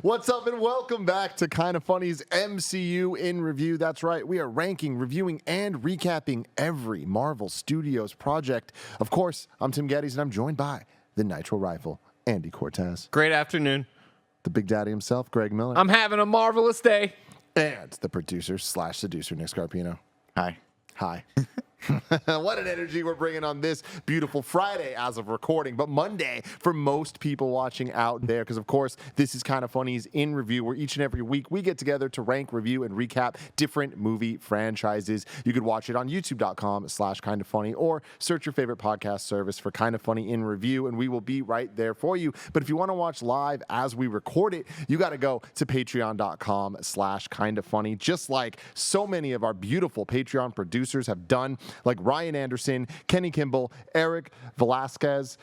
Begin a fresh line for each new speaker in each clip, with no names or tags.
What's up and welcome back to KindaFunny's MCU in Review. That's right, we are ranking, reviewing, and recapping every Marvel Studios project. Of course, I'm Tim Geddes, and I'm joined by the Nitro Rifle, Andy Cortez.
Great afternoon.
The Big Daddy himself, Greg Miller.
I'm having a marvelous day.
And the producer/seducer, Nick Scarpino.
Hi.
Hi. What an energy we're bringing on this beautiful Friday as of recording, but Monday for most people watching out there, because of course this is KindaFunny's In Review, where each and every week we get together to rank, review, and recap different movie franchises. You could watch it on youtube.com/KindaFunny or search your favorite podcast service for KindaFunny In Review, and we will be right there for you. But if you want to watch live as we record it, you got to go to patreon.com/KindaFunny, just like so many of our beautiful Patreon producers have done, like Ryan Anderson, Kenny Kimball, Eric Velasquez.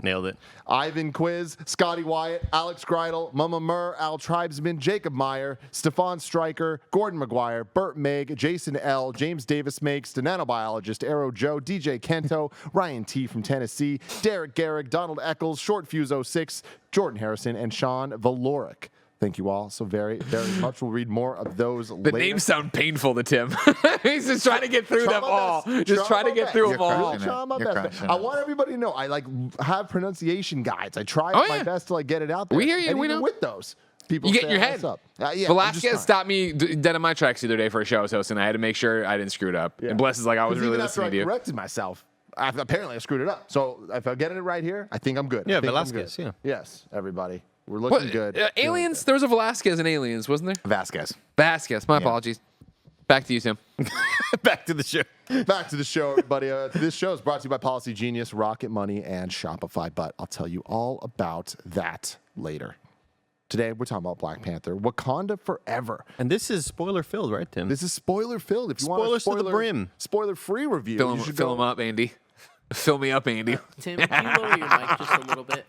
Nailed it.
Ivan Quiz, Scotty Wyatt, Alex Greidel, Mama Murr, Al Tribesman, Jacob Meyer, Stefan Stryker, Gordon McGuire, Burt Meg, Jason L., James Davis Makes, the Nanobiologist, Arrow Joe, DJ Kento, Ryan T. from Tennessee, Derek Garrick, Donald Eccles, Short Fuse 06, Jordan Harrison, and Sean Valoric. Thank you all so very, very much. We'll read more of those later.
The names sound painful to Tim. He's just trying to get through them all. Just trying to get through them all.
I want everybody to know I have pronunciation guides. I try my best to get it out there.
We hear you.
And
we
even
know.
with those, people
you
say,
get in your head.
Up. Yeah,
Velasquez stopped me dead in my tracks the other day for a show I was hosting. I had to make sure I didn't screw it up. Yeah. And Bless is like, I was really listening to you.
I corrected myself. Apparently, I screwed it up. So if I get it right here, I think I'm good.
Yeah, Velasquez. Yeah.
Yes, everybody. We're looking good.
Aliens? There was a Velasquez in Aliens, wasn't there?
Vasquez.
My apologies. Back to you, Tim.
Back to the show.
Back to the show, everybody. This show is brought to you by Policy Genius, Rocket Money, and Shopify, but I'll tell you all about that later. Today, we're talking about Black Panther, Wakanda Forever.
And this is spoiler-filled, right, Tim?
This is spoiler-filled. If you want a
to the brim.
Spoiler-free review,
Fill him up, Andy. Fill me up, Andy.
Tim, can you lower your mic just a little bit?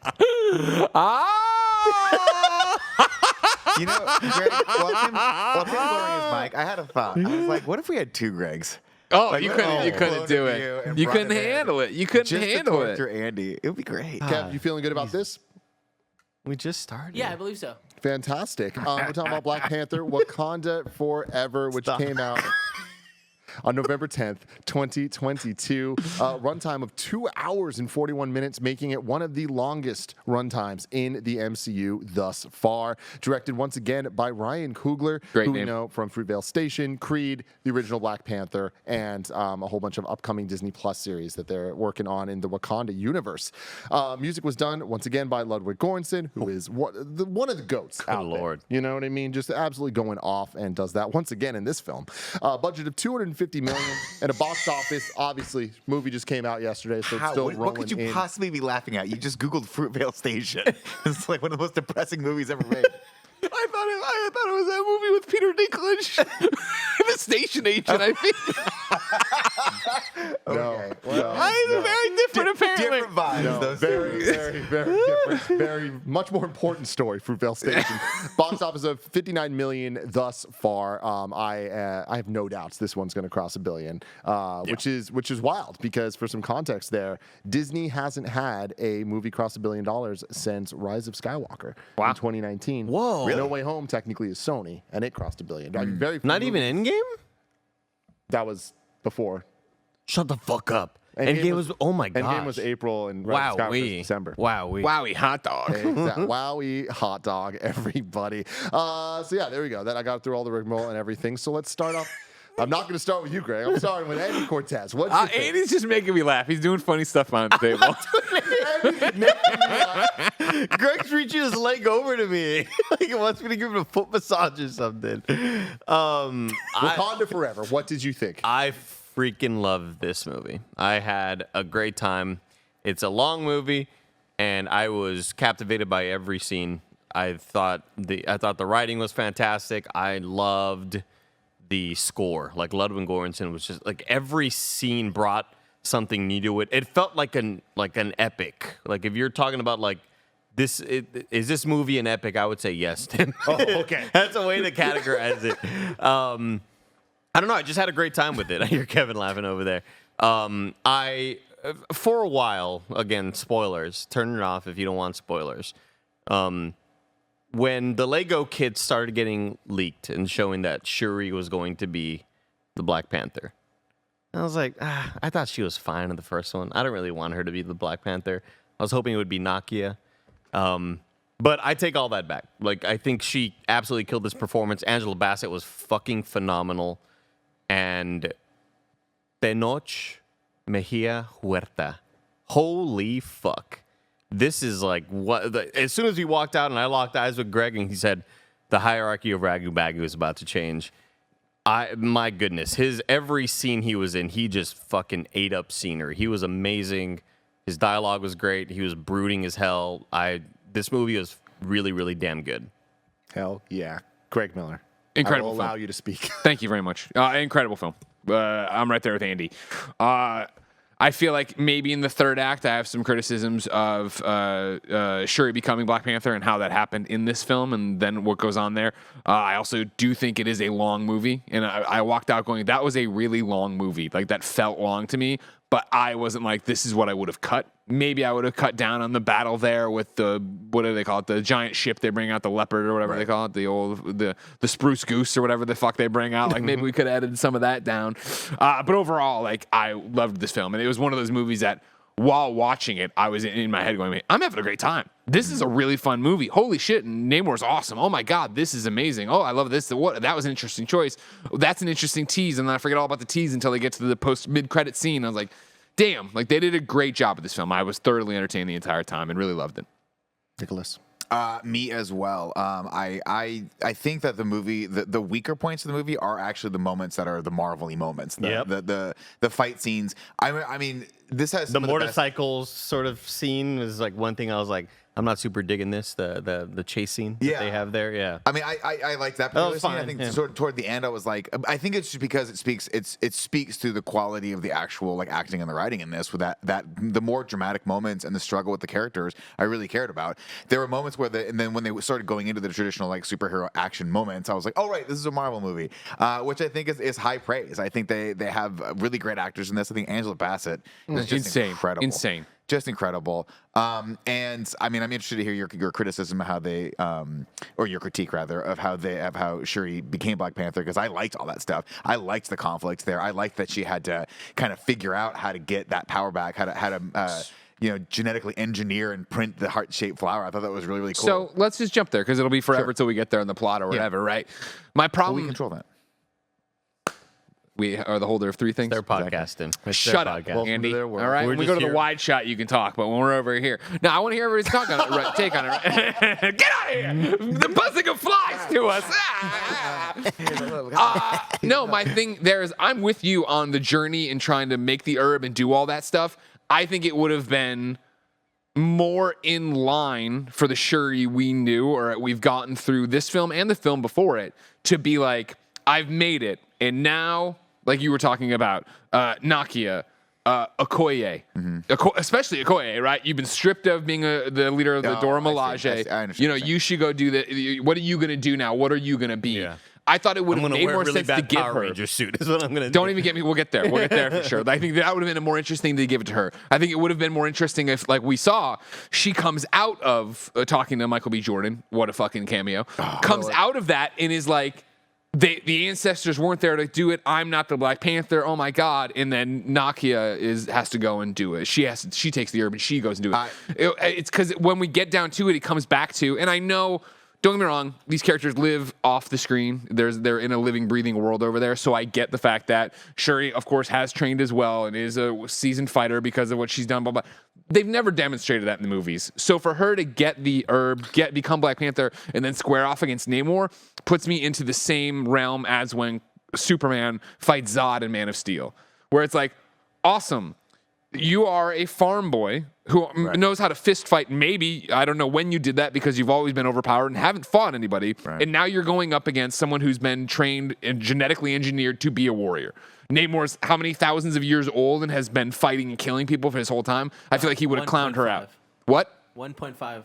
You know, Greg, while Tim lowering his mic, I had a thought. I was like, what if we had two Gregs?
Oh, you couldn't do it. You couldn't handle it. You couldn't handle it.
Just to torture Andy. It would be great.
Kev, you feeling good about this?
We just started.
Yeah, I believe so.
Fantastic. We're talking about Black Panther, Wakanda Forever, which came out on November 10th, 2022. Runtime of 2 hours and 41 minutes, making it one of the longest runtimes in the MCU thus far. Directed once again by Ryan Coogler, who we know from Fruitvale Station, Creed, the original Black Panther, and a whole bunch of upcoming Disney Plus series that they're working on in the Wakanda universe. Music was done once again by Ludwig Göransson, who is one of the GOATs out there. You know what I mean? Just absolutely going off, and does that once again in this film. Budget of $250 million and a box office. Obviously, movie just came out yesterday, so it's still rolling.
What could you possibly be laughing at? You just Googled Fruitvale Station. It's like one of the most depressing movies ever made.
I thought it was that movie with Peter Dinklage, the station agent. I think.
Okay.
Very different, apparently.
Different vibes.
No, very different. Very much more important story. Fruitvale Station. Box office of $59 million thus far. I have no doubts this one's going to cross $1 billion, which is wild, because for some context there, Disney hasn't had a movie cross $1 billion since Rise of Skywalker in 2019.
Whoa.
Really? No Way Home technically is Sony, and it crossed $1 billion. I mean, very few
Not
movies.
even Endgame?
That was before.
Shut the fuck up. Endgame was oh my god.
Endgame was April and Rise of Skywalker was December.
Wowie hot dog.
Exactly. Wowie hot dog, everybody. So yeah, there we go. That I got through all the rigmarole and everything. So let's start off. I'm not going to start with you, Greg. I'm starting with Andy Cortez. What's your think?
Andy's just making me laugh. He's doing funny stuff on the table.
Greg's reaching his leg over to me. Like he wants me to give him a foot massage or something.
Wakanda Forever. What did you think?
I freaking love this movie. I had a great time. It's a long movie.
and I was captivated by every scene. I thought the writing was fantastic. I loved the score. Like Ludwig Göransson was just like every scene brought something new to it. It felt like an epic. Like if you're talking about like this, is this movie an epic? I would say yes, Tim.
Oh, okay.
That's a way to categorize it. I don't know. I just had a great time with it. I hear Kevin laughing over there. For a while, again, spoilers. Turn it off if you don't want spoilers. When the Lego kits started getting leaked and showing that Shuri was going to be the Black Panther, I was like, I thought she was fine in the first one. I don't really want her to be the Black Panther. I was hoping it would be Nakia. But I take all that back. Like, I think she absolutely killed this performance. Angela Bassett was fucking phenomenal. And Tenoch Mejia Huerta. Holy fuck. This is like what. As soon as we walked out and I locked eyes with Greg and he said the hierarchy of Ragu Bagu is about to change. My goodness, every scene he was in, he just fucking ate up scenery. He was amazing. His dialogue was great. He was brooding as hell. This movie was really, really damn good.
Hell yeah. Greg Miller.
Incredible
I will
film.
allow you to speak.
Thank you very much. Incredible film. I'm right there with Andy. I feel like maybe in the third act, I have some criticisms of Shuri becoming Black Panther and how that happened in this film and then what goes on there. I also do think it is a long movie. And I walked out going, that was a really long movie. Like, that felt long to me. But I wasn't like, this is what I would have cut. Maybe I would have cut down on the battle there with the, what do they call it? The giant ship they bring out, the leopard or whatever they call it, the spruce goose or whatever the fuck they bring out. Like, maybe we could have edited some of that down. But overall, like, I loved this film. And it was one of those movies that while watching it, I was in my head going, I'm having a great time. This is a really fun movie. Holy shit, Namor's awesome. Oh my God, this is amazing. Oh, I love this. That was an interesting choice. That's an interesting tease. And then I forget all about the tease until they get to the mid-credit scene. I was like, damn, like they did a great job with this film. I was thoroughly entertained the entire time and really loved it.
Nicholas.
Me as well. I think that the movie, the weaker points of the movie are actually the moments that are the Marvel-y moments. The fight scenes. I mean, this has
The motorcycles sort of scene is like one thing I was like, I'm not super digging this. The chase scene that they have there. Yeah.
I mean, I like that particular scene. I think toward the end, I was like, I think it's just because it speaks to the quality of the actual like acting and the writing in this. With that the more dramatic moments and the struggle with the characters, I really cared about. There were moments where and then when they started going into the traditional like superhero action moments, I was like, oh right, this is a Marvel movie, which I think is high praise. I think they have really great actors in this. I think Angela Bassett is just incredible.
Insane.
Just incredible. And I mean, I'm interested to hear your criticism of how they, or your critique rather, of how Shuri became Black Panther, because I liked all that stuff. I liked the conflict there. I liked that she had to kind of figure out how to get that power back, how to genetically engineer and print the heart-shaped flower. I thought that was really, really cool.
So let's just jump there because it'll be forever till we get there in the plot or whatever, right? My problem.
we control that.
We are the holder of three things.
They're podcasting.
Shut up, Andy. All right, when we go to the wide shot, you can talk, but when we're over here, now I want to hear everybody's talk on it, right, take on it. Right? Get out of here! The buzzing of flies to us. No, my thing there is, I'm with you on the journey and trying to make the herb and do all that stuff. I think it would have been more in line for the Shuri we knew or we've gotten through this film and the film before it to be like, I've made it, and now. Like you were talking about, Nakia, Okoye, especially Okoye, right? You've been stripped of being the leader of the Dora Milaje.
I understand.
You know, you should go do the. What are you going to do now? What are you going to be? Yeah. I thought it would have made more sense to give her.
Ranger suit is what I'm going to do.
Don't even get me. We'll get there. We'll get there for sure. I think that would have been a more interesting to give it to her. I think it would have been more interesting if, like we saw, she comes out of talking to Michael B. Jordan. What a fucking cameo. Comes out of that and is like, the ancestors weren't there to do it. I'm not the Black Panther. Oh my God! And then Nakia has to go and do it. She takes the herb and she goes and do it. It's because when we get down to it, it comes back to. And I know, don't get me wrong, these characters live off the screen. They're in a living, breathing world over there. So I get the fact that Shuri, of course, has trained as well and is a seasoned fighter because of what she's done. Blah blah. They've never demonstrated that in the movies. So for her to get the herb, become Black Panther, and then square off against Namor puts me into the same realm as when Superman fights Zod in Man of Steel, where it's like, awesome. you are a farm boy who knows how to fist fight. Maybe, I don't know when you did that because you've always been overpowered and haven't fought anybody. Right. And now you're going up against someone who's been trained and genetically engineered to be a warrior. Namor's how many thousands of years old and has been fighting and killing people for his whole time? I feel like he would have clowned her out. What?
1.5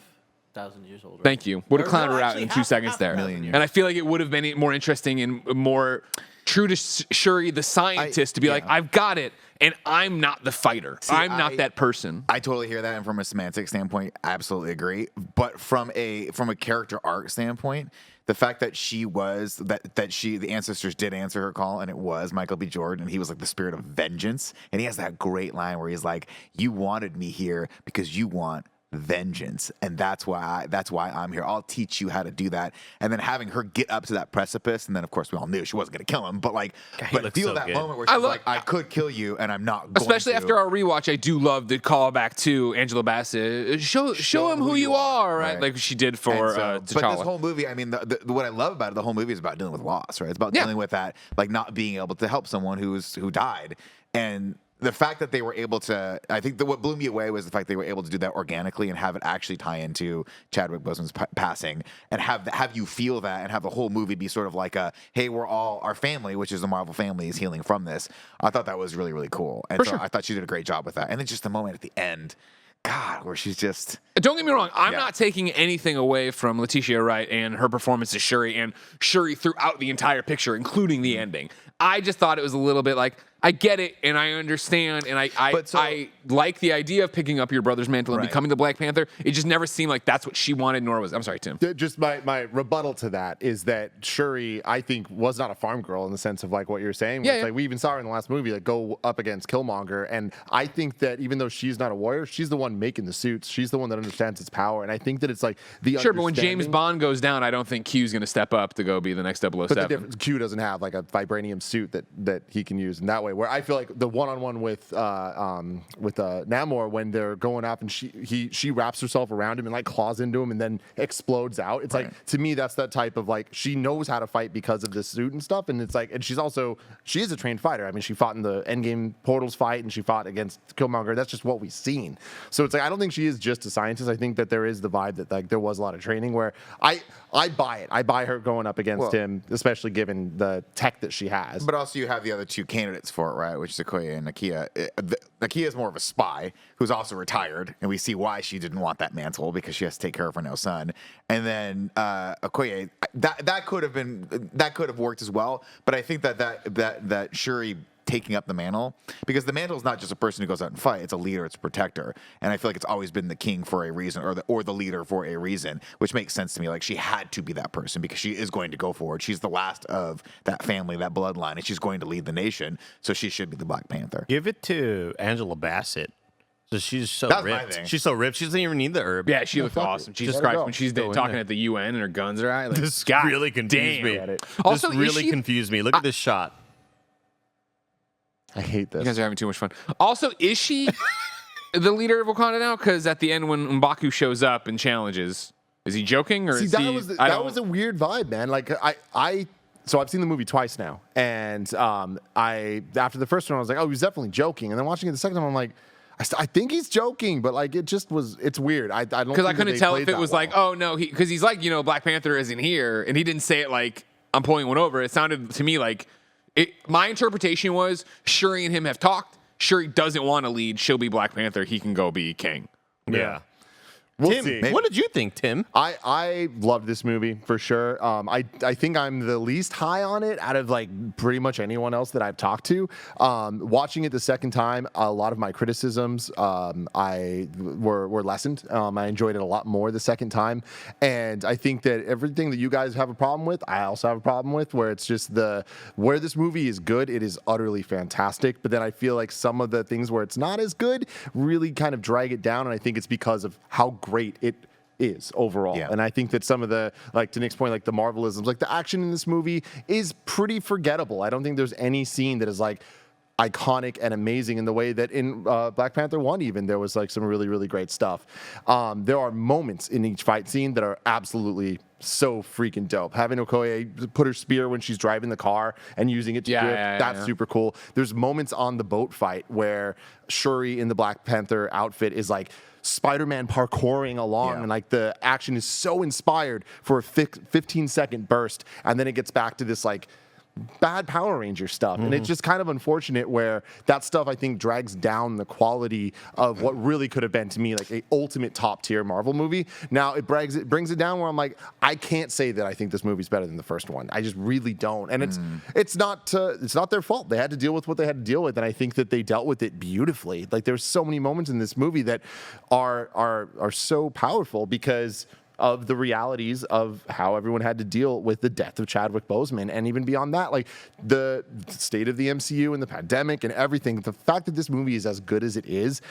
thousand years old. Right?
Thank you. Would have clowned her out in 2 seconds there. And I feel like it would have been more interesting and more true to Shuri, the scientist, to be like, I've got it. And I'm not the fighter. I'm not that person.
I totally hear that, and from a semantic standpoint, I absolutely agree. But from a character arc standpoint, the fact that the ancestors did answer her call, and it was Michael B. Jordan, and he was like the spirit of vengeance, and he has that great line where he's like, "You wanted me here because you want vengeance, and that's why I'm here. I'll teach you how to do that." And then having her get up to that precipice, and then of course we all knew she wasn't going to kill him, but like, but feel so that moment where she's like, "I could kill you, and I'm not."
Especially after our rewatch, I do love the callback to Angela Bassett. Show him who you are, right? Like she did for T'Challa.
But this whole movie, I mean, what I love about it, the whole movie is about dealing with loss, right? It's about dealing with that, like not being able to help someone who died, and the fact that they were able to, I think that what blew me away was the fact they were able to do that organically and have it actually tie into Chadwick Boseman's passing, and have you feel that, and have the whole movie be sort of like a, hey, we're all, our family, which is the Marvel family, is healing from this. I thought that was really, really cool. And I thought she did a great job with that. And then just the moment at the end, God, where she's just...
Don't get me wrong. I'm not taking anything away from Letitia Wright and her performance as Shuri, and Shuri throughout the entire picture, including the ending. I just thought it was a little bit like, I get it, and I understand, and I like the idea of picking up your brother's mantle and becoming the Black Panther. It just never seemed like that's what she wanted, nor was... I'm sorry, Tim.
Just my rebuttal to that is that Shuri, I think, was not a farm girl in the sense of like what you're saying. Yeah, like we even saw her in the last movie, like go up against Killmonger, and I think that even though she's not a warrior, she's the one making the suits. She's the one that understands its power, and I think that it's like the
Sure, but when James Bond goes down, I don't think Q's going to step up to go be the next 007.
But the difference, Q doesn't have like a vibranium suit that he can use in that way, where I feel like the one-on-one with Namor, when they're going up and she wraps herself around him and like claws into him and then explodes out. It's like, to me, that's that type of like, she knows how to fight because of this suit and stuff. And it's like, and she is a trained fighter. I mean, she fought in the Endgame Portals fight and she fought against Killmonger. That's just what we've seen. So it's like, I don't think she is just a scientist. I think that there is the vibe that like there was a lot of training where I buy it. I buy her going up against him, especially given the tech that she has.
But also you have the other two candidates for it, right? Which is Okoye and Nakia. Nakia is more of a spy who's also retired, and we see why she didn't want that mantle, because she has to take care of her no son. And then Okoye, that could have worked as well. But I think that Shuri taking up the mantle, because the mantle is not just a person who goes out and fight, it's a leader, it's a protector, and I feel like it's always been the king for a reason, or the leader for a reason, which makes sense to me. Like, she had to be that person because she is going to go forward. She's the last of that family, that bloodline, and she's going to lead the nation, so she should be the Black Panther.
Give it to Angela Bassett. So she's so ripped. She's so ripped. She doesn't even need the herb.
Yeah, she looks awesome. Jesus Christ, when she's talking at the UN and her guns are out. Like,
this really confused me.
Also,
this really confused me. Look at this shot.
I hate this.
You guys are having too much fun. Also, is she the leader of Wakanda now? Because at the end, when M'Baku shows up and challenges, is he joking or
See,
is
that
he?
That was a weird vibe, man. Like so I've seen the movie twice now, and after the first one, I was like, oh, he's definitely joking, and then watching it the second time, I'm like, I think he's joking, but like it's weird. I don't,
because I couldn't tell if it was like, oh no, because he's like, Black Panther isn't here, and he didn't say it like I'm pulling one over. It sounded to me like. My interpretation was Shuri and him have talked. Shuri doesn't want to lead. She'll be Black Panther. He can go be king.
Yeah.
We'll
Tim, what did you think, Tim?
I loved this movie for sure. I think I'm the least high on it out of like pretty much anyone else that I've talked to. Watching it the second time, a lot of my criticisms were lessened. I enjoyed it a lot more the second time, and I think that everything that you guys have a problem with, I also have a problem with. Where it's just where this movie is good, it is utterly fantastic. But then I feel like some of the things where it's not as good really kind of drag it down, and I think it's because of how great it is overall. Yeah. And I think that some of the, like to Nick's point, like the Marvelisms, like the action in this movie is pretty forgettable. I don't think there's any scene that is like iconic and amazing in the way that in Black Panther 1 even there was like some really, really great stuff. There are moments in each fight scene that are absolutely so freaking dope. Having Okoye put her spear when she's driving the car and using it to grip, that's super cool. There's moments on the boat fight where Shuri in the Black Panther outfit is like Spider-Man parkouring along, and like the action is so inspired for a 15-second burst, and then it gets back to this like bad Power Ranger stuff. And it's just kind of unfortunate where that stuff, I think, drags down the quality of what really could have been, to me, like a ultimate top tier Marvel movie. Now it brings it down where I'm like, I can't say that I think this movie's better than the first one. I just really don't. And it's not their fault. They had to deal with what they had to deal with, and I think that they dealt with it beautifully. Like, there's so many moments in this movie that are so powerful because of the realities of how everyone had to deal with the death of Chadwick Boseman. And even beyond that, like the state of the MCU and the pandemic and everything, the fact that this movie is as good as it is,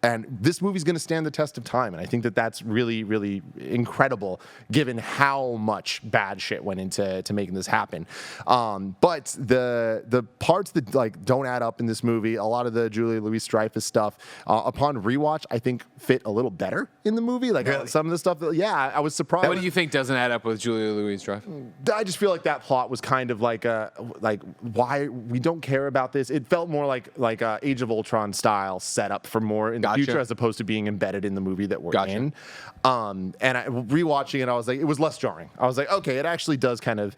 and this movie's going to stand the test of time. And I think that that's really, really incredible given how much bad shit went into making this happen. But the parts that like don't add up in this movie, a lot of the Julia Louis-Dreyfus stuff, upon rewatch, I think fit a little better in the movie. Like some of the stuff that, I was surprised.
What do you think doesn't add up with Julia Louis-Dreyfus?
I just feel like that plot was kind of like why we don't care about this. It felt more like a Age of Ultron style setup for more in the future, as opposed to being embedded in the movie that we're in. And rewatching it, I was like, it was less jarring. I was like, okay, it actually does kind of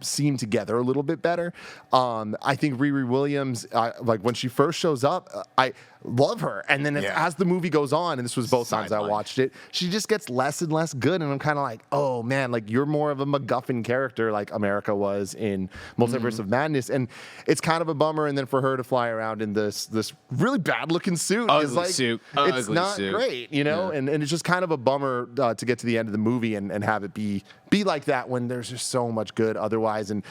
seem together a little bit better. I think Riri Williams, like when she first shows up, I love her. And then as the movie goes on, and this was both times I watched it, she just gets less and less good. And I'm kind of like, oh man, like you're more of a MacGuffin character like America was in Multiverse of Madness. And it's kind of a bummer. And then for her to fly around in this really bad looking suit is like, it's not great, you know? And it's just kind of a bummer to get to the end of the movie and have it be like that when there's just so much good otherwise. And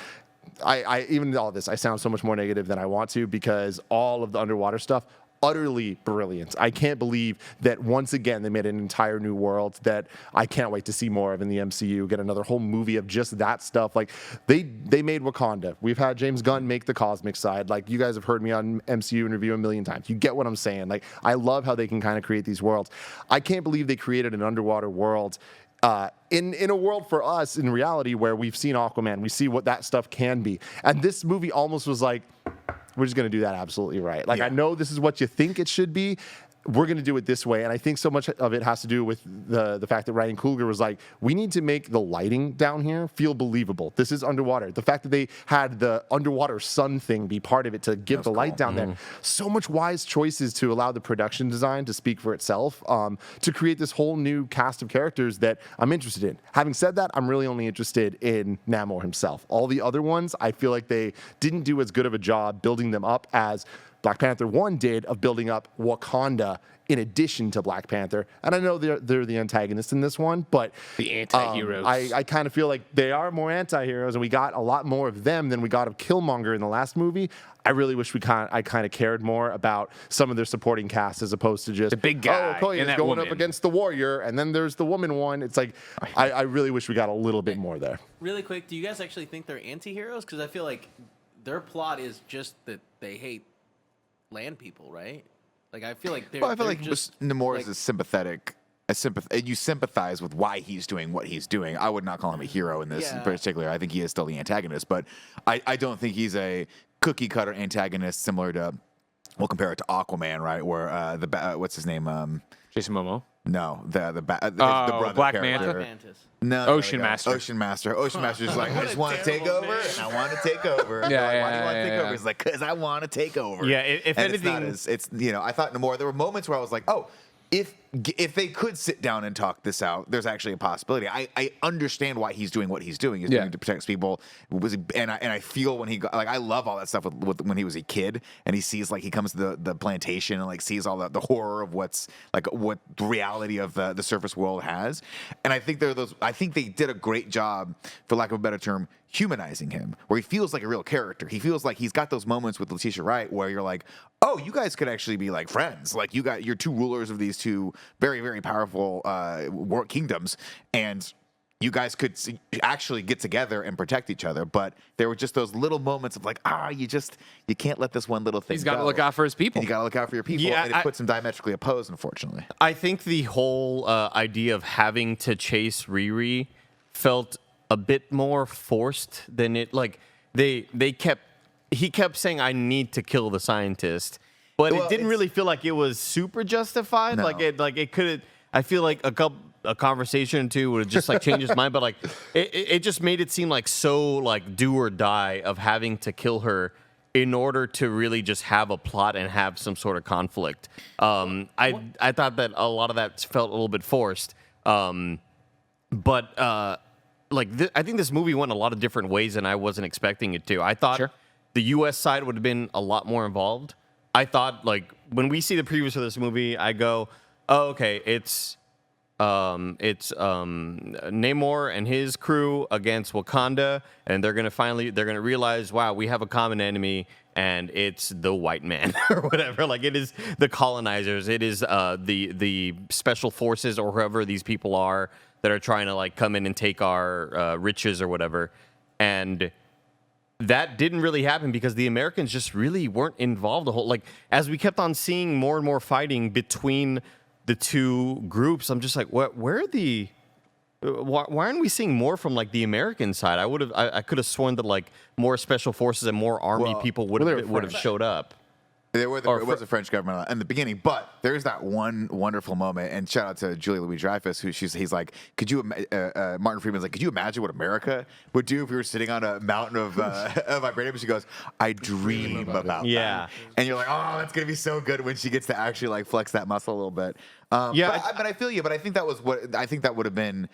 I even all this, I sound so much more negative than I want to, because all of the underwater stuff, utterly brilliant. I can't believe that once again they made an entire new world that I can't wait to see more of in the MCU. Get another whole movie of just that stuff. Like they made Wakanda. We've had James Gunn make the cosmic side. Like you guys have heard me on MCU interview a million times. You get what I'm saying. Like I love how they can kind of create these worlds. I can't believe they created an underwater world in a world for us in reality where we've seen Aquaman. We see what that stuff can be. And this movie almost was like, we're just going to do that absolutely right. Like, I know this is what you think it should be. We're going to do it this way. And I think so much of it has to do with the fact that Ryan Coogler was like, we need to make the lighting down here feel believable. This is underwater. The fact that they had the underwater sun thing be part of it to give the light down there. So much wise choices to allow the production design to speak for itself, to create this whole new cast of characters that I'm interested in. Having said that, I'm really only interested in Namor himself. All the other ones, I feel like they didn't do as good of a job building them up as Black Panther 1 did of building up Wakanda in addition to Black Panther. And I know they're the antagonists in this one, but
the anti-heroes.
I kind of feel like they are more anti-heroes, and we got a lot more of them than we got of Killmonger in the last movie. I really wish I kind of cared more about some of their supporting cast as opposed to just
the big guy
Okoye is going up against the warrior, and then there's the woman one. It's like I really wish we got a little bit more there.
Really quick, do you guys actually think they're anti-heroes? Because I feel like their plot is just that they hate land people, right? Like I feel like
Namor is sympathetic. You sympathize with why he's doing what he's doing. I would not call him a hero in this in particular. I think he is still the antagonist, but I don't think he's a cookie cutter antagonist similar to. We'll compare it to Aquaman, right? Where what's his name?
Jason Momoa.
No, the brother
Black
character.
Manta.
No,
Ocean Master.
Ocean Master's like, I just want to take over, and I want to take over. Why do you want to take over? He's like, because I want to take over.
Yeah, if anything,
it's I thought Namor. There were moments where I was like, oh, if they could sit down and talk this out, there's actually a possibility. I understand why he's doing what he's doing. He's doing it to protect people. And I feel when he got, like, I love all that stuff with when he was a kid and he sees, like, he comes to the plantation and, like, sees all the horror of what the reality of the surface world has. And I think I think they did a great job, for lack of a better term, humanizing him, where he feels like a real character. He feels like he's got those moments with Letitia Wright where you're like, oh, you guys could actually be like friends. Like you're two rulers of these two very, very powerful world kingdoms, and you guys could actually get together and protect each other. But there were just those little moments of like, you can't let this one little thing go.
He's got to look out for his people.
You got to look out for your people, and it puts them diametrically opposed, unfortunately.
I think the whole idea of having to chase Riri felt a bit more forced than it. Like he kept saying, "I need to kill the scientist," but it didn't really feel like it was super justified.
No.
Like it could. I feel like a conversation or two would have just like changed his mind, but like it just made it seem like so like do or die of having to kill her in order to really just have a plot and have some sort of conflict. I thought that a lot of that felt a little bit forced. I think this movie went a lot of different ways and I wasn't expecting it to. I thought the U.S. side would have been a lot more involved. I thought, like, when we see the previews of this movie, I go, oh, okay, it's Namor and his crew against Wakanda, and they're gonna realize, wow, we have a common enemy, and it's the white man or whatever. Like, it is the colonizers, it is the special forces or whoever these people are that are trying to like come in and take our riches or whatever, and that didn't really happen because the Americans just really weren't involved. As we kept on seeing more and more fighting between the two groups, I'm just like, where are the? Why aren't we seeing more from like the American side? I could have sworn that like more special forces and more army people would have showed up.
It was the French government in the beginning, but there's that one wonderful moment, and shout out to Julia Louis-Dreyfus, he's like, Martin Freeman's like, could you imagine what America would do if we were sitting on a mountain of vibranium? She goes, I dream about that. And you're like, oh, that's gonna be so good when she gets to actually like flex that muscle a little bit. But I feel you. But I think that would have been.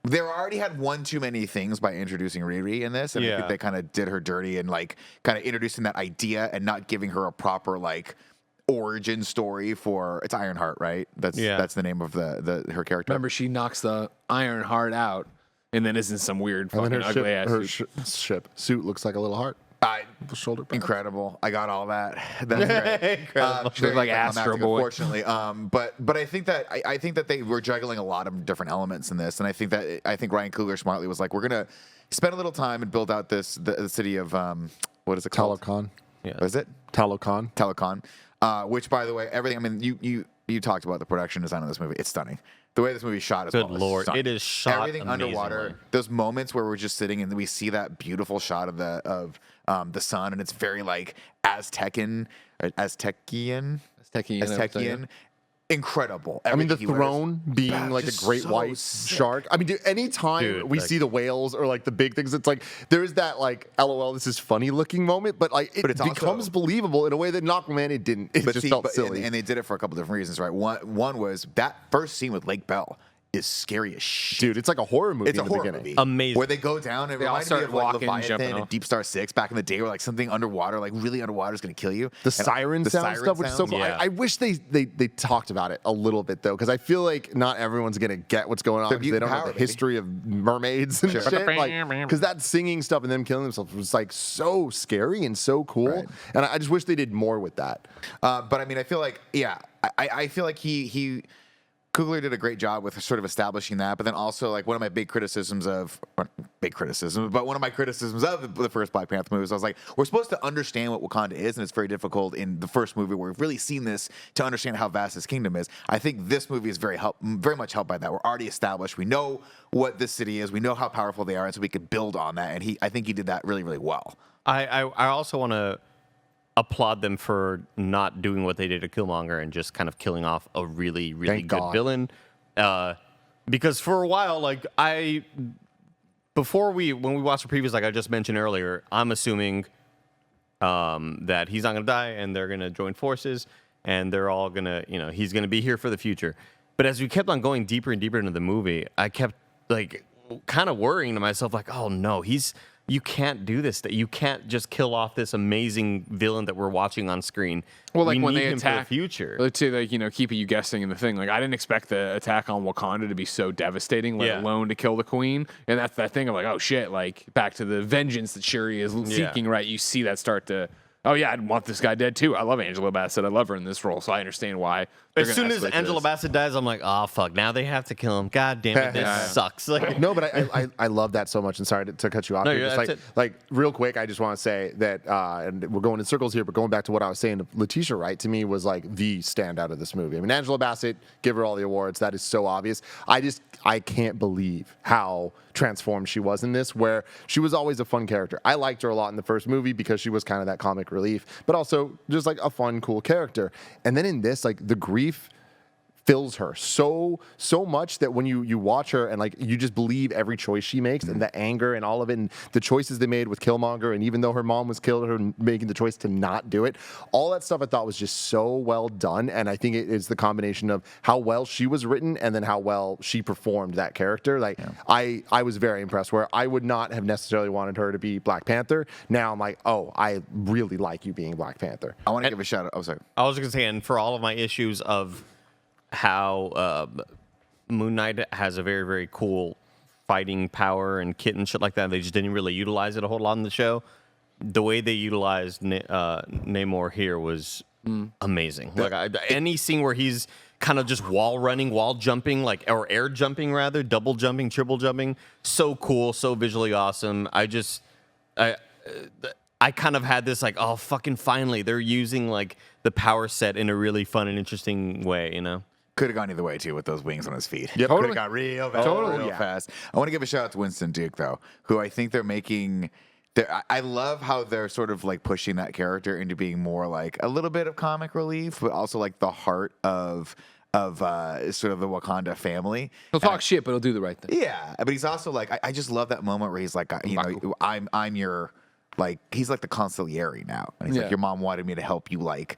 They already had one too many things by introducing Riri in this, and I think they kind of did her dirty and like kind of introducing that idea and not giving her a proper like origin story for it's Ironheart, right? That's the name of her character.
Remember, she knocks the Ironheart out, and then is in some weird fucking ugly ass
ship suit looks like a little heart. Shoulder pads.
Incredible. I got all that. That's great.
Incredible.
She looked like Astro Boy.
Unfortunately, but I think that they were juggling a lot of different elements in this, and I think Ryan Coogler smartly was like, we're gonna spend a little time and build out the city of what is it called?
Talokan.
Yeah. What is it?
Talokan.
Talokan. Which, by the way, everything. I mean, you talked about the production design of this movie. It's stunning. The way this movie is shot is
good lord,
stunning.
it is shot
everything underwater. Those moments where we're just sitting and we see that beautiful shot of the sun, and it's very like Aztecian. Incredible.
I mean, the
Everything he
throne being like a great white shark. I mean, dude, anytime we see the whales or like the big things, it's like there's that like, LOL, this is funny looking moment, but like it becomes also believable in a way that Aquaman it didn't. It just felt silly.
And they did it for a couple different reasons, right? One was that first scene with Lake Bell is scary as shit.
Dude, it's like a horror movie.
It's a horror movie.
Amazing.
Where they go down and it reminds me of like Leviathan and Deep Star 6 back in the day, where like something underwater, like really underwater, is going to kill you.
The siren sound stuff, which is so cool.
Yeah.
I wish they talked about it a little bit though, because I feel like not everyone's going to get what's going on because they don't know the history of mermaids and shit. Because that singing stuff and them killing themselves was like so scary and so cool. Right. And I just wish they did more with that.
But I mean, I feel like, I feel like he Coogler did a great job with sort of establishing that, but then also like one of my criticisms of the first Black Panther movie was I was like, we're supposed to understand what Wakanda is, and it's very difficult in the first movie where we've really seen this to understand how vast this kingdom is. I think this movie is very much helped by that. We're already established. We know what this city is. We know how powerful they are, and so we could build on that. And I think he did that really, really well.
I also want to applaud them for not doing what they did to Killmonger and just kind of killing off a really, really good villain. Because for a while, like when we watched the previews, like I just mentioned earlier, I'm assuming that he's not gonna die and they're gonna join forces and they're all gonna, he's gonna be here for the future. But as we kept on going deeper and deeper into the movie, I kept like kind of worrying to myself, like, oh no, you can't do this. That you can't just kill off this amazing villain that we're watching on screen.
Well, like when
need
they
him
attack,
for the future,
to keep you guessing in the thing. Like I didn't expect the attack on Wakanda to be so devastating, let alone to kill the queen. And that's that thing of like, oh shit, like back to the vengeance that Shuri is seeking. Right? You see that start to oh yeah, I'd want this guy dead too. I love Angela Bassett. I love her in this role, so I understand why.
As soon as Angela Bassett dies, I'm like, oh fuck, now they have to kill him. God damn it, this sucks. Like,
No, but I love that so much. And sorry to cut you off.
No,
here.
that's
Just
it.
like real quick, I just want to say that, and we're going in circles here, but going back to what I was saying, Letitia Wright to me was like the standout of this movie. I mean, Angela Bassett, give her all the awards. That is so obvious. I can't believe how transformed she was in this, where she was always a fun character. I liked her a lot in the first movie because she was kind of that comic relief, but also just like a fun, cool character. And then in this, like the grief fills her so much that when you watch her and like you just believe every choice she makes and the anger and all of it and the choices they made with Killmonger, and even though her mom was killed, her making the choice to not do it, all that stuff I thought was just so well done. And I think it is the combination of how well she was written and then how well she performed that character. Like I was very impressed, where I would not have necessarily wanted her to be Black Panther. Now I'm like, oh, I really like you being Black Panther.
I want to give a shout out. Oh, sorry.
I was going to say, and for all of my issues of how Moon Knight has a very, very cool fighting power and kit and shit like that, they just didn't really utilize it a whole lot in the show. The way they utilized Namor here was amazing. Like any scene where he's kind of just wall running, wall jumping, like, or air jumping rather, double jumping, triple jumping, so cool, so visually awesome. I kind of had this like, oh, fucking finally, they're using like the power set in a really fun and interesting way, you know?
Could have gone either way too with those wings on his feet.
Yep.
Could have gone real fast. Real fast. I want to give a shout out to Winston Duke though, who I think they're making. I love how they're sort of like pushing that character into being more like a little bit of comic relief, but also like the heart of sort of the Wakanda family.
He'll talk shit, but he'll do the right thing.
Yeah, but he's also like I just love that moment where he's like, you know, I'm your, like, he's like the consigliere now, and he's like, your mom wanted me to help you like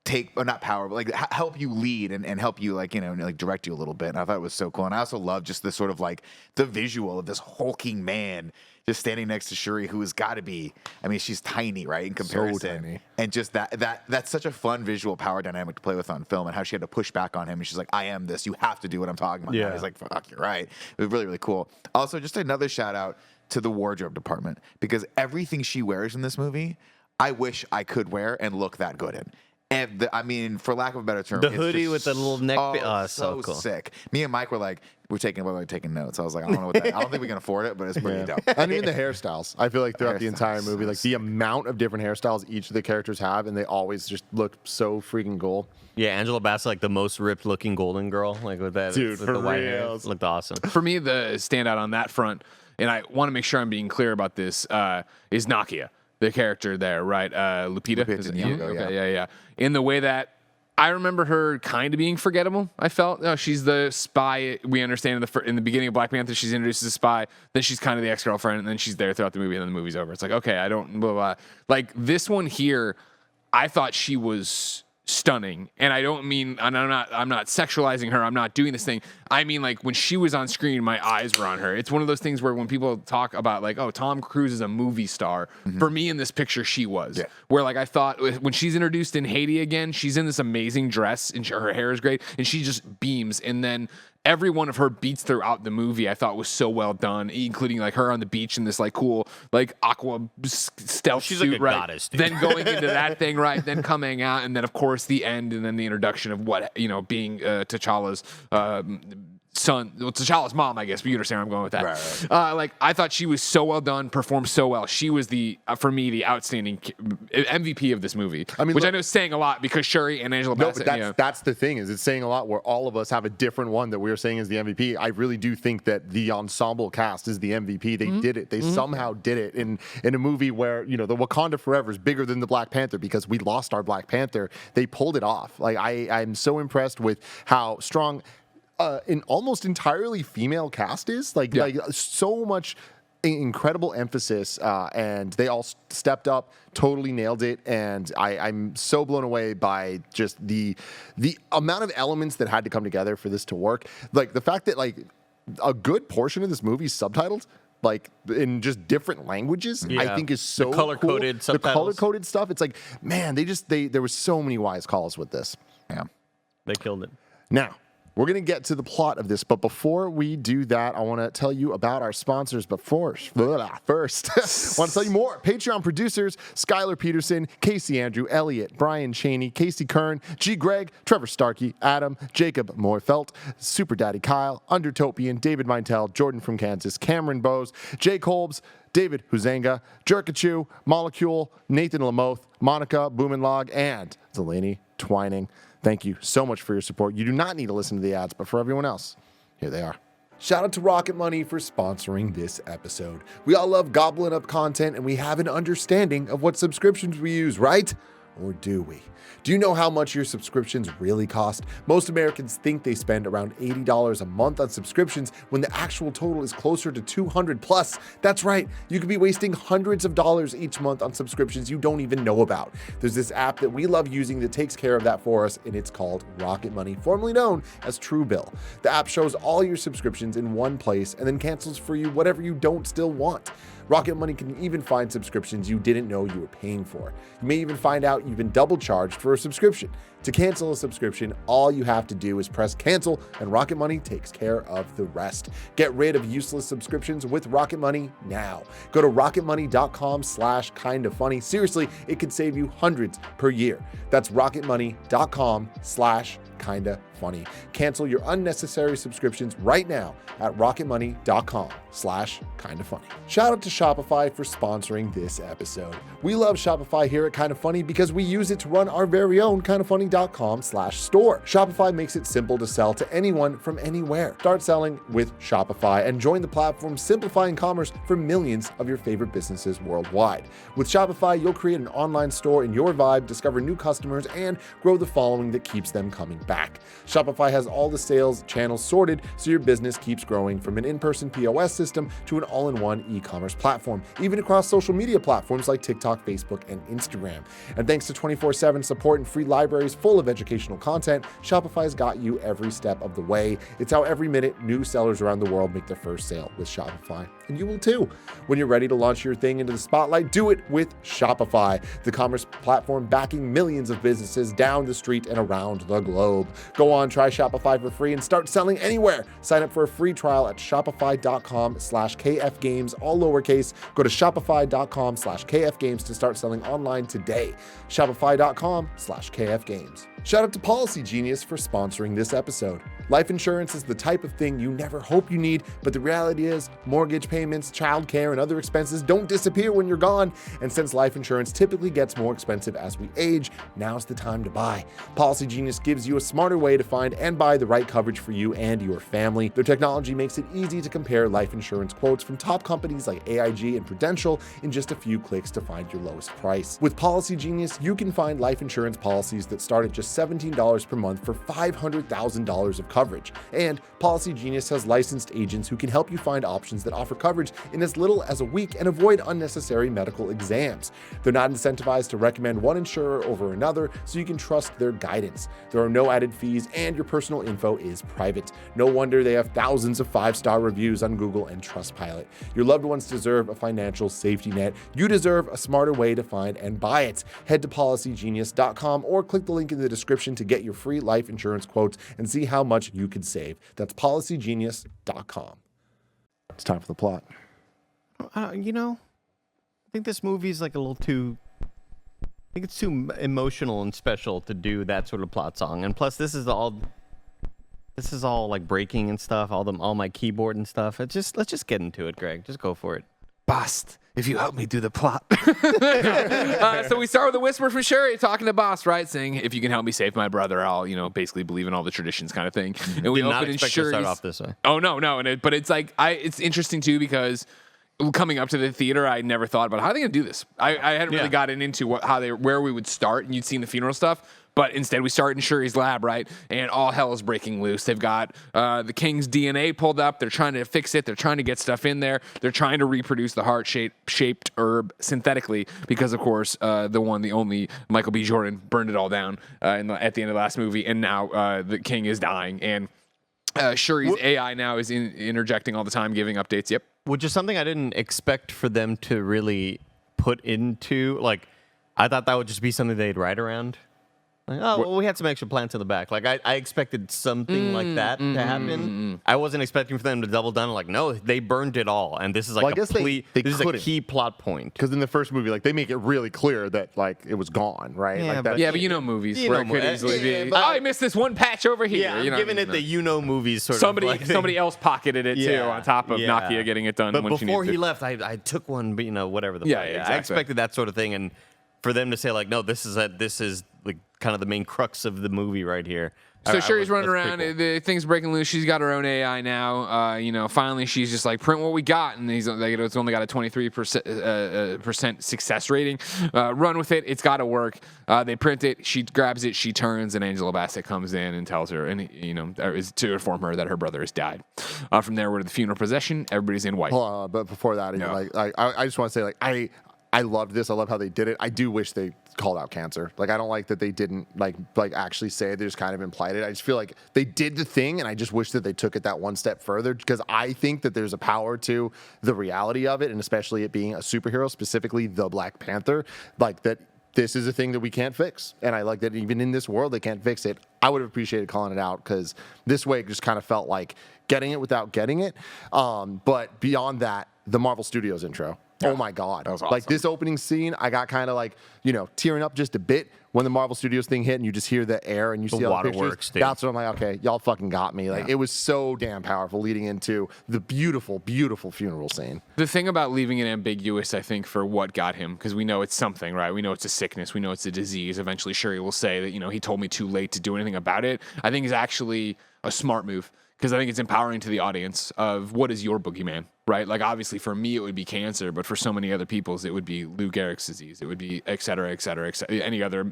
take, or not power, but like help you lead and help you like, you know, like direct you a little bit. And I thought it was so cool. And I also love just the sort of like the visual of this hulking man just standing next to Shuri, who has got to be, I mean, she's tiny, right, in comparison.
So tiny.
And just that's such a fun visual power dynamic to play with on film, and how she had to push back on him. And she's like, I am this. You have to do what I'm talking about.
Yeah.
And he's like, fuck, you're right. It was really, really cool. Also, just another shout out to the wardrobe department, because everything she wears in this movie, I wish I could wear and look that good in. And I mean, for lack of a better term,
The
it's
hoodie
just
with the little neck. So cool.
sick. Me and Mike were like, taking notes. I was like, I don't know what that. I don't think we can afford it, but it's pretty dope.
And even the hairstyles. I feel like throughout the entire movie, like the amount of different hairstyles each of the characters have, and they always just look so freaking cool.
Yeah, Angela Bassett, like the most ripped looking golden girl, like with that,
Dude,
with
for
the white hair,
reals.
looked awesome.
For me, the standout on that front, and I want to make sure I'm being clear about this, is Nakia, the character there, right? Lupita
Lupita
is it?
Nyong'o,
Okay, yeah. In the way that I remember her kind of being forgettable. I felt she's the spy. We understand in the beginning of Black Panther, she's introduced as a spy. Then she's kind of the ex-girlfriend, and then she's there throughout the movie, and then the movie's over. It's like, okay, I don't blah blah. Like this one here, I thought she was stunning, and I don't mean, and I'm not sexualizing her. I'm not doing this thing. I mean, like when she was on screen, my eyes were on her. It's one of those things where when people talk about like, oh, Tom Cruise is a movie star. For me in this picture, she was. Yeah. Where like I thought when she's introduced in Haiti again, she's in this amazing dress and her hair is great, and she just beams. And then every one of her beats throughout the movie I thought was so well done, including like her on the beach in this like cool like aqua stealth
She's
suit,
like a
right?
goddess, dude.
Then going into that thing, right? Then coming out, and then of course the end, and then the introduction of what, you know, being T'Challa's son, well, T'Challa's mom, I guess, but you understand where I'm going with that. Right. Like I thought she was so well done, performed so well. She was the for me the outstanding MVP of this movie. I mean, which I know is saying a lot because Shuri and Angela Bassett.
But that's the thing, is it's saying a lot where all of us have a different one that we're saying is the MVP. I really do think that the ensemble cast is the MVP. They did it. They somehow did it in a movie where, you know, the Wakanda Forever is bigger than the Black Panther because we lost our Black Panther. They pulled it off. Like I'm so impressed with how strong an almost entirely female cast is. Like so much incredible emphasis, and they all stepped up, totally nailed it, and I'm so blown away by just the amount of elements that had to come together for this to work. Like the fact that like a good portion of this movie is subtitled, like in just different languages, I think is so
the color-coded
cool.
subtitles.
The color-coded stuff. It's like, man, there were so many wise calls with this.
Yeah.
They killed it.
Now, We're going to get to the plot of this, but before we do that, I want to tell you about our sponsors. But first, I want to tell you more. Patreon producers, Skylar Peterson, Casey Andrew, Elliot, Brian Cheney, Casey Kern, G. Greg, Trevor Starkey, Adam, Jacob Moorfelt, Super Daddy Kyle, Undertopian, David Mintel, Jordan from Kansas, Cameron Bowes, Jay Kolbs, David Huzanga, Jerkachu, Molecule, Nathan Lamoth, Monica Boomenlog, and Delaney Twining. Thank you so much for your support. You do not need to listen to the ads, but for everyone else, here they are. Shout out to Rocket Money for sponsoring this episode. We all love gobbling up content, and we have an understanding of what subscriptions we use, right? Or do we? Do you know how much your subscriptions really cost? Most Americans think they spend around $80 a month on subscriptions when the actual total is closer to $200 plus. That's right, you could be wasting hundreds of dollars each month on subscriptions you don't even know about. There's this app that we love using that takes care of that for us, and it's called Rocket Money, formerly known as Truebill. The app shows all your subscriptions in one place and then cancels for you whatever you don't still want. Rocket Money can even find subscriptions you didn't know you were paying for. You may even find out you've been double charged for a subscription. To cancel a subscription, all you have to do is press cancel, and Rocket Money takes care of the rest. Get rid of useless subscriptions with Rocket Money now. Go to rocketmoney.com/kindafunny. Seriously, it could save you hundreds per year. That's rocketmoney.com/kindafunny. Cancel your unnecessary subscriptions right now at rocketmoney.com/kindafunny. Shout out to Shopify for sponsoring this episode. We love Shopify here at Kinda Funny because we use it to run our very own kindafunny.com/store. Shopify makes it simple to sell to anyone from anywhere. Start selling with Shopify and join the platform simplifying commerce for millions of your favorite businesses worldwide. With Shopify, you'll create an online store in your vibe, discover new customers, and grow the following that keeps them coming back. Shopify has all the sales channels sorted so your business keeps growing, from an in-person POS system to an all-in-one e-commerce platform, even across social media platforms like TikTok, Facebook, and Instagram. And thanks to 24/7 support and free libraries full of educational content, Shopify's got you every step of the way. It's how every minute new sellers around the world make their first sale with Shopify. And you will too. When you're ready to launch your thing into the spotlight, do it with Shopify, the commerce platform backing millions of businesses down the street and around the globe. Go on, try Shopify for free and start selling anywhere. Sign up for a free trial at shopify.com/kfgames, all lowercase. Go to shopify.com/kfgames to start selling online today. Shopify.com/kfgames. Shout out to Policy Genius for sponsoring this episode. Life insurance is the type of thing you never hope you need, but the reality is mortgage payments, childcare, and other expenses don't disappear when you're gone. And since life insurance typically gets more expensive as we age, now's the time to buy. Policy Genius gives you a smarter way to find and buy the right coverage for you and your family. Their technology makes it easy to compare life insurance quotes from top companies like AIG and Prudential in just a few clicks to find your lowest price. With Policy Genius, you can find life insurance policies that start at just $17 per month for $500,000 of coverage. And Policy Genius has licensed agents who can help you find options that offer coverage in as little as a week and avoid unnecessary medical exams. They're not incentivized to recommend one insurer over another, so you can trust their guidance. There are no added fees, and your personal info is private. No wonder they have thousands of 5-star reviews on Google and Trustpilot. Your loved ones deserve a financial safety net. You deserve a smarter way to find and buy it. Head to policygenius.com or click the link in the description to get your free life insurance quotes and see how much you could save. That's policygenius.com. It's time for the plot.
I think this movie's like a little too. I think it's too emotional and special to do that sort of plot song. And plus, this is all like breaking and stuff. All my keyboard and stuff. Let's just get into it, Greg. Just go for it.
Bust, if you help me do the plot. So we start with a whisper from Shuri talking to Boss, right? Saying, if you can help me save my brother, I'll, basically believe in all the traditions kind of thing. And we
Did not
open in
expect to start off this way.
Oh, no. But it's like, it's interesting too, because coming up to the theater, I never thought about how are they going to do this. I hadn't really gotten into where we would start, and you'd seen the funeral stuff. But instead, we start in Shuri's lab, right? And all hell is breaking loose. They've got the King's DNA pulled up. They're trying to fix it. They're trying to get stuff in there. They're trying to reproduce the heart-shaped herb synthetically because, of course, the only Michael B. Jordan burned it all down at the end of the last movie. And now the King is dying. And Shuri's AI now is interjecting all the time, giving updates. Yep.
Which is something I didn't expect for them to really put into. Like, I thought that would just be something they'd write around. Like, oh, well, we had some extra plants in the back. Like, I expected something like that to happen. I wasn't expecting for them to double down. Like, no, they burned it all, and this is like
Well, I guess they
this is a
couldn't.
key plot point.
Because in the first movie, like they make it really clear that like it was gone, right?
Yeah,
like,
but-
that,
Yeah, but you know movies
You
where
know,
it could
mo-
easily
yeah,
be.
but-
Oh, I missed this one patch over here.
Yeah, I'm
you know,
giving it the movies sort
somebody
of. Like,
somebody else pocketed it too
Yeah,
on top of
yeah.
Nakia getting it done
But
when she
before
needed
he
to.
left, I took one, but whatever the
Yeah,
fuck.
yeah,
I
exactly.
expected that sort of thing, and for them to say like, no, this is like kind of the main crux of the movie right here.
So Shuri's running
that's
around.
pretty cool.
The thing's breaking loose. She's got her own AI now. Finally, she's just like, print what we got, and it's only got a 23% success rating. Run with it. It's got to work. They print it. She grabs it. She turns, and Angela Bassett comes in and tells her, is to inform her that her brother has died. From there, we're to the funeral procession. Everybody's in white.
Hold on, but before that, I just want to say like I loved this. I love how they did it. I do wish they called out cancer. Like I don't like that they didn't like actually say it. They just kind of implied it. I just feel like they did the thing, and I just wish that they took it that one step further because I think that there's a power to the reality of it, and especially it being a superhero, specifically the Black Panther, like that. This is a thing that we can't fix, and I like that even in this world they can't fix it. I would have appreciated calling it out because this way it just kind of felt like getting it without getting it. But beyond that, the Marvel Studios intro. Oh my God.
That was awesome.
Like this opening scene, I got kind of like, tearing up just a bit when the Marvel Studios thing hit and you just hear the air and you see all the pictures.
waterworks, dude.
That's what I'm like, okay, y'all fucking got me. Like it was so damn powerful leading into the beautiful, beautiful funeral scene.
The thing about leaving it ambiguous, I think, for what got him, because we know it's something, right? We know it's a sickness. We know it's a disease. Eventually, Shuri will say that, he told me too late to do anything about it. I think is actually a smart move because I think it's empowering to the audience of what is your boogeyman, right? Like, obviously, for me, it would be cancer, but for so many other people's, it would be Lou Gehrig's disease. It would be et cetera, et cetera, et cetera, any other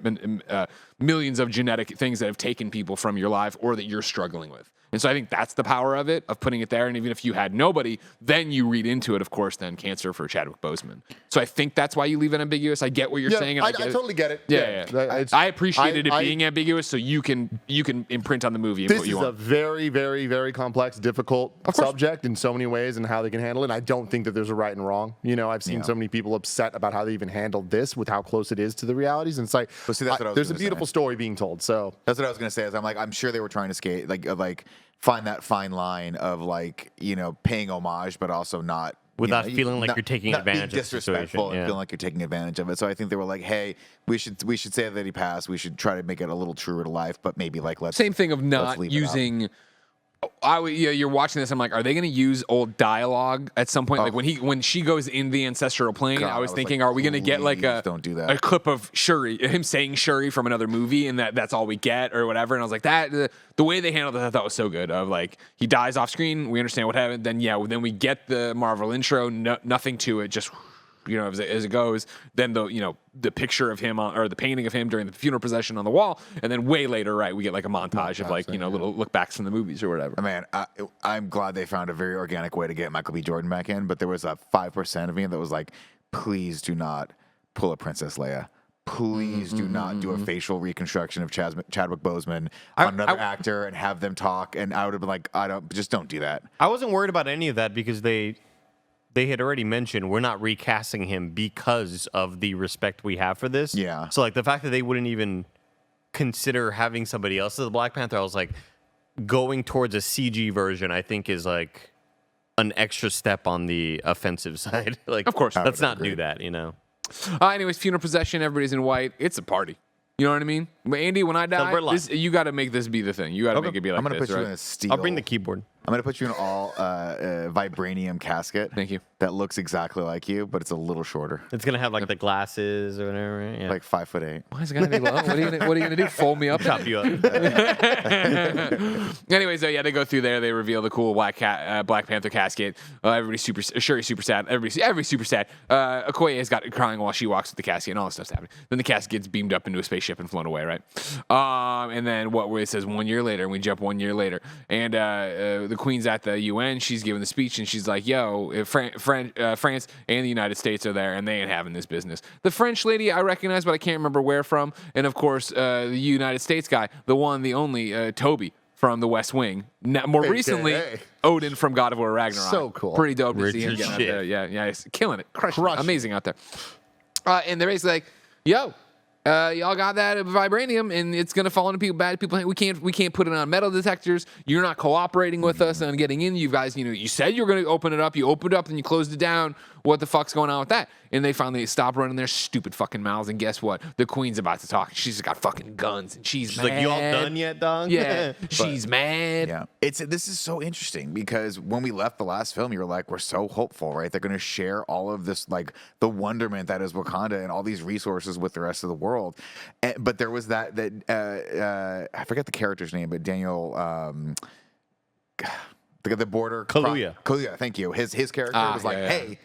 millions of genetic things that have taken people from your life or that you're struggling with. And so I think that's the power of it, of putting it there. And even if you had nobody, then you read into it, of course, then cancer for Chadwick Boseman. So I think that's why you leave it ambiguous. I get what you're saying. And
I
get it.
totally get it.
Yeah. I appreciated it being ambiguous, so you can imprint on the movie and
This
what
is
you
a
want.
very, very, very complex, difficult subject in so many ways and how they can handle it. And I don't think that there's a right and wrong. I've seen so many people upset about how they even handled this with how close it is to the realities. And it's like,
But see, that's what I was
there's a
gonna
beautiful
say.
story being told. So
That's what I was gonna say. Is I'm sure they were trying to skate like find that fine line of paying homage, but also not
Without feeling like you're taking
not being
advantage of the
disrespectful
situation,
and
yeah.
feeling like you're taking advantage of it. So I think they were like, hey, we should say that he passed. We should try to make it a little truer to life, but maybe let's
Same thing of not
leave it out.
using. You're watching this. I'm like, are they going to use old dialogue at some point? Like when she goes in the ancestral plane,
God,
I was
I was
thinking,
like,
are we going to get like
please don't do that.
a clip of Shuri, him saying Shuri from another movie, and that's all we get or whatever? And I was like, the way they handled it, I thought was so good. Of like, he dies off screen, we understand what happened. Then we get the Marvel intro, nothing to it, just. As it goes, then the picture of him or the painting of him during the funeral procession on the wall, and then way later, right, we get like a montage of little look backs from the movies or whatever.
Man, I'm glad they found a very organic way to get Michael B. Jordan back in, but there was a 5% of me that was like, please do not pull a Princess Leia. Please do not do a facial reconstruction of Chadwick Boseman on another actor and have them talk. And I would have been like, don't do that.
I wasn't worried about any of that because they had already mentioned we're not recasting him because of the respect we have for this.
Yeah.
So like the fact that they wouldn't even consider having somebody else as the Black Panther, I was like, going towards a CG version, I think is like an extra step on the offensive side. Like,
Of course.
let's not do that.
Anyways, funeral procession, everybody's in white. It's a party. You know what I mean? But Andy, when I die, you got to make this be the thing. You got to make it be like
I'm gonna
this,
put you
right?
in a steel.
I'll bring the keyboard.
I'm gonna put you in all vibranium casket.
Thank you.
That looks exactly like you, but it's a little shorter,
It's gonna have like the glasses or whatever. Right? Yeah.
like 5'8".
Why is it got to be low? What are you gonna do? Fold me up?
Chop you up.
Anyways, they go through there. They reveal the cool Black Panther casket. Everybody's Shuri's super sad. Everybody's super sad. Okoye has got crying while she walks with the casket, and all this stuff's happening. Then the casket gets beamed up into a spaceship and flown away, right? And then where it says 1 year later, and we jump 1 year later, and the Queen's at the UN. She's giving the speech, and she's like, "Yo, France and the United States are there, and they ain't having this business." The French lady I recognize, but I can't remember where from. And of course, the United States guy, the one, the only, Toby from The West Wing. More recently, Odin from God of War Ragnarok.
So cool.
Pretty dope to see him
Richard
getting out
shit.
there. Yeah, he's killing it.
Crush.
Amazing out there. And they're basically like, "Yo, y'all got that vibranium, and it's gonna fall into bad people. We can't put it on metal detectors. You're not cooperating with us on getting in. You guys, you said you were gonna open it up. You opened it up, and you closed it down. What the fuck's going on with that? And they finally stop running their stupid fucking mouths. And guess what? The queen's about to talk. She's got fucking guns, and she's mad.
like, you all done yet, dog?
Yeah, she's mad.
Yeah, this is so interesting because when we left the last film, you were like, we're so hopeful, right? They're going to share all of this, like the wonderment that is Wakanda and all these resources with the rest of the world. But there was that I forget the character's name, but Daniel. The border
Kaluuya.
Kaluuya, thank you. His character was like, hey,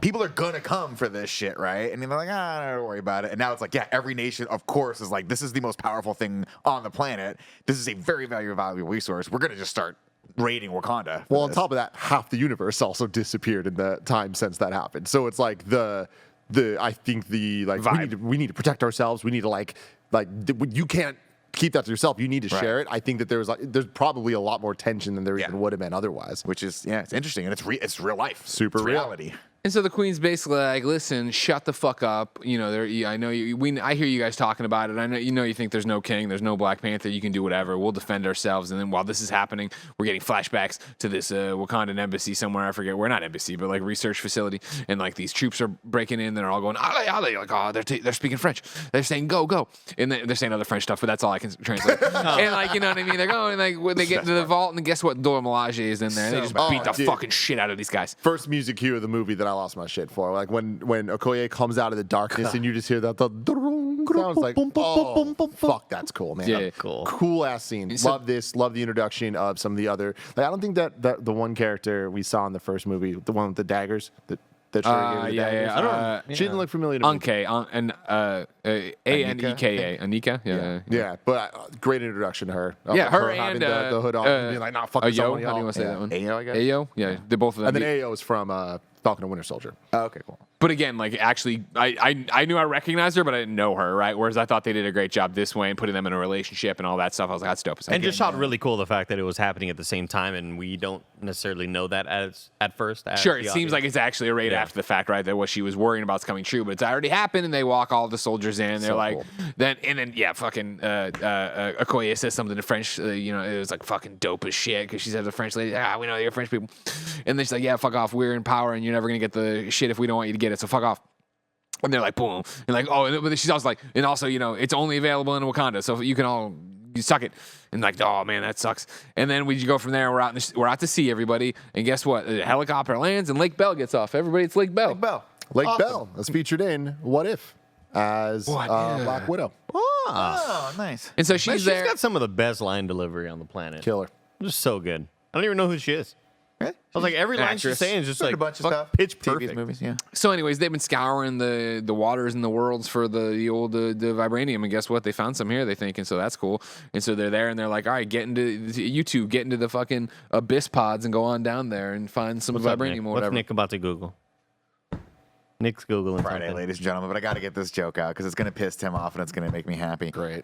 people are gonna come for this shit, right? And they're like, don't worry about it. And now it's like, yeah, every nation, of course, is like, this is the most powerful thing on the planet. This is a very valuable resource. We're gonna just start raiding Wakanda.
Well, on top of that, half the universe also disappeared in the time since that happened. So it's like I think we need to protect ourselves. We need to like you can't keep that to yourself. You need to share it. I think that there's probably a lot more tension than there even would have been otherwise.
Which is it's interesting, and it's real life,
super
it's
real.
reality.
And so the queen's basically like, listen, shut the fuck up. I know I hear you guys talking about it. I know you think there's no king, there's no Black Panther. You can do whatever. We'll defend ourselves. And then while this is happening, we're getting flashbacks to this Wakandan embassy somewhere. I forget. We're not embassy, but like research facility. And like these troops are breaking in. They're all going, ale, ale. Like, oh, they're speaking French. They're saying go, go. And they're saying other French stuff, but that's all I can translate. And like, you know what I mean? They're going, like, when they get into the vault, and guess what? Dora Milaje is in there. And they just beat the fucking shit out of these guys.
First music cue of the movie that I lost my shit for. Like when Okoye comes out of the darkness and you just hear that sounds like, fuck, that's cool, man.
Yeah,
cool ass scene. Love this. Love the introduction of some of the other. Like, I don't think that the one character we saw in the first movie, the one with the daggers, that Shuri gave the daggers. She didn't look familiar to me.
Aneka. Anika.
Yeah, but great introduction to her.
Her
having
and
the hood on, and being like, nah, fuck
Ayo.
this.
How do you want to say that one?
Ayo, I guess.
Ayo. Yeah, they're both of them.
And then Ayo is from Falcon and Winter Soldier.
Oh, okay, cool.
But again, like, actually, I knew I recognized her, but I didn't know her, right? Whereas I thought they did a great job this way and putting them in a relationship and all that stuff. I was like, that's dope.
And just shot really cool the fact that it was happening at the same time, and we don't necessarily know that at first.
Sure, it seems like it's actually a raid after the fact, right? That what she was worrying about is coming true, but it's already happened, and they walk all the soldiers in. They're like, then fucking Okoye says something in French. It was like fucking dope as shit because she said to the French lady, we know you're French people, and then she's like, yeah, fuck off. We're in power, and you're never gonna get the shit if we don't want you to get it. So fuck off. And they're like, boom. And like, but she's also like, and also, it's only available in Wakanda, so you suck it. And like, oh man, that sucks. And then we go from there. We're out to sea, everybody. And guess what? A helicopter lands and Lake Bell gets off. Everybody, it's Lake Bell.
Lake Bell is featured in What If as Black Widow.
Oh, nice.
And so she's there.
She's got some of the best line delivery on the planet.
Killer.
Just so good. I don't even know who she is.
Right?
I was like, every line she's saying is just like
a bunch of stuff.
pitch
TVs,
perfect.
movies, yeah.
So, anyways, they've been scouring the waters and the worlds for the old the vibranium, and guess what? They found some here. They think, and so that's cool. And so they're there, and they're like, all right, get into the fucking abyss pods and go on down there and find some vibranium or whatever.
What's Nick about to Google? Nick's Googling
Friday,
something.
ladies and gentlemen, but I got to get this joke out because it's going to piss Tim off and it's going to make me happy.
Great.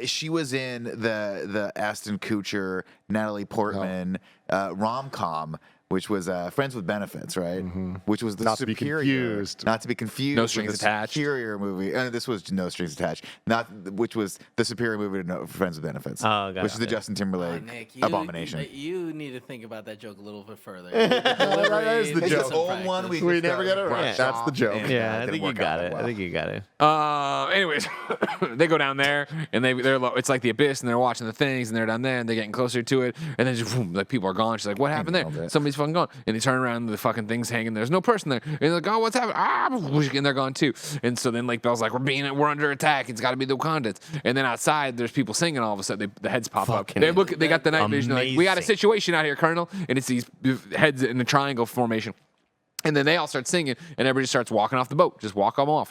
She was in the Ashton Kutcher, Natalie Portman rom-com, which was Friends with Benefits, right? Mm-hmm. Which was the
Not to be confused.
Not to be confused.
No Strings Attached.
Superior movie. This was No Strings Attached. Which was the superior movie to Friends with Benefits.
Oh, got
which
it.
is the Justin Timberlake
Nick,
abomination.
You need to think about that joke a little bit further.
That is the
It's
joke.
an old one. We
never get it right. That's the joke.
Yeah, I think you got it. I think you got it.
Anyways, they go down there and it's like the abyss, and they're watching the things, and they're down there and they're getting closer to it, and then just boom, like people are gone. She's like, what happened there? Somebody's fucking gone. And they turn around and the fucking thing's hanging. There's no person there. And they're like, oh, what's happening? And they're gone too. And so then Lake Bell's like, we're under attack. It's got to be the Wakandans. And then outside there's people singing. All of a sudden the heads pop up. They got the night vision. Like, we got a situation out here, Colonel. And it's these heads in a triangle formation. And then they all start singing, and everybody starts walking off the boat. Just walk them off.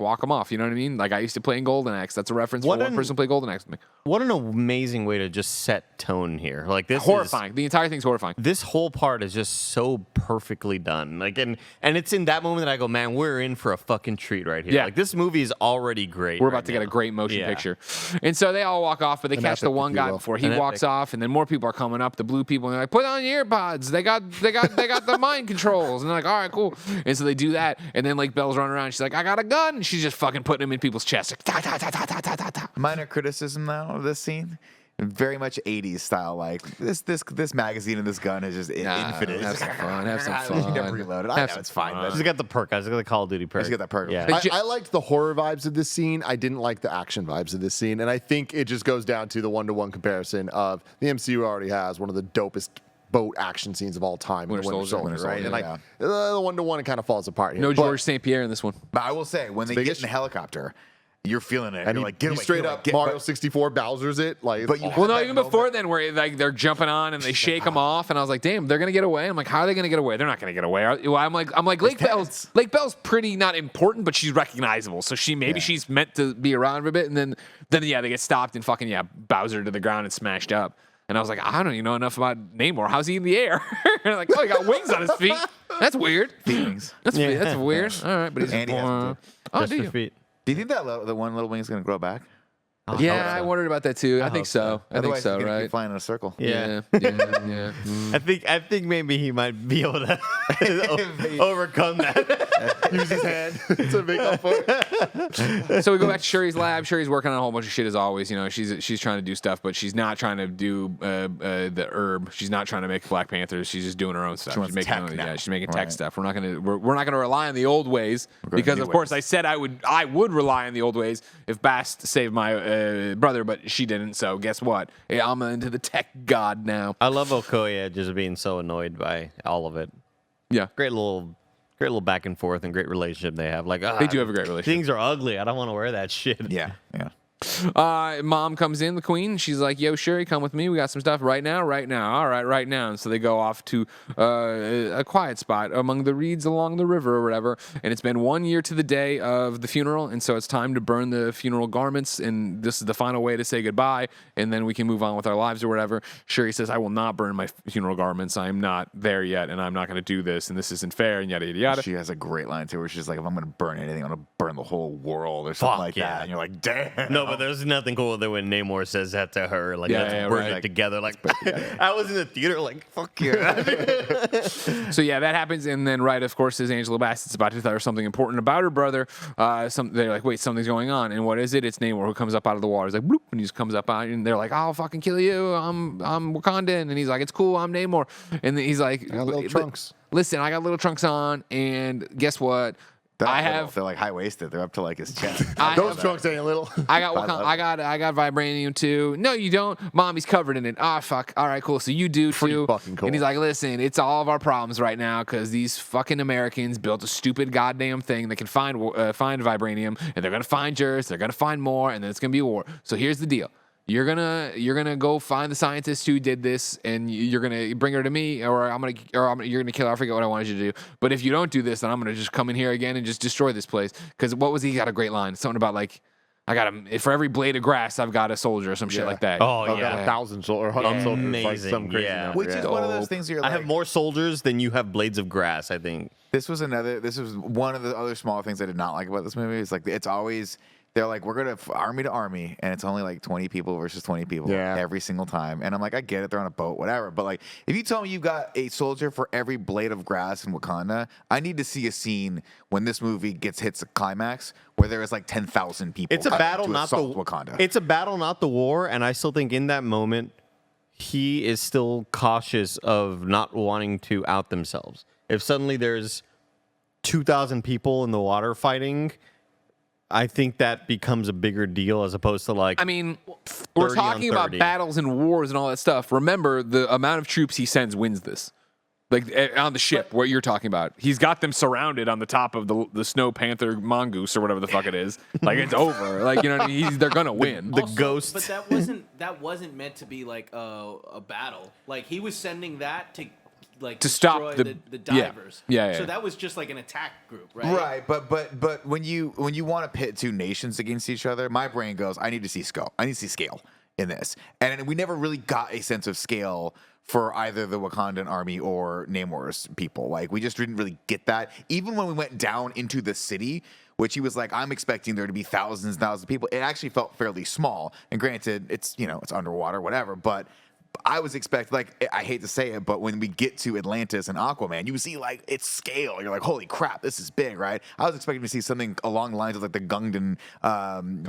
You know what I mean? Like I used to play in Golden Axe. That's a reference for one person who played Golden Axe with me.
What an amazing way to just set tone here. Like this
horrifying. The entire thing's horrifying.
This whole part is just so perfectly done. Like and it's in that moment that I go, man, we're in for a fucking treat right here.
Yeah.
Like this movie is already great.
We're about to get a great motion picture. And so they all walk off, but they catch the one guy before he walks off, and then more people are coming up, the blue people, and they're like, put on your earpods. They got the mind controls. And they're like, all right, cool. And so they do that, and then like Belle's running around. She's like, I got a gun. And she's just fucking putting them in people's chests. Like, ta, ta, ta, ta, ta, ta, ta, ta.
Minor criticism though of this scene. Very much 80s style. Like this magazine and this gun is just infinite.
Have some fun. Have some
You
fun.
never reload it. I know it's fine, but
She's got the perk. She's got the Call of Duty perk.
she's got that perk.
Yeah.
Like,
I liked the horror vibes of this scene. I didn't like the action vibes of this scene. And I think it just goes down to the one-to-one comparison of the MCU already has one of the dopest boat action scenes of all time.
Winter Soldier,
right?
Soldier,
And the one-to-one, it kind of falls apart here.
No
But-
George St. Pierre in this one.
But I will say, when they
big
get in
issue.
the helicopter, you're feeling it.
And
You're
he,
like, get
he
away,
straight
get away,
up
get
Mario
away.
64 Bowser's it. Like,
But you
Well, no,
that
even before
moment-
then, where like they're jumping on and they shake them off, and I was like, "Damn, they're gonna get away." I'm like, "How are they gonna get away? They're not gonna get away." Well, I'm like, Lake Belle's pretty not important, but she's recognizable, so she's meant to be around for a bit, and then yeah, they get stopped and fucking Bowser to the ground and smashed up. And I was like, I don't even know enough about Namor. How's he in the air? And like, oh, he got wings on his feet. That's weird.
Feelings.
That's weird. All right, but he's
Andy has them,
oh,
Just
do
for
you?
feet.
Do you think that the one little wing is going to grow back?
Yeah, I wondered about that too. I think
hope
so. I think
Otherwise,
so.
he's gonna
Right?
keep flying in a circle.
Yeah.
Yeah.
I think maybe he might be able to overcome that.
use his hand to make up for it.
So we go back to Shuri's lab. Shuri's working on a whole bunch of shit as always. You know, she's trying to do stuff, but she's not trying to do the herb. She's not trying to make Black Panthers. She's just doing her own stuff.
She wants
She's making
tech now.
she's making tech
Right.
stuff. We're not gonna rely on the old ways
going
because
new
of course
ways.
I said I would rely on the old ways if Bast saved my brother, but she didn't. So guess what? Yeah, I'm into the tech god now.
I love Okoye just being so annoyed by all of it.
Yeah.
Great little back and forth and great relationship they have. Like
They do have a great relationship.
Things are ugly. I don't want to wear that shit.
Yeah.
Mom comes in, the queen. She's like, yo, Shuri, come with me. We got some stuff right now. All right, right now. And so they go off to a quiet spot among the reeds along the river or whatever. And it's been 1 year to the day of the funeral. And so it's time to burn the funeral garments. And this is the final way to say goodbye. And then we can move on with our lives or whatever. Shuri says, I will not burn my funeral garments. I'm not there yet. And I'm not going to do this. And this isn't fair. And yada, yada, yada.
She has a great line too, where she's like, "If I'm going to burn anything, I'm going to burn the whole world," or something
Fuck
like
yeah.
that. And you're like, "Damn."
No, but there's nothing cool than when Namor says that to her. Like,
Yeah,
let's
yeah,
burn
right.
it together. Like, I was in the theater, like, fuck yeah.
So yeah, that happens, and then right, of course, as Angela Bassett's about to tell her something important about her brother, they're like, "Wait, something's going on," and what is it? It's Namor who comes up out of the water. He's like, "Bloop," and he just comes up out, and they're like, "I'll fucking kill you. I'm Wakandan," and he's like, "It's cool. I'm Namor," and then he's like,
got little trunks.
Listen, I got little trunks on, and guess what?
They're like high waisted. They're up to like his chest.
Those trunks ain't little.
I got vibranium too. No, you don't. Mommy's covered in it. Ah, fuck. All right, cool. So you do
Pretty
too.
fucking cool.
And he's like, listen, it's all of our problems right now because these fucking Americans built a stupid goddamn thing that can find vibranium, and they're gonna find yours. They're gonna find more, and then it's gonna be a war. So here's the deal. You're gonna go find the scientist who did this, and you're gonna bring her to me, or you're gonna kill her. I forget what I wanted you to do. But if you don't do this, then I'm gonna just come in here again and just destroy this place. Because what was he got a great line? Something about like, I got for every blade of grass, I've got a soldier or some shit like that.
Oh,
I've
yeah.
got 1,000 or 100 soldiers. Like
Amazing,
some crazy
yeah.
number.
Which is one of those things where you're
I
like,
have more soldiers than you have blades of grass, I think.
This was one of the other small things I did not like about this movie. It's like, it's always, they're like, we're going to army to army, and it's only like 20 people versus 20 people every single time. And I'm like, I get it. They're on a boat, whatever. But like, if you tell me you've got a soldier for every blade of grass in Wakanda, I need to see a scene when this movie hits a climax where there is like 10,000 people.
It's a battle,
to
not the
assault Wakanda.
It's a battle, not the war. And I still think in that moment, he is still cautious of not wanting to out themselves. If suddenly there's 2,000 people in the water fighting, I think that becomes a bigger deal as opposed to like.
I mean, we're
30 on
talking about
30.
battles and wars and all that stuff. Remember, the amount of troops he sends wins this. Like on the ship, what you're talking about. He's got them surrounded on the top of the Snow Panther mongoose or whatever the fuck it is. Like it's over. Like, you know what I mean? They're gonna win.
The
Also,
ghost.
But that wasn't meant to be like a battle. Like he was sending that to like
To stop
destroy
the-
the
yeah.
divers.
Yeah.
So that was just like an attack group, right?
Right, but when you want to pit two nations against each other, my brain goes, I need to see scale. I need to see scale in this, and we never really got a sense of scale for either the Wakandan army or Namor's people. Like we just didn't really get that. Even when we went down into the city, which he was like, I'm expecting there to be thousands and thousands of people. It actually felt fairly small. And granted, it's it's underwater, whatever, but I was expecting, like, I hate to say it, but when we get to Atlantis and Aquaman, you see, like, its scale. You're like, holy crap, this is big, right? I was expecting to see something along the lines of, like, the Gungan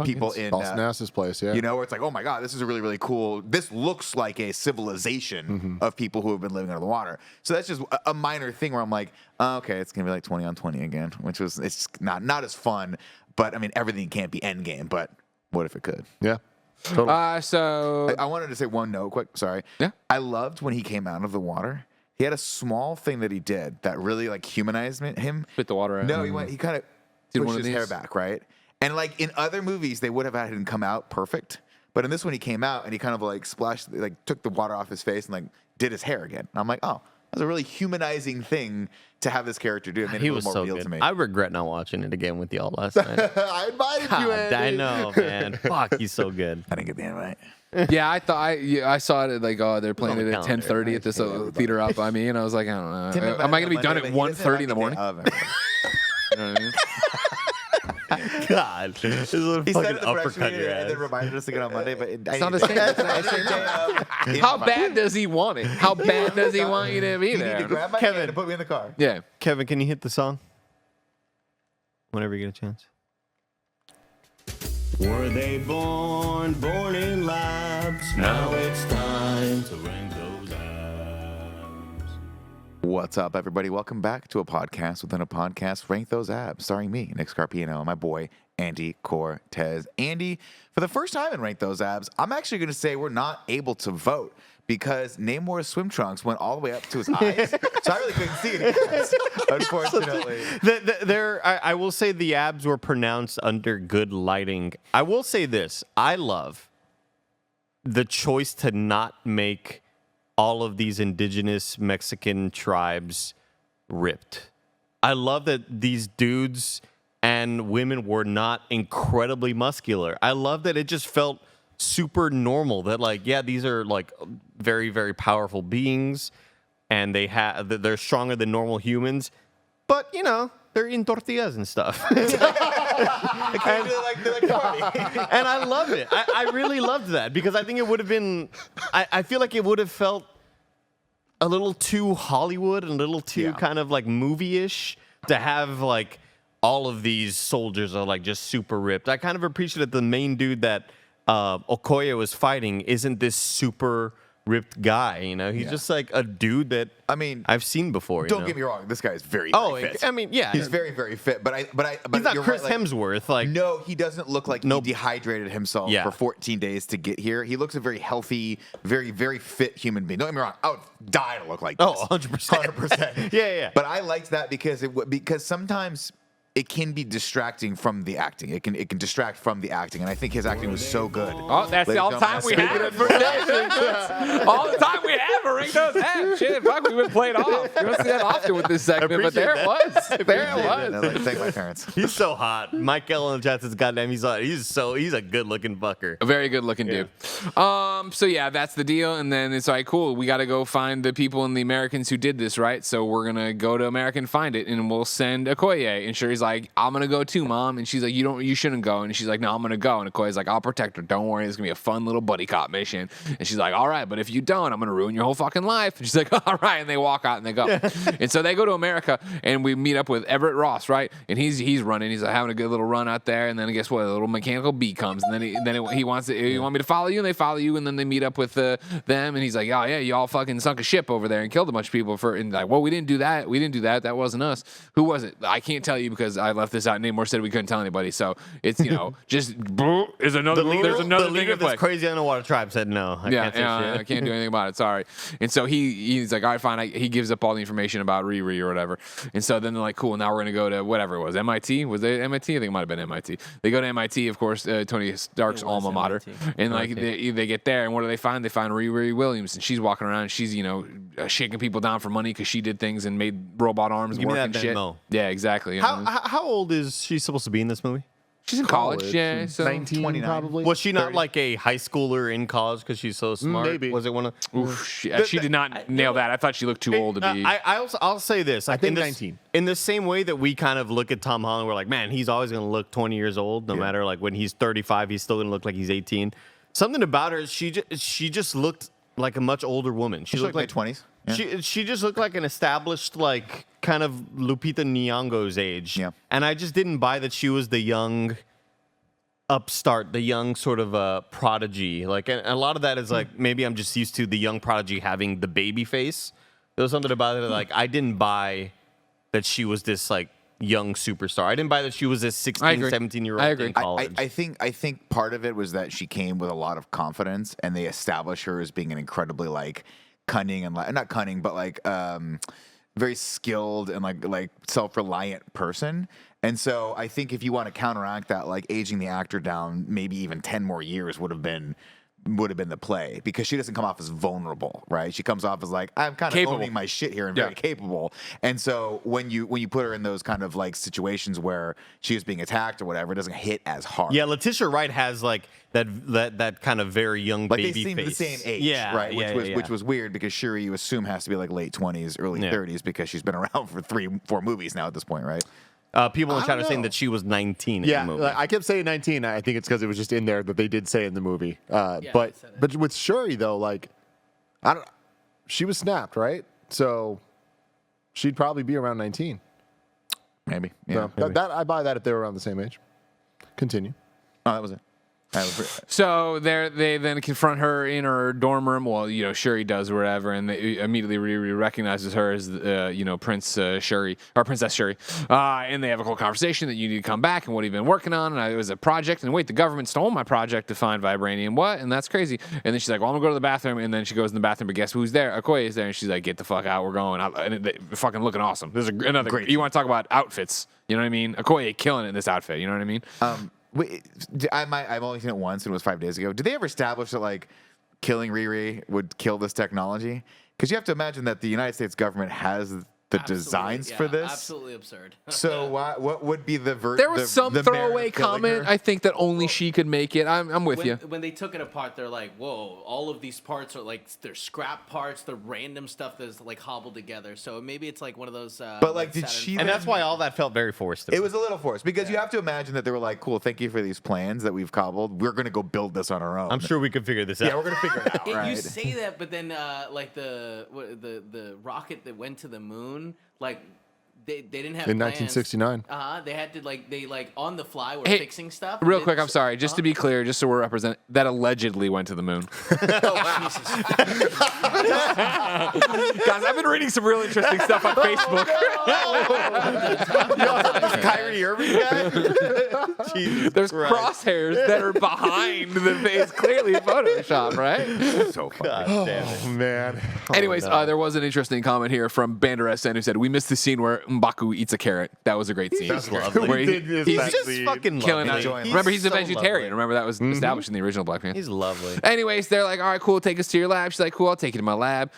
people in
Boss Nass's place, yeah.
You know, where it's like, oh my God, this is really, really cool. This looks like a civilization of people who have been living under the water. So that's just a minor thing where I'm like, oh, okay, it's going to be like 20 on 20 again, which was, it's not as fun. But, I mean, everything can't be Endgame, but what if it could?
Yeah.
Totally. So
I wanted to say one note quick. Sorry.
Yeah.
I loved when he came out of the water. He had a small thing that he did that really like humanized him.
spit the water out.
No, he kind of
Did
pushed
one of
his hair
these?
back, right? And like in other movies, they would have had him come out perfect. But in this one, he came out and he kind of like splashed, like took the water off his face and like did his hair again. And I'm like, oh, that's a really humanizing thing to have this character do. It made it
He
a
was
little more
so
real to me.
good. I regret not watching it again with y'all last night.
I invited you,
God,
Andy.
I know, man. Fuck, he's so good.
I didn't get the invite.
Yeah, I thought I saw it at like they're playing
on
it
the
at
calendar.
10:30 at this theater up by me, and I was like, I don't know, am I gonna be done at 1:30 in the morning? You know what I mean?
God, this is a
He said
fucking
it the first
uppercut
meeting
your
and then
ass.
reminded us to get on Monday, but
It's not the same. It's not the same. How bad does he want it? How bad does he want you to be
You need to
there?
grab my
Kevin.
hand and put me in the car.
Yeah.
Kevin, can you hit the song? Whenever you get a chance.
Were they born in labs? Now it's time to rank those abs.
What's up, everybody? Welcome back to a podcast within a podcast, Rank Those Abs, starring me, Nick Scarpino, and my boy, Andy Cortez. Andy, for the first time in Rank Those Abs, I'm actually going to say we're not able to vote because Namor's swim trunks went all the way up to his eyes, so I really couldn't see it, unfortunately.
I will say the abs were pronounced under good lighting. I will say this. I love the choice to not make all of these indigenous Mexican tribes ripped. I love that these dudes and women were not incredibly muscular. I love that it just felt super normal that like, yeah, these are like very, very powerful beings and they're stronger than normal humans, but you know, they're eating tortillas and stuff.
They're like party.
And I love it. I really loved that because I think it would have been, I feel like it would have felt a little too Hollywood and a little too kind of like movie-ish to have like all of these soldiers are like just super ripped. I kind of appreciate that the main dude that Okoye was fighting isn't this super ripped guy, you know? He's just like a dude that I've seen before.
Don't get me wrong, this guy is very fit.
I mean, yeah.
He's very, very fit, but
He's not
you're
Chris
right, like,
Hemsworth. Like,
no, he doesn't look like he dehydrated himself for 14 days to get here. He looks a very healthy, very, very fit human being. Don't get me wrong, I would die to look like this.
100%.
100%.
Yeah.
But I liked that because sometimes it can be distracting from the acting. It can distract from the acting, and I think his acting was so good.
Oh, that's
Ladies
all the
and
time we
gentlemen,
have for today. All the time we have for Rank Those Abs. Shit, fuck, we've been played off. You don't see that often with this segment, but there it was. There it was.
I like to thank my parents.
he's so hot. Mike Ellen in the chat says, goddamn, he's hot. He's a good looking fucker.
A very good looking dude. So yeah, that's the deal. And then it's like, cool, we got to go find the people and the Americans who did this, right? So we're going to go to America and find it, and we'll send Okoye. And Shuri's like, I'm going to go too, Mom. And she's like, you shouldn't go. And she's like, no, I'm going to go. And Okoye's like, I'll protect her. Don't worry. It's going to be a fun little buddy cop mission. And she's like, all right, but if you don't, I'm going to ruin your whole fucking life. And she's like, all right. And they walk out and they go. And so they go to America, and we meet up with Everett Ross, right? And he's running. He's like having a good little run out there. And then guess what? A little mechanical bee comes. And then he wants to, you want me to follow you? And they follow you. And then they meet up with them. And he's like, oh, yeah, you all fucking sunk a ship over there and killed a bunch of people and like, well, we didn't do that. We didn't do that. That wasn't us. Who was it? I can't tell you because I left this out. Namor said we couldn't tell anybody. So it's, just there's another thing
of this crazy underwater tribe said no. I can't say shit.
I can't do anything about it. Sorry. And so he's like, all right, fine. He gives up all the information about Riri or whatever. And so then they're like, cool. Now we're gonna go to whatever it was. MIT? Was it MIT? I think it might have been MIT. They go to MIT, of course, Tony Stark's alma mater.
MIT.
And like they get there, and what do they find? They find Riri Williams, and she's walking around. And she's shaking people down for money because she did things and made robot arms
Give
work
me that
and shit.
Venmo.
Yeah, exactly.
How old is she supposed to be in this movie?
She's in college. Yeah, so
19
29.
probably.
Was she not like a high schooler in college because she's so smart?
Maybe.
Was it one of?
Oof, she did not nail that. I thought she looked too old to be.
I'll say this.
I think
in this,
19.
In the same way that we kind of look at Tom Holland, we're like, man, he's always going to look 20 years old. No matter like when he's 35, he's still going to look like he's 18. Something about her, she just looked like a much older woman. She looked like
mid-20s. Yeah.
She just looked like an established, like, kind of Lupita Nyong'o's age.
Yeah.
And I just didn't buy that she was the young upstart, the young sort of prodigy. Like, and a lot of that is like, maybe I'm just used to the young prodigy having the baby face. There was something about it that, like, I didn't buy that she was this, like, young superstar. I didn't buy that she was this 16, 17-year-old in college.
I think part of it was that she came with a lot of confidence, and they established her as being an incredibly, like, cunning and not cunning, but like very skilled and like self-reliant person. And so I think if you want to counteract that, like aging the actor down maybe even 10 more years would have been the play, because she doesn't come off as vulnerable, right? She comes off as like, I'm kind of owning my shit here and very capable. And so when you put her in those kind of like situations where she is being attacked or whatever, it doesn't hit as hard.
Yeah, Letitia Wright has like that kind of very young
like
baby
they seem
face.
the same age,
yeah,
right?
yeah,
Which was weird, because Shuri, you assume, has to be like late 20s, early 30s, because she's been around for 3-4 movies now at this point, right?
People in chat are saying that she was 19 in
Yeah,
the movie.
I kept saying 19. I think it's because it was just in there that they did say in the movie. But with Shuri though, like, she was snapped, right? So she'd probably be around 19.
Maybe. Yeah.
So that I buy that if they were around the same age. Continue.
Oh, that was it.
So they then confront her in her dorm room. Well, Shuri does or whatever, and they immediately recognizes her as, Prince Shuri or Princess Shuri. And they have a whole conversation that you need to come back and what have you been working on. And it was a project. And wait, the government stole my project to find vibranium. What? And that's crazy. And then she's like, well, I'm gonna go to the bathroom. And then she goes in the bathroom, but guess who's there? Okoye is there. And she's like, get the fuck out. We're going. And they're fucking looking awesome. There's another great. You want to talk about outfits? You know what I mean? Okoye killing it in this outfit. You know what I mean?
Wait, I've only seen it once, and it was 5 days ago. Did they ever establish that like killing Riri would kill this technology? Because you have to imagine that the United States government has the designs for this.
Absolutely absurd.
So what would be the
There was some throwaway comment, I think, that only she could make it. I'm with you.
When they took it apart, they're like, whoa, all of these parts are like, they're scrap parts, they're random stuff that's like hobbled together. So maybe it's like one of those.
But like, did she?
And that's why all that felt very forced.
It was a little forced, because you have to imagine that they were like, cool, thank you for these plans that we've cobbled. We're going to go build this on our own.
I'm sure we could figure this out.
Yeah, we're going to figure it out, right?
You say that, but then like the rocket that went to the moon, like they didn't have
In
plans.
1969.
They had to they on the fly were
Hey,
fixing stuff.
Real quick, I'm sorry. Just to be clear, just so we're represented, that allegedly went to the moon. Guys, I've been reading some real interesting stuff on Facebook.
Kyrie Irving guy?
There's crosshairs that are behind the face, clearly Photoshop, right?
So funny.
God damn it.
Oh, man.
Anyways, there was an interesting comment here from Bandar SN who said, we missed the scene where M'Baku eats a carrot. That was a great scene.
That's lovely.
Where
He's just fucking
killing
lovely.
it. Remember, he's a
so
vegetarian.
lovely.
Remember, that was established in the original Black Panther.
He's lovely.
Anyways, they're like, all right, cool, take us to your lab. She's like, cool, I'll take you to my lab.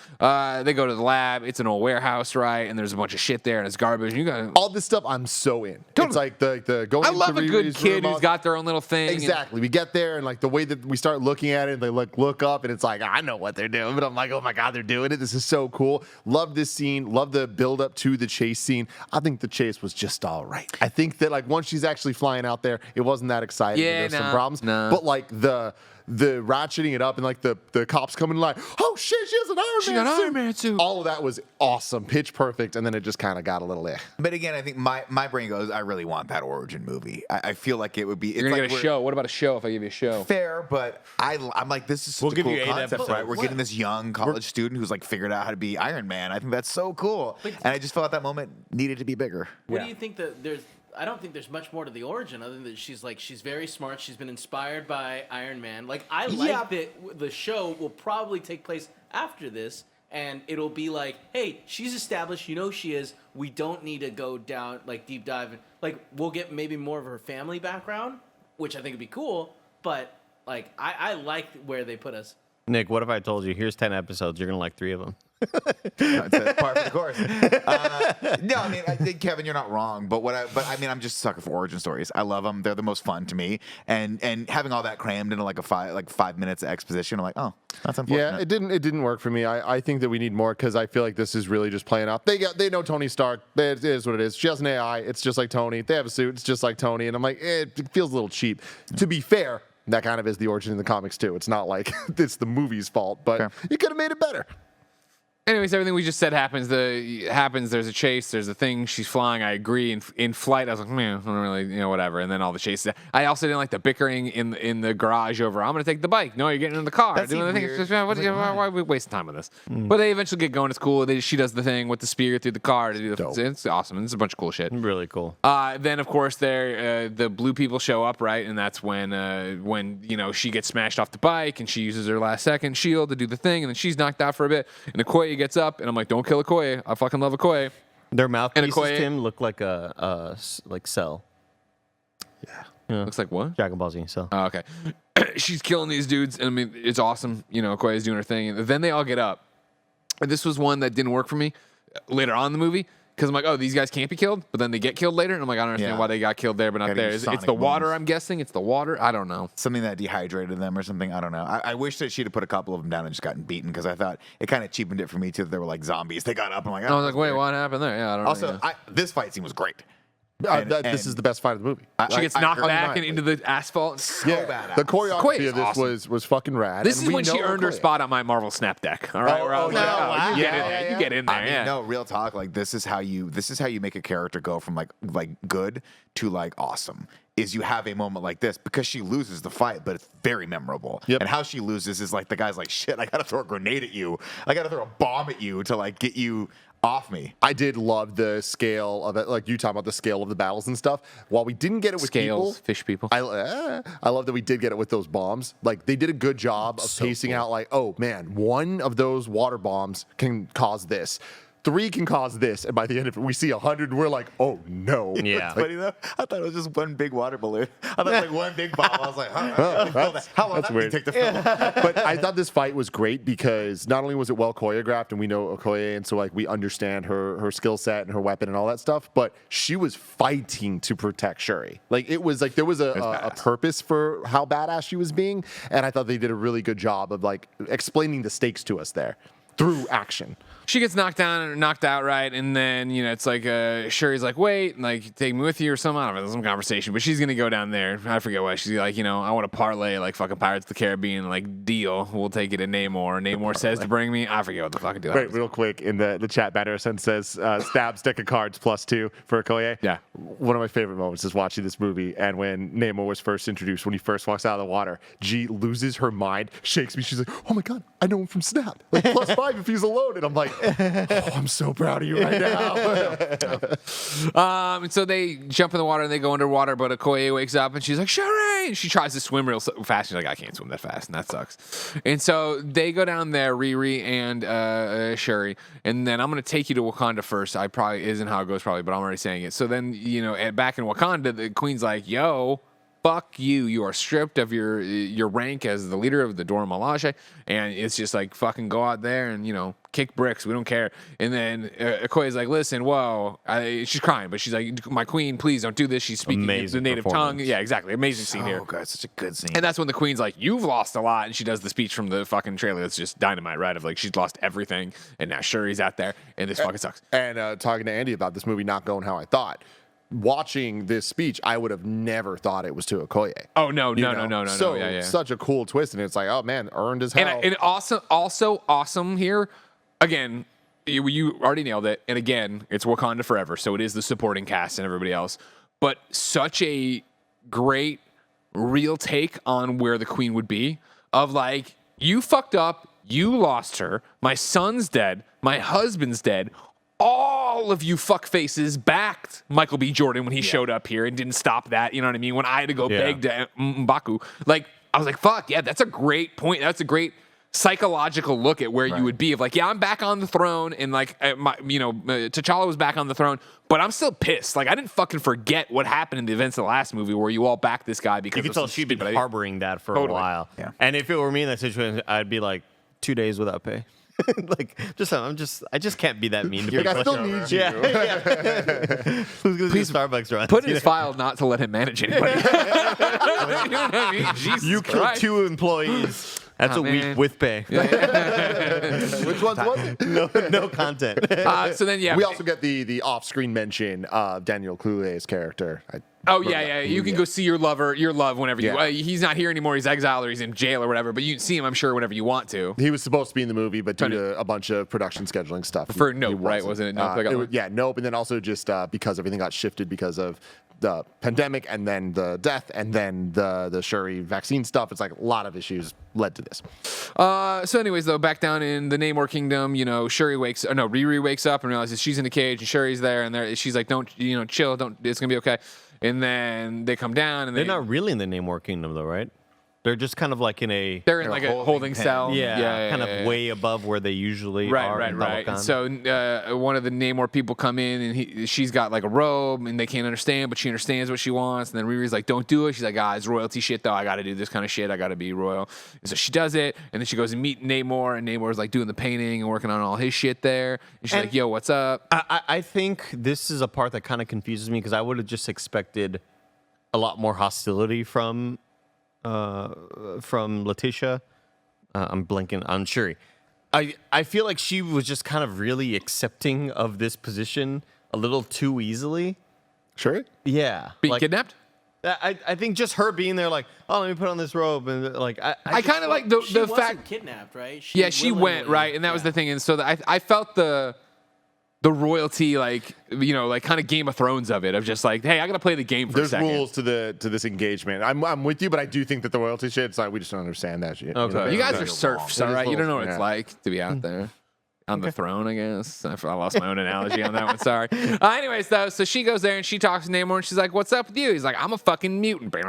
They go to the lab. It's an old warehouse, right? And there's a bunch of shit there, and it's garbage. And you got
All this stuff I'm so in. It's like the going
I love
to
a good
Riri's
kid
room
who's got their own little thing.
Exactly. We get there, and like the way that we start looking at it, they look up, and it's like, I know what they're doing, but I'm like, oh my God, they're doing it. This is so cool. Love this scene. Love the build up to the chase scene. I think the chase was just all right. I think that like once she's actually flying out there, it wasn't that exciting.
Yeah,
There's some problems. But like the ratcheting it up and like the cops coming like, oh shit, she has an Iron
She
Man
got
suit.
Iron Man suit.
All of that was awesome, pitch perfect, and then it just kind of got a little
But again, I think my brain goes, I really want that origin movie. I feel like it would be.
You're going to get a show. What about a show if I give you a show?
Fair, but I'm like, this is such
We'll
a
give
cool
you 8
concept,
episodes.
right? We're getting this young college student who's like figured out how to be Iron Man. I think that's so cool, and I just felt like that moment needed to be bigger.
What do you think that there's? I don't think there's much more to the origin other than that she's very smart. She's been inspired by Iron Man. Like I like that the show will probably take place after this, and it'll be like, hey, she's established. You know she is. We don't need to go down like deep dive. Like we'll get maybe more of her family background, which I think would be cool. But like I like where they put us.
Nick, what if I told you, here's 10 episodes, you're going to like 3 of them?
That's par for the course. No, I mean, I think Kevin, you're not wrong. But I mean, I'm just a sucker for origin stories. I love them. They're the most fun to me. And having all that crammed into like 5 minutes of exposition, I'm like, oh, that's unfortunate.
Yeah, it didn't work for me. I think that we need more because I feel like this is really just playing out. They know Tony Stark. It is what it is. She has an AI. It's just like Tony. They have a suit. It's just like Tony. And I'm like, it feels a little cheap. To be fair, That kind of is the origin in the comics too. It's not like it's the movie's fault, but you could have made it better.
Anyways, everything we just said happens. There's a chase. There's a thing. She's flying. I agree. In flight, I was like, man, I don't really, whatever. And then all the chases. I also didn't like the bickering in the garage over. I'm gonna take the bike. No, you're getting in the car.
That
Doing the
seemed
thing.
weird.
Why are we wasting time with this? But they eventually get going. It's cool. She does the thing with the spear through the car. To do it's awesome. It's a bunch of cool shit.
Really cool.
Then of course the blue people show up, right? And that's when she gets smashed off the bike and she uses her last second shield to do the thing, and then she's knocked out for a bit. And Okoye gets up, and I'm like, don't kill Okoye. I fucking love Okoye.
Their mouthpieces,
Okoye-
Tim, look like a Cell.
Looks like what?
Dragon Ball Z Cell.
Oh, okay. She's killing these dudes, and I mean, it's awesome. Okoye's doing her thing. And then they all get up. And this was one that didn't work for me later on in the movie. Because I'm like, oh, these guys can't be killed, but then they get killed later, and I'm like, I don't understand why they got killed there, but not there. It's the water, I'm guessing. It's the water. I don't know.
Something that dehydrated them or something. I don't know. I wish that she'd have put a couple of them down and just gotten beaten because I thought it kind of cheapened it for me too. That they were like zombies. They got up. I'm like,
I was like, wait, what happened there? Yeah, I don't know.
Also, this fight scene was great.
This is the best fight of the movie.
She gets knocked back and
undeniably.
into the asphalt.
The choreography
Okoye
of this
awesome.
was fucking rad.
This
and
is when she
know
earned her
Okoye.
spot on my Marvel Snap deck. All right, where I was like,
wow.
you get in there. You get in there.
I mean,
Yeah.
no, real talk. Like this is how you make a character go from like good to like awesome. Is you have a moment like this because she loses the fight, but it's very memorable.
Yep.
And how she loses is like the guy's like, shit, I gotta throw a grenade at you. I gotta throw a bomb at you to like get you off me.
I did love the scale of it, like you talking about the scale of the battles and stuff. While we didn't get it with
Scales,
people,
fish people.
I love that we did get it with those bombs. Like they did a good job of pacing out. Like, oh man, one of those water bombs can cause this. 3 can cause this, and by the end of it, we see 100. We're like, oh no.
Yeah.
Funny though, I thought it was just one big water balloon. I thought it was like one big bomb. I was like, how long
that's
that
weird.
take to fill?
But I thought this fight was great because not only was it well choreographed, and we know Okoye, and so like we understand her skill set and her weapon and all that stuff, but she was fighting to protect Shuri. Like it was like there was a purpose for how badass she was being, and I thought they did a really good job of like explaining the stakes to us there through action.
She gets knocked down or knocked out, right? And then, it's like, Shuri's like, wait, like, take me with you or something. I don't know, there's some conversation, but she's going to go down there. I forget what. She's like, I want to parlay like fucking Pirates of the Caribbean, like, deal. We'll take it to Namor. Namor says to bring me. I forget what the fucking deal
Wait,
is.
real quick, in the chat, Banner says, stab, stick of cards +2 for Okoye.
Yeah.
One of my favorite moments is watching this movie, and when Namor was first introduced, when he first walks out of the water, G loses her mind, shakes me. She's like, oh my God, I know him from Snap. Like, +5 if he's alone. And I'm like, oh, I'm so proud of you right now.
And so they jump in the water and they go underwater, but Okoye wakes up and she's like, Shuri! And she tries to swim real fast. She's like, I can't swim that fast, and that sucks. And so they go down there, Riri and Shuri, and then I'm going to take you to Wakanda first. I probably isn't how it goes, probably, but I'm already saying it. So then, back in Wakanda, the queen's like, yo, fuck you. You are stripped of your rank as the leader of the Dora Milaje, and it's just like fucking go out there and kick bricks. We don't care. And then Okoye's like, listen, whoa. She's crying, but she's like, my queen, please don't do this. She's speaking
Amazing
the native tongue.
performance.
Yeah, exactly. Amazing scene here.
Oh god, such a good scene.
And that's when the queen's like, you've lost a lot. And she does the speech from the fucking trailer. That's just dynamite, right? Of like, she's lost everything. And now Shuri's out there. And this fucking sucks.
And talking to Andy about this movie not going how I thought. Watching this speech, I would have never thought it was to Okoye.
Oh, no.
So
Yeah.
such a cool twist. And it's like, oh man, earned as hell.
And also awesome here. Again, you already nailed it. And again, it's Wakanda Forever. So it is the supporting cast and everybody else. But such a great real take on where the queen would be of like, you fucked up. You lost her. My son's dead. My husband's dead. All of you fuckfaces backed Michael B. Jordan when he showed up here and didn't stop that. You know what I mean? When I had to go beg to M'Baku, like, I was like, fuck, yeah, that's a great point. That's a great psychological look at where you would be of like, yeah, I'm back on the throne, and like, T'Challa was back on the throne, but I'm still pissed. Like, I didn't fucking forget what happened in the events of the last movie where you all backed this guy because
You could tell she'd been harboring that for a while.
Yeah.
And if it were me in that situation, I'd be like 2 days without pay. Like, I just can't be that mean to people.
I still need you.
Who's gonna do Starbucks runs?
Put in his file not to let him manage anybody. You know what I mean? Jesus
You killed
Christ.
2 employees. That's a
man.
week with pay.
Which ones was it?
No content.
So then, yeah.
We also get the off-screen mention of Daniel Kaluuya's character.
You can go see your love whenever you.
Yeah.
He's not here anymore. He's exiled or he's in jail or whatever. But you can see him, I'm sure, whenever you want to.
He was supposed to be in the movie, but due to a bunch of production scheduling stuff,
For
he
Nope, right? Wasn't it Nope?
Nope. And then also just because everything got shifted because of the pandemic and then the death and then the Shuri vaccine stuff. It's like a lot of issues led to this.
So anyways, though, back down in the Namor Kingdom, Riri wakes up and realizes she's in the cage and Shuri's there, and she's like, don't, chill, don't, it's gonna be okay. And then they come down and
They're not really in the Namor Kingdom, though, right? They're just kind of like in a...
They're in like a holding cell.
kind of way above where they usually are.
Right. And so one of the Namor people come in, and she's got like a robe, and they can't understand, but she understands what she wants. And then Riri's like, don't do it. She's like, it's royalty shit, though. I got to do this kind of shit. I got to be royal. And so she does it, and then she goes and meet Namor, and Namor's like doing the painting and working on all his shit there. And she's like, yo, what's up?
I think this is a part that kind of confuses me because I would have just expected a lot more hostility from Letitia. I'm blanking on Shuri. I feel like she was just kind of really accepting of this position a little too easily.
Shuri?
Yeah.
Being kidnapped?
I think just her being there, like, oh, let me put on this robe, and like,
I kind of like the
She wasn't
fact.
kidnapped, right?
She went, right, and that was the thing. And so I felt the royalty, like kind of Game of Thrones of it, of just like, hey, I gotta play the game for a second.
There's rules to this engagement. I'm with you, but I do think that the royalty shit, it's like we just don't understand that shit.
Okay.
You guys are serfs, all right? You don't know what it's
Yeah.
like to be out there. On the throne, I guess. I lost my own analogy on that one. Sorry. Anyways, though, so she goes there and she talks to Namor and she's like, "What's up with you?" He's like, "I'm a fucking mutant."
I'm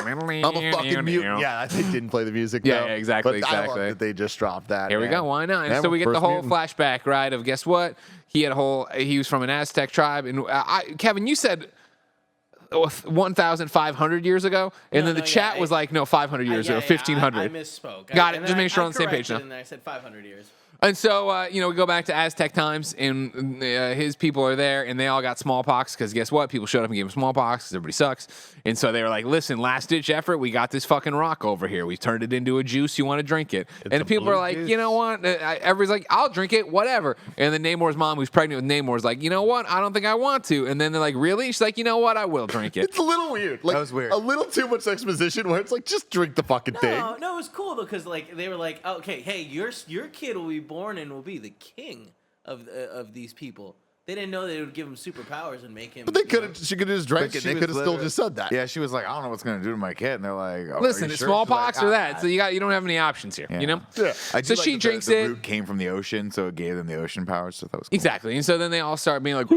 a fucking mutant. Yeah, I think didn't play the music.
Yeah,
though.
yeah, exactly,
But I love
exactly.
that they just dropped that.
Here we go. Why not? And
Yeah,
so we get the
first
whole
mutant.
flashback, right? Of guess what? He was from an Aztec tribe, and Kevin, you said 1,500 years ago, and then the chat was like, no, 500 years ago, 1,500.
I misspoke.
Got it. Just make sure we're on the same page now.
And I said 500 years.
And so, we go back to Aztec times, and his people are there, and they all got smallpox, because guess what? People showed up and gave them smallpox, because everybody sucks. And so they were like, listen, last-ditch effort, we got this fucking rock over here. We turned it into a juice. You want to drink it. And the people are like, you know what? Everybody's like, I'll drink it, whatever. And then Namor's mom, who's pregnant with Namor, is like, you know what? I don't think I want to. And then they're like, really? She's like, you know what? I will drink it.
It's a little weird. Like,
That was weird.
A little too much exposition where it's like, just drink the fucking thing.
No, it was cool because like they were like, okay, hey, your kid will be born and will be the king of these people. They didn't know they would give him superpowers and make him.
But she could have just drank it.
She
They
was
could have still
literally-
just said that.
Yeah, she was like, I don't know what's gonna do to my kid, and they're like, oh,
Listen,
are you
it's
sure?
smallpox
She's
or
like,
that. So you don't have any options here, you know?
Yeah.
I do
So
like
she
that
drinks
the
it.
root came from the ocean, so it gave them the ocean powers. So that was cool.
Exactly. And so then they all start being like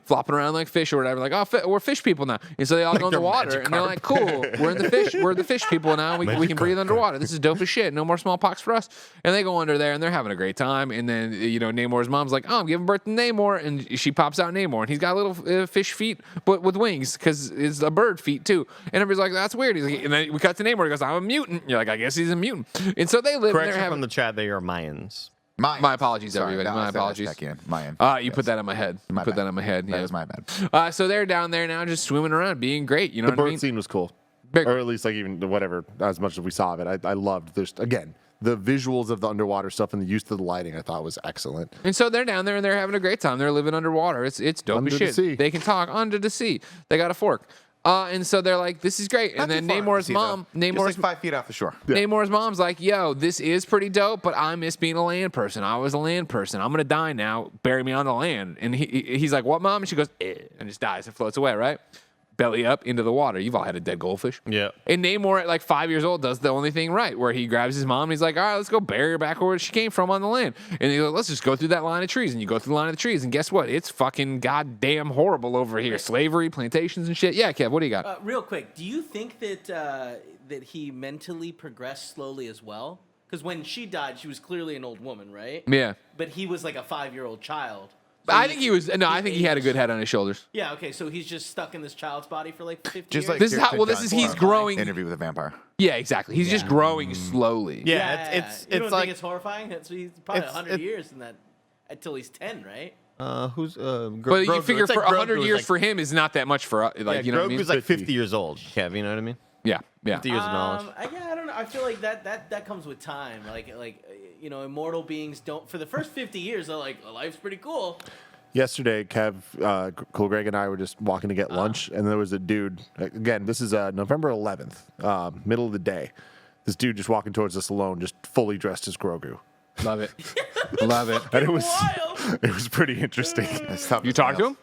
flopping around like fish or whatever. Like, oh, we're fish people now. And so they all go in the
they're
water and they're like, cool, we're in the fish. We're the fish people now. We can breathe underwater. This is dope as shit. No more smallpox for us. And they go under there and they're having a great time. And then, Namor's mom's like, oh, I'm giving birth to Namor. And she pops out Namor. And he's got little fish feet, but with wings, because it's a bird feet too. And everybody's like, that's weird. He's like, and then we cut to Namor. He goes, I'm a mutant. You're like, I guess he's a mutant. And so they live. And
Correction
they're having
from the chat, they are Mayans.
My apologies,
Sorry,
everybody.
that
My
was
apologies.
Mayan.
You put that in my head.
My
Put
bad.
that in my head.
That
Yeah.
was my bad.
So they're down there now, just swimming around, being great. You know
The
what I
bird
mean?
scene was cool.
Big-
Or at least like even whatever, as much as we saw of it. I loved this. Again, the visuals of the underwater stuff and the use of the lighting I thought was excellent.
And so they're down there and they're having a great time. They're living underwater. It's dope
Under
as
the
shit.
sea.
They can talk under the sea. They got a fork. And so they're like, this is great.
Not
And then
too far in the
Namor's
sea,
mom,
though. Just
Namor's
like 5 feet off the shore.
Namor's mom's like, yo, this is pretty dope, but I miss being a land person. I was a land person. I'm gonna die now. Bury me on the land. And he's like, what, mom? And she goes, and just dies and floats away, right? Belly up into the water. You've all had a dead goldfish.
Yeah.
And Namor at like 5 years old does the only thing right, where he grabs his mom and he's like, all right, let's go bury her back where she came from on the land. And he goes, let's just go through that line of trees. And you go through the line of the trees. And guess what? It's fucking goddamn horrible over here. Slavery, plantations and shit. Yeah, Kev, what do you got?
Real quick, do you think that he mentally progressed slowly as well? Because when she died, she was clearly an old woman, right?
Yeah.
But he was like a 5-year-old child. So
I think I think he had a good head on his shoulders.
Yeah, okay, so he's just stuck in this child's body for like 50
Just
years?
like
This is how-
Kirsten
well, this is-
Dunst
he's
from
growing-
Interview with a Vampire.
Yeah, exactly. He's just growing slowly.
Yeah,
You
it's
don't
like
think it's horrifying? He's probably
it's-
100 years in that until he's 10, right?
who's
But you figure for 100 years for him is not that much for you know what I mean?
Grogu's like 50 years old. Kev, you know what I mean?
Yeah, yeah.
50 years of knowledge.
Yeah, I don't know. I feel like that comes with time. Like immortal beings don't. For the first 50 years, they're like, life's pretty cool.
Yesterday, Kev, Cool Greg, and I were just walking to get lunch, and there was a dude. Again, this is November 11th, middle of the day. This dude just walking towards us alone, just fully dressed as Grogu.
Love it. Love it.
And it was
Wild.
it was pretty interesting.
You talk to him?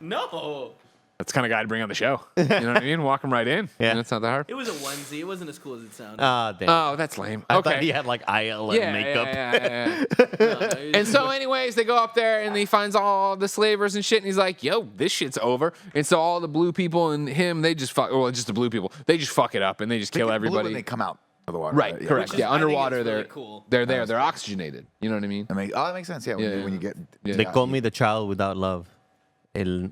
No.
That's the kind of guy to bring on the show. You know what I mean? Walk him right in.
Yeah.
That's not that hard.
It was a onesie. It wasn't as cool as it sounded.
Ah, damn.
Oh, that's lame.
I
Okay.
thought he had like ILM makeup.
Yeah.
No,
And so, anyways, they go up there and he finds all the slavers and shit, and he's like, "Yo, this shit's over." And so all the blue people and him, they just fuck. Well, just the blue people, they just fuck it up and they just kill
When
everybody.
they come out of the water.
Right,
Yeah.
correct.
Which is-
Yeah,
I think
underwater,
it's really
they're
cool.
they're there, they're oxygenated. You know what I mean?
That makes sense. Yeah, when you get.
They call me the child without love. El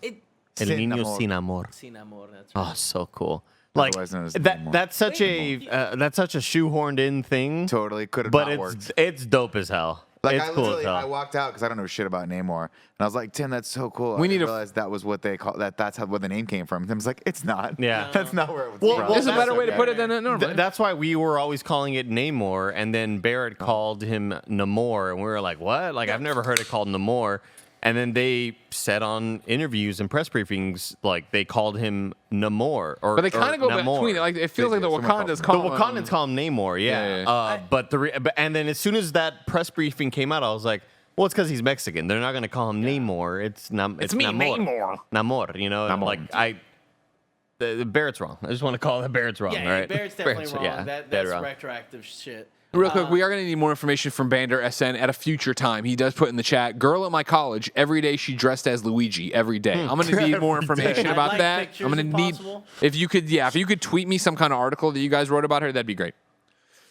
Sin
niño
amor.
sin amor.
Sin amor, that's right.
Oh, so cool. Like
Otherwise known as
that.
Namor.
That's such a shoehorned in thing.
Totally could have
But
not worked.
it's dope as hell.
Like
it's
I
cool
literally,
as hell.
I walked out because I don't know shit about Namor, and I was like, "Tim, that's so cool."
We
I
need to-
realize that was what they call that. That's where the name came from. Tim's like, "It's not.
Yeah.
that's not where it was
Well,
from."
well,
There's a
that's
better way to put it than it normally.
That's why we were always calling it Namor, and then Barrett called him Namor, and we were like, "What? Like I've never heard it called Namor." And then they said on interviews and press briefings, like they called him Namor, or
But they kind of go
Namor.
between it. Like it feels like the
Someone called
Wakandas
him.
call
The Wakandans call him Namor, yeah.
Yeah,
But and then as soon as that press briefing came out, I was like, well, it's because he's Mexican. They're not going to call him Namor. It's
me,
Namor. Namor, you know. And like Barrett's wrong. I just want to call it Barrett's wrong,
Yeah,
right?
Barrett's definitely
Barrett's-
wrong.
yeah,
That's
dead wrong.
retroactive shit.
Real quick, we are going to need more information from Bander SN at a future time. He does put in the chat, girl at my college, every day she dressed as Luigi, every day. I'm going to need more information
I'd
about
like
that.
pictures
I'm going
if
to need,
possible.
if you could tweet me some kind of article that you guys wrote about her, that'd be great.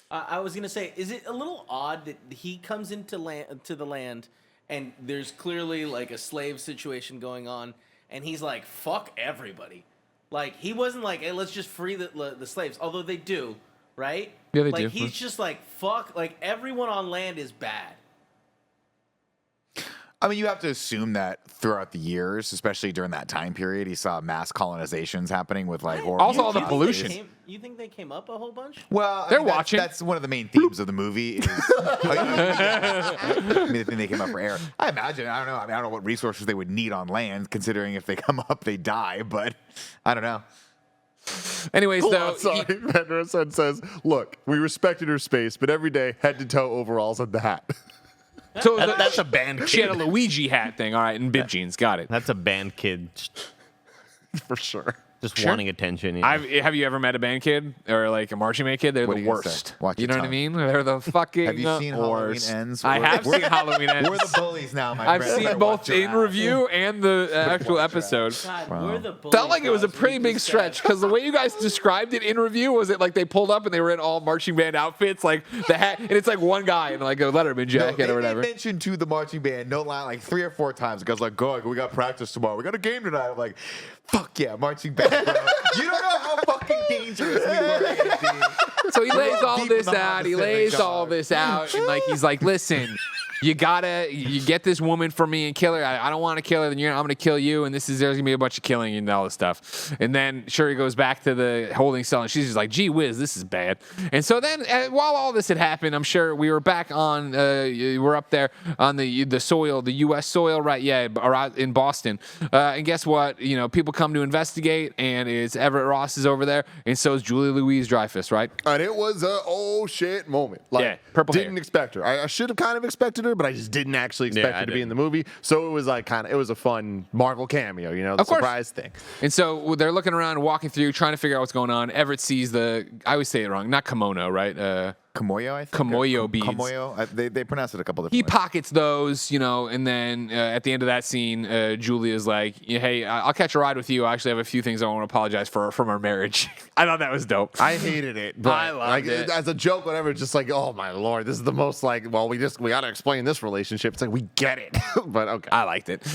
I was gonna say, is it a little odd that he comes into the land, and there's clearly like a slave situation going on, and he's like, "Fuck everybody." Like he wasn't like, "Hey, let's just free the slaves," although they do, right?
Yeah, they
like,
do.
He's just like, "Fuck," like everyone on land is bad.
I mean, you have to assume that throughout the years, especially during that time period, he saw mass colonizations happening with like horrible.
Also all the
You think
pollution.
You think they came up a whole bunch?
Well, I
They're
mean, that's-
watching.
That's one of the main themes of the movie. Is, I mean, the thing they came up for air. I imagine. I don't know. I mean, I don't know what resources they would need on land, considering if they come up, they die. But I don't know.
Anyways,
Hold
though,
on, sorry. Vanderson says, "Look, we respected her space, but every day, head to toe overalls and the hat."
That's a band
she had a
kid.
Luigi hat thing, all right, and bib jeans. Got it.
That's a band kid
For sure.
just
Sure.
wanting attention. You know?
Have you ever met a band kid or like a marching band kid? They're
What
the
are you gonna
worst.
say? Watch
You
your
know what I
tongue.
mean? They're the fucking
Have you seen Halloween
worst.
Ends?
I have
We're-
seen Halloween Ends.
We're the bullies now, my
I've
friend.
seen both in review and the actual episode.
God, we're the
Felt like it was a
bullies,
pretty
we
big
just
stretch because the way you guys described it in review was it like they pulled up and they were in all marching band outfits, like the hat, and it's like one guy in like a Letterman
No,
jacket
they
or whatever.
made mention to the marching band, no lie, like 3 or 4 times. The guy's like, "Go, we got practice tomorrow. We got a game tonight." I'm like, "Fuck yeah, marching band, bro." You don't know how fucking dangerous we were, Andy.
So he lays all
deep
this
in the
out. He
Honda Civic
lays
car.
all this out, and like he's like, "Listen, you get this woman for me and kill her. I don't want to kill her. Then I'm gonna kill you. And there's gonna be a bunch of killing and all this stuff." And then Shuri goes back to the holding cell, and she's just like, "Gee whiz, this is bad." And so then, while all this had happened, I'm sure we were back on. We're up there on the soil, the U.S. soil, right? Yeah, out in Boston. And guess what? You know, people come to investigate, and it's Everett Ross is over there, and so is Julie Louis-Dreyfus, right?
And it was a oh shit moment. Like,
Yeah, purple
didn't
hair.
expect her. I should have kind of expected her, but I just didn't actually expect
I
her to be in
didn't.
the movie. So it was like it was a fun Marvel cameo, you know, the
Of course.
surprise thing.
And so they're looking around, walking through, trying to figure out what's going on. Everett sees I always say it wrong, not kimono, right?
Kamoyo, I think.
Kamoyo beads.
Kamoyo. They pronounce it a couple
He
different ways.
pockets those, you know, and then at the end of that scene, Julia's like, "Hey, I'll catch a ride with you. I actually have a few things I want to apologize for from our marriage." I thought that was dope.
I hated it, but
I loved
like,
it.
as a joke, whatever. It's just like, oh my lord, this is the most like. Well, we got to explain this relationship. It's like we get it, but okay.
I liked it.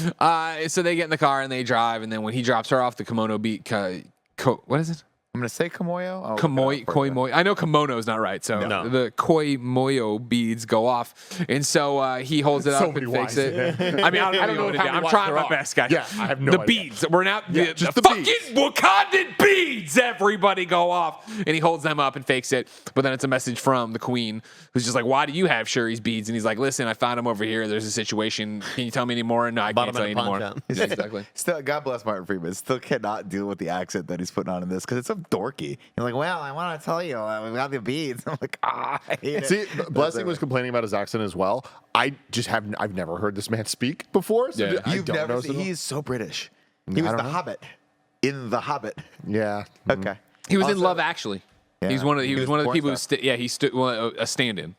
So they get in the car and they drive, and then when he drops her off the kimono beat, what is it?
I'm gonna say Kimoyo. I'll
Koi moyo. I know kimono is not right, so
No.
the koi moyo beads go off, and so he holds it
So
up
many
and fakes
Ys in
it. I mean, I don't know what to do. I'm trying my best, guys.
Yeah, I have no
the
idea.
beads. We're now the
just the
fucking
beads.
Wakandan beads. Everybody go off, and he holds them up and fakes it. But then it's a message from the queen, who's just like, "Why do you have Shuri's beads?" And he's like, "Listen, I found him over here. There's a situation. Can you tell me any more?" And no, I
Bought
can't
him
tell
at
you
a pawn
anymore.
shop.
Yeah, exactly.
Still, God bless Martin Freeman. Still cannot deal with the accent that he's putting on in this because it's so dorky. You're like, well, I want to tell you, we got the beads. I'm like, I hate it.
See, Blessing was complaining about his accent as well. I've never heard this man speak before. So
Yeah.
I
You've
don't
never
know.
seen, he's so British. He was
I
the
don't know.
Hobbit in The Hobbit.
Yeah.
Okay.
He was in
Also-
Love Actually.
Yeah.
He was one of
He
the
was
people who
porn
he stood a stand-in.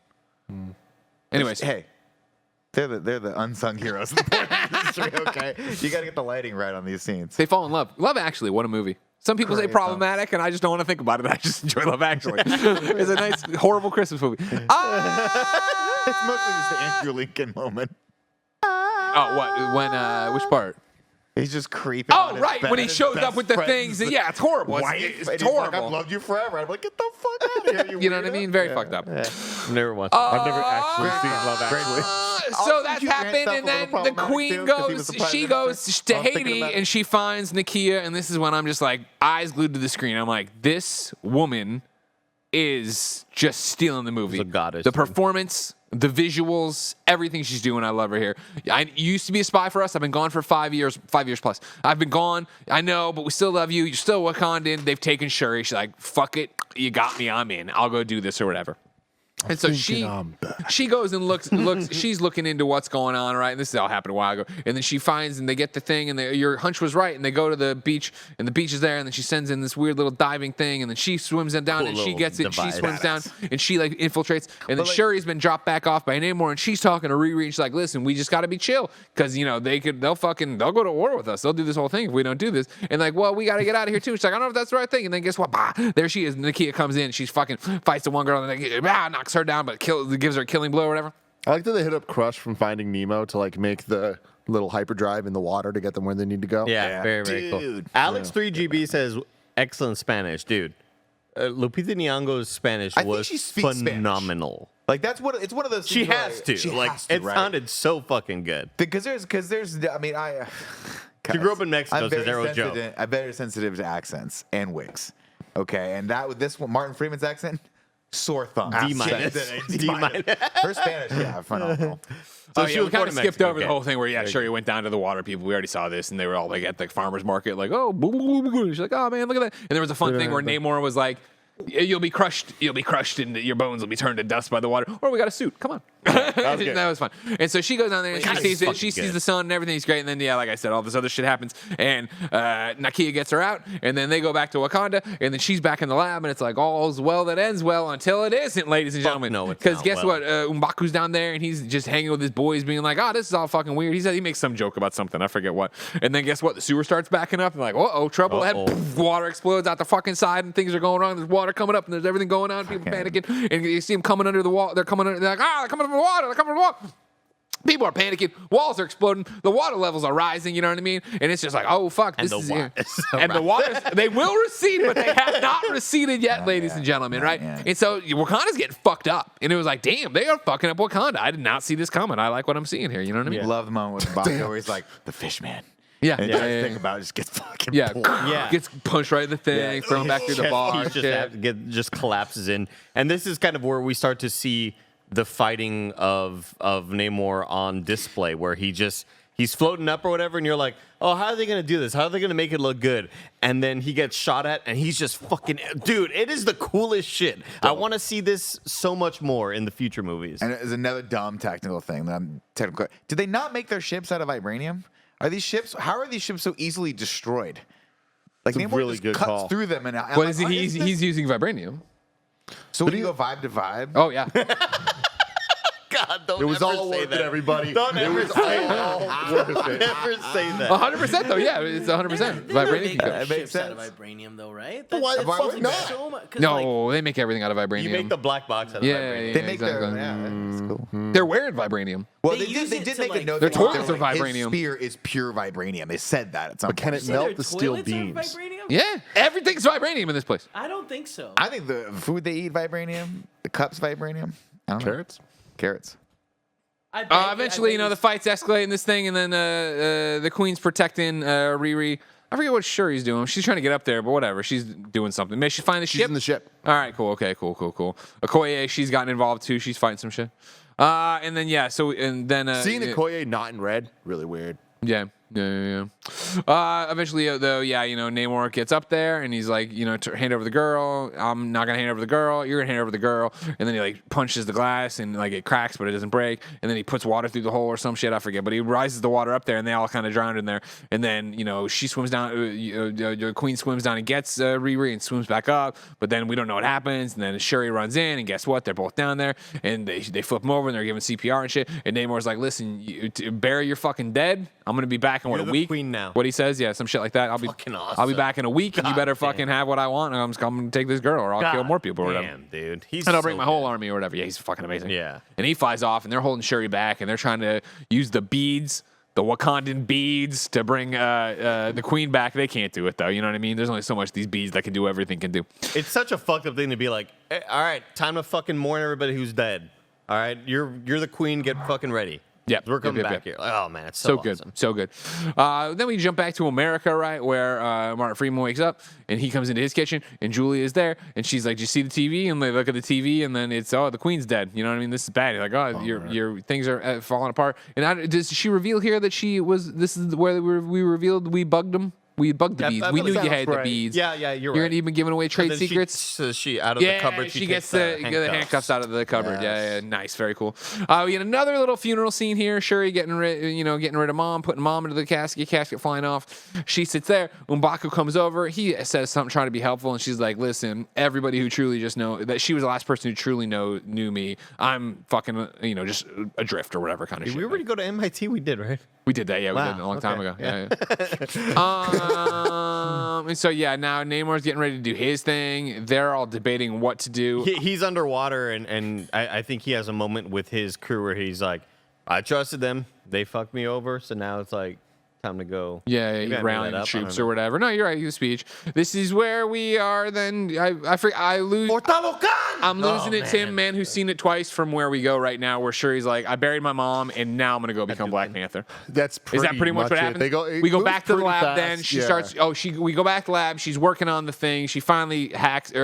Anyways,
Hey, they're the unsung heroes of the porn industry, okay? You got to get the lighting right on these scenes.
they fall in love. Love Actually, what a movie. Some people say
Great
problematic, and I just don't want to think about it. I just enjoy Love Actually. It's a nice, horrible Christmas movie. Ah!
It's mostly just the Andrew Lincoln moment.
Oh, what? When? Which part?
He's just creeping.
Oh,
on his
right.
bed
When he
and his
shows
best
up with the
friend's
things. Yeah, it's horrible.
wife,
It's
and he's like,
horrible.
I've loved you forever. I'm like, get the fuck out of here, you
You know what I
weirdo.
mean? Very fucked up.
I've never watched.
I've never actually seen Love Actually.
So
Also,
that's
you rant
happened,
stuff
and
a little
then the
problematic
queen
too, 'cause he was
goes.
the prime
She
minister.
goes to
I was thinking
Haiti,
about it.
and she finds Nakia, and this is when I'm just like eyes glued to the screen. I'm like, this woman is just stealing the movie.
She's a goddess,
The
dude.
performance, the visuals, everything she's doing, I love her here. I used to be a spy for us. I've been gone for 5 years plus. I've been gone. I know, but we still love you. You're still Wakandan. They've taken Shuri. She's like, fuck it. You got me. I'm in. I'll go do this or whatever. And so she goes and looks. She's looking into what's going on, right? And this all happened a while ago. And then she finds and they get the thing, and your hunch was right. And they go to the beach, and the beach is there. And then she sends in this weird little diving thing, and then she swims down,
Cool
and she
little
gets it. And she
device.
swims down, and she like infiltrates. And then
like-
Shuri's been dropped back off by Namor, and she's talking to Riri, and she's like, "Listen, we just got to be chill, because they'll go to war with us. They'll do this whole thing if we don't do this." And like, well, we got to get out of here too. She's like, "I don't know if that's the right thing." And then guess what? Bah, there she is. Nakia comes in. She's fucking fights the one girl, and then knocks her down, but gives her a killing blow or whatever.
I like that they hit up Crush from Finding Nemo to like make the little hyperdrive in the water to get them where they need to go.
Yeah, very, very cool.
Dude.
Alex 3GB says, excellent Spanish, dude. Lupita Nyong'o's Spanish
I think
was
she speaks Spanish.
phenomenal.
Like it's one of those.
She
things where,
has to.
She
like
has to,
it
right?
sounded so fucking good.
because there's. I mean,
She grew up in Mexico,
I'm
so
very
there was a joke.
sensitive. I'm very sensitive to accents and wigs. Okay, and that with this one, Martin Freeman's accent, sore thumb.
D minus. D minus.
Her Spanish, yeah, phenomenal.
So
she
yeah,
was
we kind
born
of
in
skipped
Mexico,
over the
okay.
whole thing where Shuri went down to the water people. We already saw this, and they were all like at the farmer's market, like, oh, boo, boo, boo, boo. She's like, oh man, look at that. And there was a fun thing where Namor was like, you'll be crushed, and your bones will be turned to dust by the water. Or we got a suit. Come on. That was fun. And so she goes down there and she sees it. She sees the sun and everything's great. And then, yeah, like I said, all this other shit happens. And Nakia gets her out. And then they go back to Wakanda. And then she's back in the lab. And it's like, all's well that ends well until it isn't, ladies and gentlemen.
no, it's
Because
not
guess
well.
what? M'Baku's down there and he's just hanging with his boys, being like, this is all fucking weird. He said he makes some joke about something. I forget what. And then guess what? The sewer starts backing up. And like, trouble ahead. Poof, water explodes out the fucking side and things are going wrong. There's water coming up and there's everything going on. People panicking. And you see them coming under the wall. They're coming under. They're like, they're coming from the water. They're coming from the water. People are panicking. Walls are exploding. The water levels are rising. You know what I mean? And it's just like, oh fuck,
And
this
the
is
water is so
and the waters. They will recede, but they have not receded yet, ladies
yet.
and gentlemen.
Not
Right?
yet.
And so Wakanda's getting fucked up. And it was like, damn, they are fucking up Wakanda. I did not see this coming. I like what I'm seeing here. You know what I mean?
Love the moment with Baco where he's like the fish man.
Yeah.
And
Yeah.
yeah,
Yeah.
think about it, just gets fucking
Yeah.
pulled.
Yeah.
Gets punched right in the thing, thrown back through the bar.
He
shit.
just collapses in, and this is kind of where we start to see the fighting of Namor on display, where he's floating up or whatever, and you're like, oh, how are they gonna do this? How are they gonna make it look good? And then he gets shot at, and he's just fucking dude. It is the coolest shit. I want to see this so much more in the future movies.
And it's another dumb technical thing that I'm technical. Did they not make their ships out of vibranium? How are these ships so easily destroyed? Like
It's a
Namor
really
just
good
cuts
call.
through them, and I'm
What
like,
is he? He's using vibranium.
So when you go vibe to vibe,
Oh yeah.
God, don't
It was
ever
all
say
worth
that.
it, everybody.
Don't
It
ever
was
say
all
that.
worth
Don't
it.
ever say that.
100% though. Yeah, it's 100%. Vibranium.
That makes
Ships out of
sense.
vibranium, though, right?
why the
That's
fuck
like
not?
so much- 'cause,
No, they make everything out of vibranium.
You make the black box out of
Yeah,
vibranium.
yeah,
They make
exactly.
their that's cool.
They're wearing vibranium.
Well,
They
they
use it
did
to,
make a
like,
note.
Their
that
toilets
their,
are
his
vibranium.
spear is pure vibranium. They said that at some
But can
point.
it
So
melt
their
the steel
toilets are
beams?
vibranium?
Yeah, everything's vibranium in this place.
I don't think so.
I think the food they eat vibranium, the cups vibranium. I don't know. Carrots.
Eventually, the fights escalate in this thing, and then the queen's protecting Riri. I forget what Shuri's doing. She's trying to get up there, but whatever. She's doing something. Maybe she's finding the ship.
She's in the ship.
All right, cool. Okay, cool. Okoye, she's gotten involved too. She's fighting some shit. And then seeing
Okoye not in red, really weird.
Yeah. Eventually, though, Namor gets up there and he's like, hand over the girl. I'm not gonna hand over the girl. You're gonna hand over the girl. And then he like punches the glass and like it cracks, but it doesn't break. And then he puts water through the hole or some shit. I forget. But he rises the water up there, and they all kind of drown in there. And then she swims down. The queen swims down and gets Riri and swims back up. But then we don't know what happens. And then Shuri runs in, and guess what? They're both down there, and they flip them over and they're giving CPR and shit. And Namor's like, listen, bury your fucking dead. I'm gonna be back in a week.
Queen now.
What he says, yeah, some shit like that.
Fucking awesome.
I'll be back in a week, and you better fucking have what I want. I'm gonna take this girl, or I'll kill more people, or whatever.
Damn, dude.
And I'll bring my whole army, or whatever. Yeah, he's fucking amazing.
Yeah.
And he flies off, and they're holding Shuri back, and they're trying to use the beads, the Wakandan beads, to bring the queen back. They can't do it though. You know what I mean? There's only so much these beads that can do everything can do.
It's such a fucked up thing to be like, hey, all right, time to fucking mourn everybody who's dead. All right, you're the queen. Get fucking ready.
Yeah,
we're coming back here. Oh man, it's so awesome.
So good. Then we jump back to America, right, where Martin Freeman wakes up and he comes into his kitchen and Julie is there and she's like, "Do you see the TV?" And they look at the TV and then it's, "Oh, the queen's dead." You know what I mean? This is bad. You're like, "Oh, your things are falling apart." And does she reveal here that she was? This is where we revealed we bugged them. We bugged the beads. We knew you had the beads.
Yeah, you're right.
You're even giving away trade secrets.
So she out of the cupboard.
She gets the handcuffs out of the cupboard. Yes. Yeah, nice, very cool. We get another little funeral scene here. Shuri getting rid of mom, putting mom into the casket flying off. She sits there. M'Baku comes over. He says something trying to be helpful, and she's like, "Listen, everybody who truly just know that she was the last person who truly knew me. I'm fucking just adrift or whatever kind of shit."
Did we already go to MIT? We did, right?
We did that, yeah. We did it a long time ago. Yeah. And so now Namor's getting ready to do his thing. They're all debating what to do.
He's underwater, and I think he has a moment with his crew where he's like, "I trusted them. They fucked me over, so now it's like time to go."
Yeah, he's rallying the troops or whatever. No, you're right. His speech. This is where we are. Then I lose. I'm losing it, Tim, man, who's seen it twice from where we go right now. Where Shuri's like, "I buried my mom, and now I'm gonna go become Black Panther."
Is
that pretty much what happens? We go back to the lab.
Fast.
Then she starts. We go back to the lab. She's working on the thing. She finally hacks,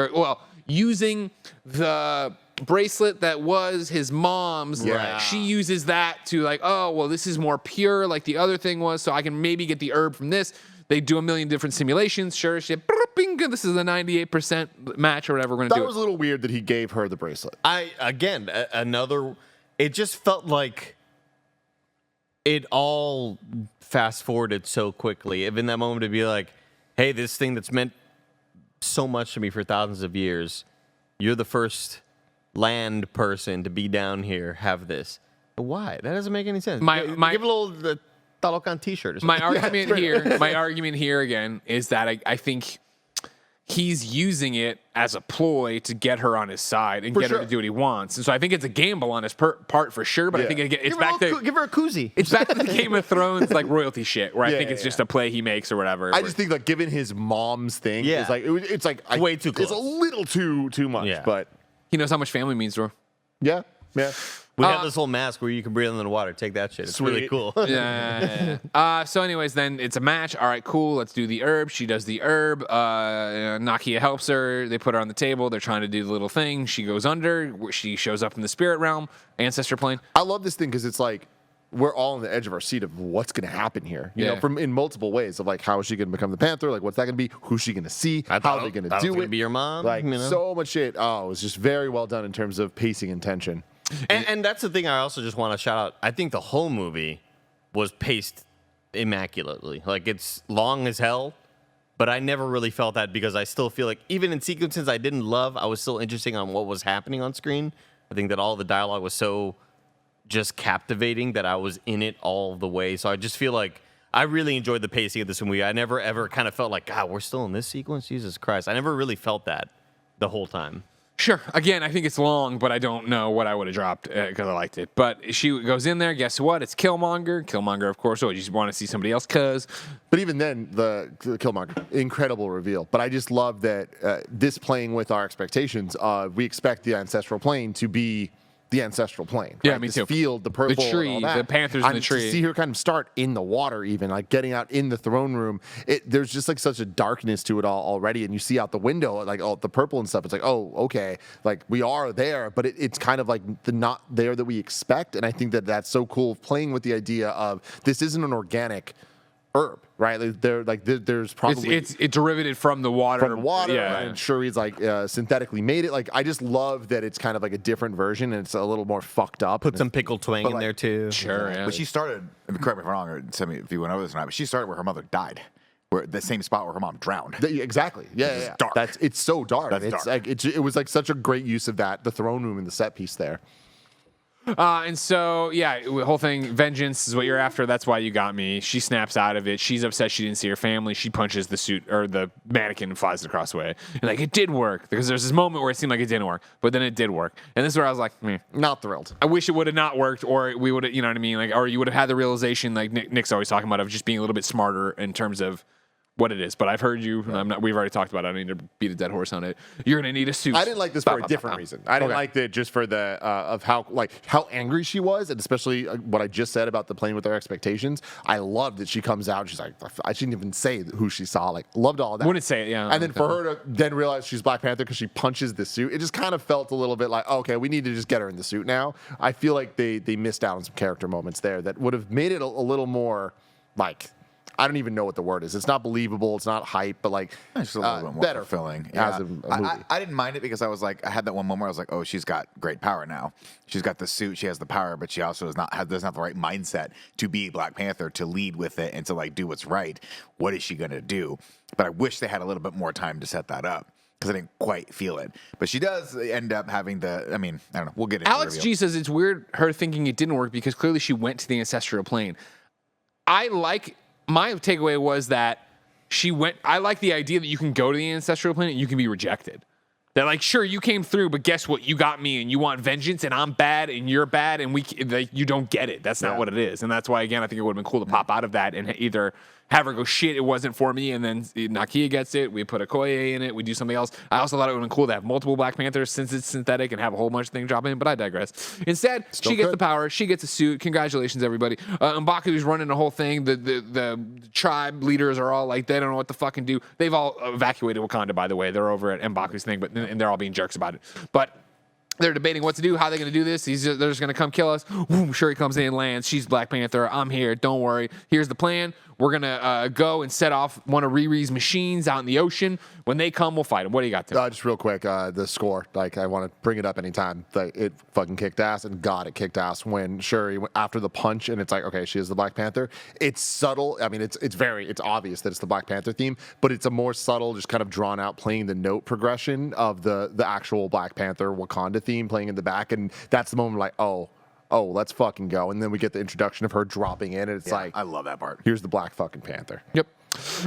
using the bracelet that was his mom's.
Yeah.
She uses that to like, oh, well, this is more pure like the other thing was, so I can maybe get the herb from this. They do a million different simulations. Sure, shit. This is a 98% match or whatever we're gonna do.
That was a little weird that he gave her the bracelet.
It just felt like it all fast forwarded so quickly. Even that moment to be like, "Hey, this thing that's meant so much to me for thousands of years, you're the first land person to be down here. Have this." Why? That doesn't make any sense. Give a little Talocan T-shirt. Or something.
My argument here again is that I think he's using it as a ploy to get her on his side and get her to do what he wants. And so I think it's a gamble on his part for sure. But I think it's back to
give her a koozie.
It's back to the Game of Thrones like royalty shit, where I think it's just a play he makes or whatever.
I just think like given his mom's thing, it's like it's like
way too close.
It's a little too much, but
he knows how much family means to her.
Yeah.
We have this whole mask where you can breathe in the water. Take that shit. It's really cool.
Yeah. So anyways, then it's a match. All right, cool. Let's do the herb. She does the herb. Nakia helps her. They put her on the table. They're trying to do the little thing. She goes under. She shows up in the spirit realm, ancestor plane.
I love this thing because it's like we're all on the edge of our seat of what's going to happen here. You know, from in multiple ways of like how is she going to become the Panther? Like what's that going to be? Who's she going to see? How are they going to do it?
Be your mom?
Like so much shit. Oh, it was just very well done in terms of pacing and tension.
And that's the thing I also just want to shout out. I think the whole movie was paced immaculately. Like, it's long as hell, but I never really felt that because I still feel like even in sequences I didn't love, I was still interested on what was happening on screen. I think that all the dialogue was so just captivating that I was in it all the way. So I just feel like I really enjoyed the pacing of this movie. I never, ever kind of felt like, God, we're still in this sequence? Jesus Christ. I never really felt that the whole time.
Sure. Again, I think it's long, but I don't know what I would have dropped because I liked it. But she goes in there. Guess what? It's Killmonger. Killmonger, of course. Oh, you just want to see somebody else, cuz.
But even then, the Killmonger, incredible reveal. But I just love that this playing with our expectations. We expect the ancestral plane to be the ancestral plane.
Yeah,
right?
me
this
too.
Field, the purple,
the tree,
and all that.
the panthers in the
To
tree.
see her kind of start in the water, even like getting out in the throne room. There's just like such a darkness to it all already, and you see out the window like the purple and stuff. It's like, oh, okay, like we are there, but it's kind of like the not there that we expect. And I think that that's so cool, playing with the idea of this isn't an organic herb, right? There's probably
It's derivative from the water. Yeah.
and Shuri's like synthetically made it. Like I just love that it's kind of like a different version and it's a little more fucked up.
Put some pickled twang in there too.
Sure. Yeah.
But she started, correct me if I'm wrong, or tell me if you went over this or not, but she started where her mother died. Where the same spot where her mom drowned.
Exactly. Yeah.
dark.
It's so dark.
That's
it's
dark.
like it was like such a great use of that, the throne room and the set piece there.
And so, yeah, the whole thing, vengeance is what you're after. That's why you got me. She snaps out of it. She's upset she didn't see her family. She punches the suit or the mannequin and flies it across the way. And like, it did work. Because there's this moment where it seemed like it didn't work, but then it did work. And this is where I was like,
Not thrilled.
I wish it would have not worked, or we would have, you know what I mean? Like, or you would have had the realization, like Nick's always talking about, of just being a little bit smarter in terms of what it is. But I've heard you. We've already talked about it. I don't need to beat a dead horse on it. You're gonna need a suit.
I didn't like this for a different reason. I didn't like that just for the of how angry she was, and especially what I just said about the playing with their expectations. I loved that she comes out and she's like, I shouldn't even say who she saw. Like, loved all of that.
Wouldn't say it, yeah.
And then for her to then realize she's Black Panther because she punches the suit, it just kind of felt a little bit like, okay, we need to just get her in the suit now. I feel like they missed out on some character moments there that would have made it a little more like, I don't even know what the word is. It's not believable. It's not hype, but like
Just a little bit more
better
fulfilling.
as a movie.
I didn't mind it because I was like, I had that one moment where I was like, oh, she's got great power now. She's got the suit, she has the power, but she also doesn't have the right mindset to be Black Panther, to lead with it and to like do what's right. What is she gonna do? But I wish they had a little bit more time to set that up, because I didn't quite feel it. But she does end up having I don't know. We'll get into
Alex
the
G says it's weird her thinking it didn't work because clearly she went to the ancestral plane. My takeaway was that I like the idea that you can go to the ancestral plane and you can be rejected. That like, sure, you came through, but guess what? You got me, and you want vengeance, and I'm bad, and you're bad, and you don't get it. That's not what it is, and that's why, again, I think it would have been cool to pop out of that and either have her go, shit, it wasn't for me, and then Nakia gets it, we put Okoye in it, we do something else. I also thought it would have been cool to have multiple Black Panthers since it's synthetic and have a whole bunch of things drop in, but I digress. Instead, she gets the power, she gets a suit. Congratulations, everybody. M'Baku's running the whole thing. The tribe leaders are all like, they don't know what to fucking do. They've all evacuated Wakanda, by the way. They're over at M'Baku's thing, and they're all being jerks about it. But they're debating what to do, how they're going to do this. They're just going to come kill us. Boom, Shuri comes in, lands. She's Black Panther. I'm here. Don't worry. Here's the plan. We're going to go and set off one of Riri's machines out in the ocean. When they come, we'll fight them. What do you got there?
Just real quick, the score. Like, I want to bring it up anytime. Like, it fucking kicked ass, and God, it kicked ass when Shuri, after the punch, and it's like, okay, she is the Black Panther. It's subtle. I mean, it's obvious that it's the Black Panther theme, but it's a more subtle, just kind of drawn out, playing the note progression of the actual Black Panther Wakanda theme playing in the back, and that's the moment like, oh, let's fucking go. And then we get the introduction of her dropping in, and it's like,
I love that part.
Here's the Black fucking Panther.
Yep.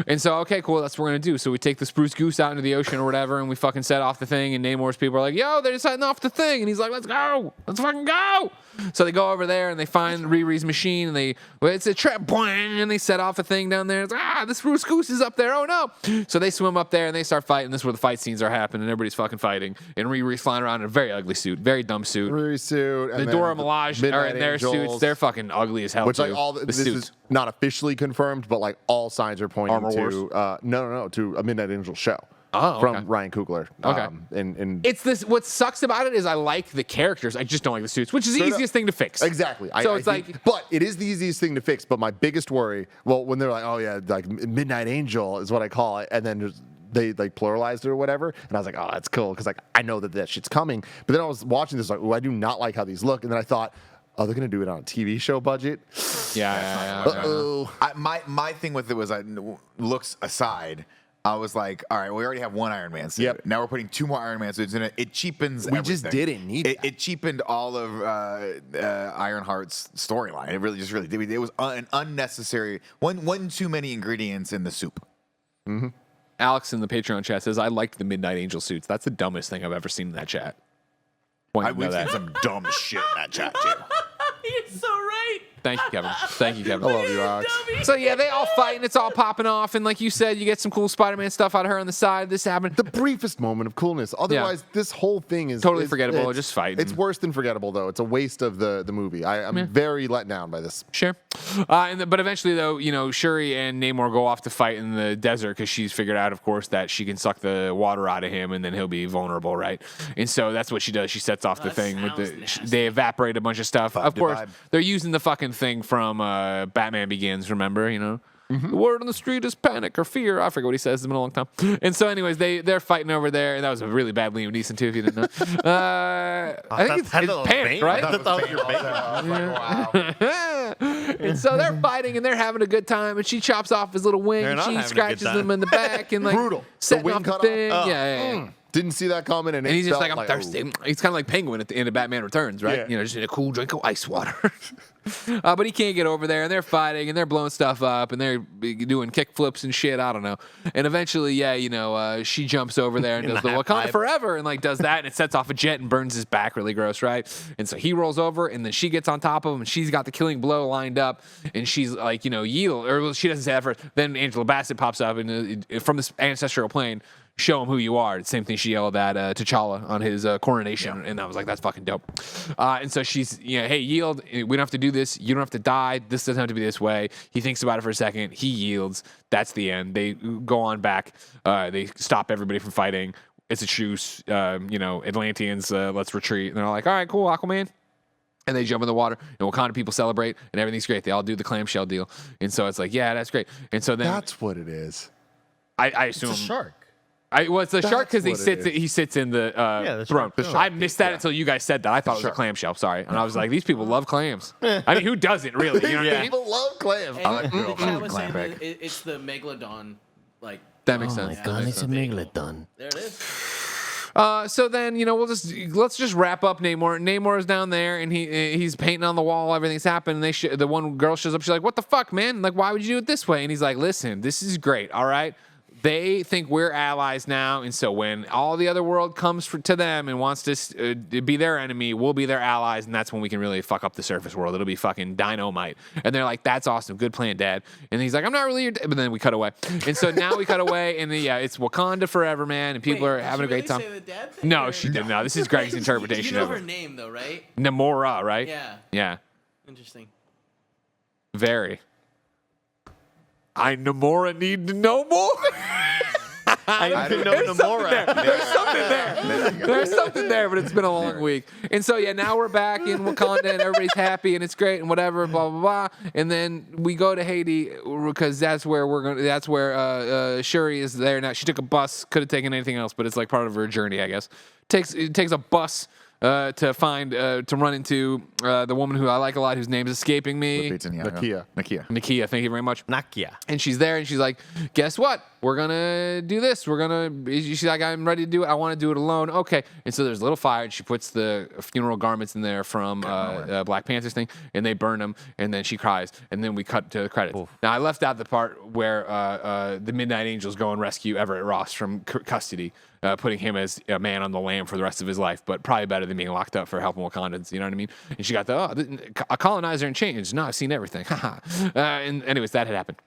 And so, okay, cool, that's what we're going to do. So we take the spruce goose out into the ocean or whatever, and we fucking set off the thing, and Namor's people are like, yo, they're setting off the thing. And he's like, let's go. Let's fucking go. So they go over there, and they find Riri's machine, and it's a trap, and they set off a thing down there. It's the spruce goose is up there. Oh, no. So they swim up there, and they start fighting. This is where the fight scenes are happening, and everybody's fucking fighting. And Riri's flying around in a very ugly suit, very dumb suit.
Riri suit.
The Dora Milaje are in their
Angels,
suits. They're fucking ugly as hell,
which,
too.
like, this
suits.
is not officially confirmed, but like all signs are pointing
Armor
to no, to a Midnight Angel show.
Oh,
from
okay.
Ryan Coogler.
Okay.
And
it's this. What sucks about it is I like the characters. I just don't like the suits, which is the easiest thing to fix.
Exactly.
So
but it is the easiest thing to fix. But my biggest worry, well, when they're like, oh yeah, like Midnight Angel is what I call it, and then they like pluralized it or whatever, and I was like, oh, that's cool, because like I know that shit's coming. But then I was watching this like, oh, I do not like how these look, and then I thought, oh, they're gonna do it on a TV show budget.
Yeah.
Uh-oh.
My thing with it was, looks aside, I was like, all right, we already have one Iron Man suit.
Yep.
Now we're putting 2 more Iron Man suits in it. It cheapens
We
everything.
just didn't need that.
It cheapened all of Ironheart's storyline. It really did. It was an unnecessary, one too many ingredients in the soup.
Mm-hmm.
Alex in the Patreon chat says, I liked the Midnight Angel suits. That's the dumbest thing I've ever seen in that chat.
We've seen some dumb shit in that chat, too.
You're so right.
Thank you, Kevin. Thank you, Kevin.
I love you, Alex.
So yeah, they all fight and it's all popping off, and like you said, you get some cool Spider-Man stuff out of her on the side. This happened.
The briefest moment of coolness. Otherwise, this whole thing is
Totally forgettable, just fighting.
It's worse than forgettable, though. It's a waste of the movie. I'm very let down by this.
Sure. But eventually, though, Shuri and Namor go off to fight in the desert because she's figured out, of course, that she can suck the water out of him and then he'll be vulnerable, right? And so that's what she does. She sets off the thing with they evaporate a bunch of stuff. Of course, they're using the fucking thing from Batman Begins, remember, The word on the street is panic or fear. I forget what he says. It's been a long time. And so, anyways, they're fighting over there. And that was a really bad Liam Neeson, too, if you didn't know. I think it's panic, right?
I thought you were
Wow.
And so they're fighting and they're having a good time. And she chops off his little wing.
They're
And
not
she
having a
scratches
good time.
him in the back and like
Brutal.
setting
The wing
off the
cut
thing.
off?
Yeah.
Didn't see that coming, and
And he's just
felt
like, I'm thirsty. He's kind of like Penguin at the end of Batman Returns, right?
Yeah.
Just in a cool drink of ice water. But he can't get over there, and they're fighting, and they're blowing stuff up, and they're doing kick flips and shit. I don't know. And eventually, she jumps over there and does the Wakanda Forever, and like does that, and it sets off a jet and burns his back really gross, right? And so he rolls over, and then she gets on top of him, and she's got the killing blow lined up, and she's like, yield, or well, she doesn't say that first. Then Angela Bassett pops up, and from this ancestral plane, show him who you are. The same thing she yelled at T'Challa on his coronation, and I was like, that's fucking dope. And so she's, hey, yield. We don't have to do this. You don't have to die. This doesn't have to be this way. He thinks about it for a second. He yields. That's the end. They go on back. They stop everybody from fighting. It's a truce. Atlanteans, let's retreat. And they're like, all right, cool, Aquaman. And they jump in the water, and Wakanda people celebrate, and everything's great. They all do the clamshell deal. And so it's like, yeah, that's great. And so then
That's what it is.
I assume
It's a shark.
It's the shark because
what it is.
he sits in the
the
throne.
shark.
I missed that until you guys said that. I thought it was a clamshell. Sorry, and I was like, these people love clams. I mean, who doesn't really? You know what I mean?
People love clams.
And
good old
the chat was
clam
saying
bake.
that it's the Megalodon, like.
That makes
Oh my
sense.
god, it's a megalodon.
There it is.
So then let's just wrap up Namor. Namor is down there and he's painting on the wall. Everything's happened. And the one girl shows up. She's like, "What the fuck, man? Like, why would you do it this way?" And he's like, "Listen, this is great. All right." They think we're allies now, and so when all the other world comes to them and wants to be their enemy, we'll be their allies, and that's when we can really fuck up the surface world. It'll be fucking dynamite. And they're like, "That's awesome, good plan, Dad." And he's like, "I'm not really your dad," but then we cut away. And so now we cut away, and it's Wakanda forever, man, and people are having a great time.
Say the dad thing,
No,
or-
she didn't. No, this is Greg's interpretation
You know
of
her
it.
name though, right?
Namora, right?
Yeah.
Yeah.
Interesting.
Very. I Namora need to know more.
I didn't know Namora.
There's something there. There's something there, but it's been a long week. And so, now we're back in Wakanda and everybody's happy and it's great and whatever, blah, blah, blah. And then we go to Haiti because that's where Shuri is there now. She took a bus, could have taken anything else, but it's like part of her journey, I guess. It takes a bus to run into the woman who I like a lot, whose name's escaping me.
Nakia.
Nakia, thank you very much.
Nakia.
And she's there, and she's like, "Guess what? We're gonna do this. She's like, I'm ready to do it. I want to do it alone. Okay." And so there's a little fire, and she puts the funeral garments in there from Black Panther's thing, and they burn them, and then she cries, and then we cut to the credits. Oof. Now I left out the part where the Midnight Angels go and rescue Everett Ross from custody, putting him as a man on the lam for the rest of his life, but probably better than being locked up for helping Wakandans. You know what I mean? And she got a colonizer in chains. No, I've seen everything. And anyways, that had happened.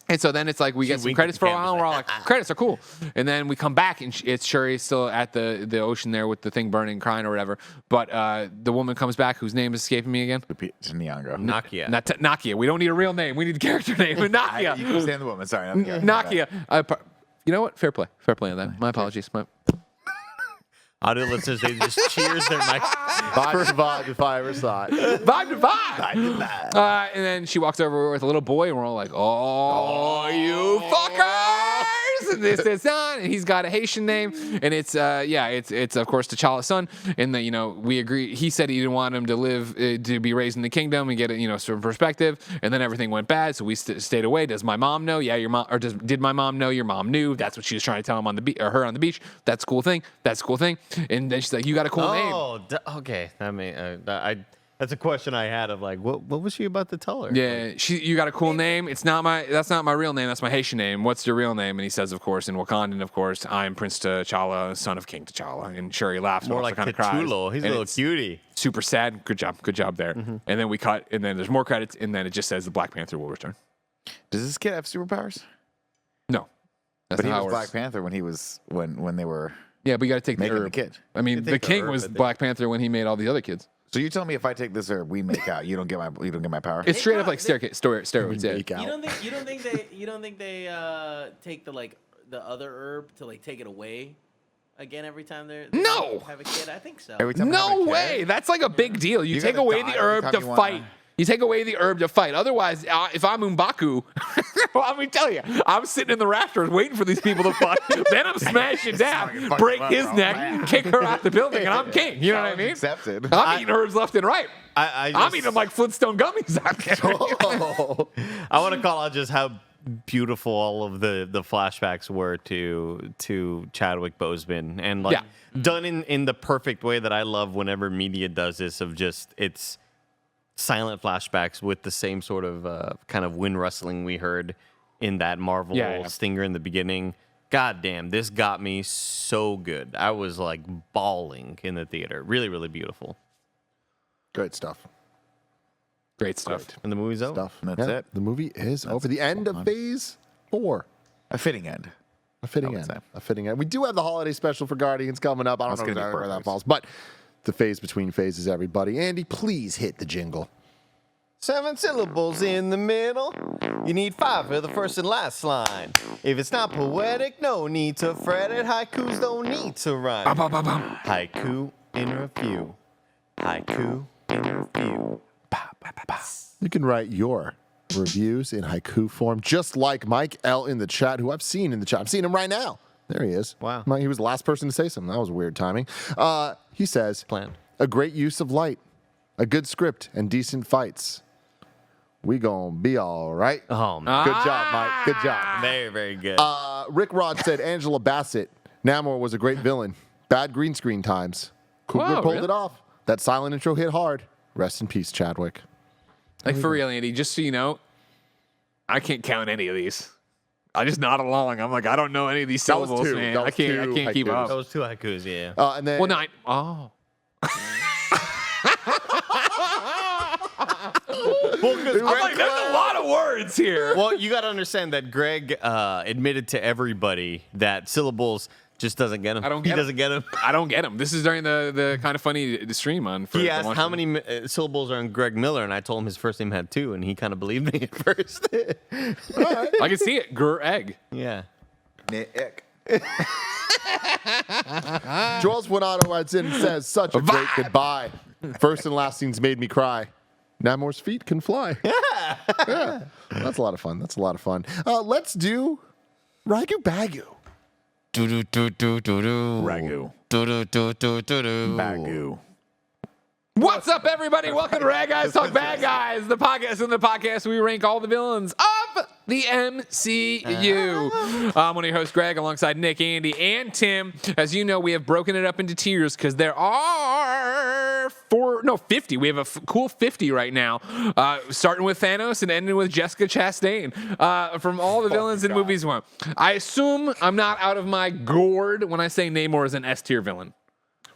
And so then it's like we get some credits for a while, and we're all like, credits are cool. And then we come back, and it's Shuri still at the ocean there with the thing burning, crying or whatever. But the woman comes back, whose name is escaping me again.
Lupita Nyong'o.
Nakia.
Not Nakia. We don't need a real name. We need a character name. Nakia.
You can stand the woman. Sorry.
Nakia. You know what? Fair play. Fair play on that. My apologies.
Audio listeners, they just cheers their mic.
Vibe to vibe if I ever saw it.
Vibe to vibe. And then she walks over with a little boy, and we're all like, "Oh, you fuckers!" And this on, and he's got a Haitian name, and it's of course T'Challa's son. And we agree. He said he didn't want him to live to be raised in the kingdom and get some perspective. And then everything went bad, so we stayed away. Does my mom know? Yeah, your mom. Or did my mom know? Your mom knew. That's what she was trying to tell him on the beach, or her on the beach. That's a cool thing. That's a cool thing. And then she's like, "You got a cool name."
Oh, okay. That may That's a question I had of like, what was she about to tell her?
Yeah, you got a cool name. That's not my real name. That's my Haitian name. What's your real name? And he says, of course, in Wakandan, of course, I'm Prince T'Challa, son of King T'Challa. And Shuri laughs,
More
but
like
also kind of cries.
Cthulhu. He's a
And
little
it's
cutie.
super sad. Good job there. And then we cut, and then there's more credits, and then it just says the Black Panther will return.
Does this kid have superpowers?
No, that's
But he
not how
was
it works.
Black Panther when he was when they were
Yeah, but you got to take the
making the
herb.
kid.
I mean,
You
the
take the
king
herb,
was
but they-
Black Panther when he made all the other kids.
So you tell me if I take this herb, we make out. You don't get my power.
It's straight up like steroids. Yeah.
Make out.
You don't think they take the other herb to like take it away again every time they
No!
have a kid? I think so.
Every time I have a
No
kid?
way. That's like a big deal. You
You
take
gotta
away
die
the
every
herb
time
to
you wanna-
fight. You take away the herb to fight. Otherwise, if I'm M'Baku, well, let me tell you, I'm sitting in the rafters waiting for these people to fight. Then I'm smashing down,
fuck
break
them up,
his
bro.
neck, kick her out the building, and I'm king. You know what I mean?
Accepted.
I'm eating herbs left and right. I'm
just-
eating them like Flintstone gummies out there.
I want to call out just how beautiful all of the flashbacks were to Chadwick Boseman, and like done in the perfect way that I love whenever media does this, of just it's silent flashbacks with the same sort of kind of wind rustling we heard in that Marvel stinger in the beginning. God damn, this got me so good. I was like bawling in the theater. Really, really beautiful.
Great stuff.
Great stuff.
And the movie's over.
Stuff.
That's it.
The movie is over. The end of phase 4.
A fitting end.
A fitting
would
end.
say.
A fitting end. We do have the holiday special for Guardians coming up. I don't
That's
know
gonna be
exactly where that
perfect.
falls, but the phase between phases, everybody. Andy, please hit the jingle.
7 syllables in the middle. You need 5 for the first and last line. If it's not poetic, no need to fret it. Haikus don't need to rhyme. Haiku in review. Haiku in review.
You can write your reviews in haiku form, just like Mike L in the chat, who I've seen in the chat. I'm seeing him right now. There he is.
Wow.
He was the last person to say something. That was weird timing. He says,
Planned.
a great use of light, a good script, and decent fights. We gonna be all right.
Oh, man.
Good job, Mike. Good job.
Very, very good.
Rick Rod said Angela Bassett. Namor was a great villain. Bad green screen times. Coogler
Wow,
pulled
really?
it off. That silent intro hit hard. Rest in peace, Chadwick.
Like for real, Andy, just so you know, I can't count any of these. I just nod along. I'm like, I don't know any of these
That was
syllables,
two.
man.
That
I
was
can't
two
keep
haikus.
up.
that was 2 haikus, yeah.
And then
Well, 9. Oh. I'm like, there's a lot of words here.
Well, you got to understand that Greg admitted to everybody that syllables just doesn't get him.
I don't
He
get 'em.
doesn't get him.
I don't get them. This is during the kind of funny stream on. For
He
the
asked
launch
how
of-
many syllables are in Greg Miller, and I told him his first name had 2, and he kind of believed me at first.
I can see it. Greg.
Yeah.
Nick.
Joel Swinato writes in and says, such a great goodbye. First and last scenes made me cry. Namor's feet can fly. Yeah. That's a lot of fun. That's a lot of fun. Let's do Ragu Bagu.
Ragu. Bagu.
What's up, everybody? Welcome to Rad Guys Talk Bad Guys, the podcast. In the podcast, we rank all the villains of the MCU. I'm one of your hosts, Greg, alongside Nick, Andy, and Tim. As you know, we have broken it up into tiers because there are 50. We have a cool 50 right now, starting with Thanos and ending with Jessica Chastain. From all the villains in movies one. I assume I'm not out of my gourd when I say Namor is an S tier villain.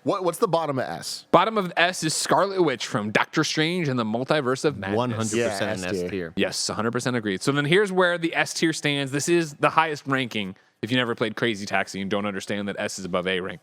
What's the bottom of S?
Bottom of S is Scarlet Witch from Doctor Strange and the Multiverse of Madness.
100%
Yeah,
an S tier.
Yes, 100% agreed. So then here's where the S tier stands. This is the highest ranking if you never played Crazy Taxi and don't understand that S is above A rank.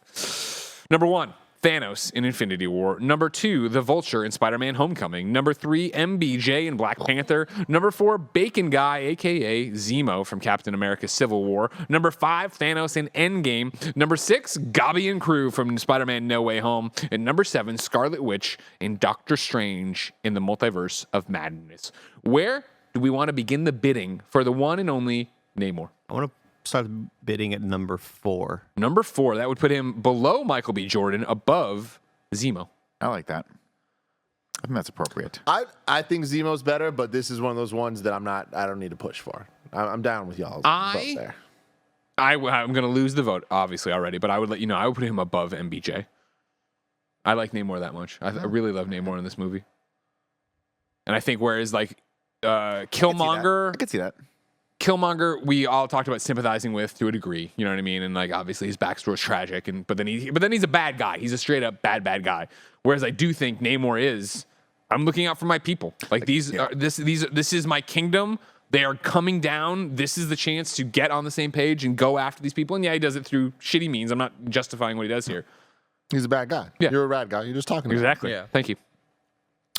Number 1, Thanos in Infinity War. Number 2, the Vulture in Spider-Man Homecoming. Number 3, MBJ in Black Panther. Number 4, Bacon Guy, a.k.a. Zemo from Captain America Civil War. Number 5, Thanos in Endgame. Number 6, Gabi and crew from Spider-Man No Way Home. And number 7, Scarlet Witch in Doctor Strange in the Multiverse of Madness. Where do we want to begin the bidding for the one and only Namor?
I want to start bidding at number 4.
Number 4, that would put him below Michael B. Jordan, above Zemo.
I like that. I think that's appropriate.
I think Zemo's better, but this is one of those ones that I don't need to push for. I'm down with y'all. vote there.
I'm going to lose the vote, obviously, already, but I would let you know, I would put him above MBJ. I like Namor that much. I really love Namor in this movie. And I think whereas like Killmonger,
I could see that.
Killmonger, we all talked about sympathizing with to a degree. You know what I mean? And like obviously his backstory is tragic, but then he's a bad guy. He's a straight up bad guy. Whereas I do think Namor is. I'm looking out for my people. Like this is my kingdom. They are coming down. This is the chance to get on the same page and go after these people. And yeah, he does it through shitty means. I'm not justifying what he does here.
He's a bad guy.
Yeah.
You're a bad guy. You're just talking about
Exactly.
Yeah.
Thank you.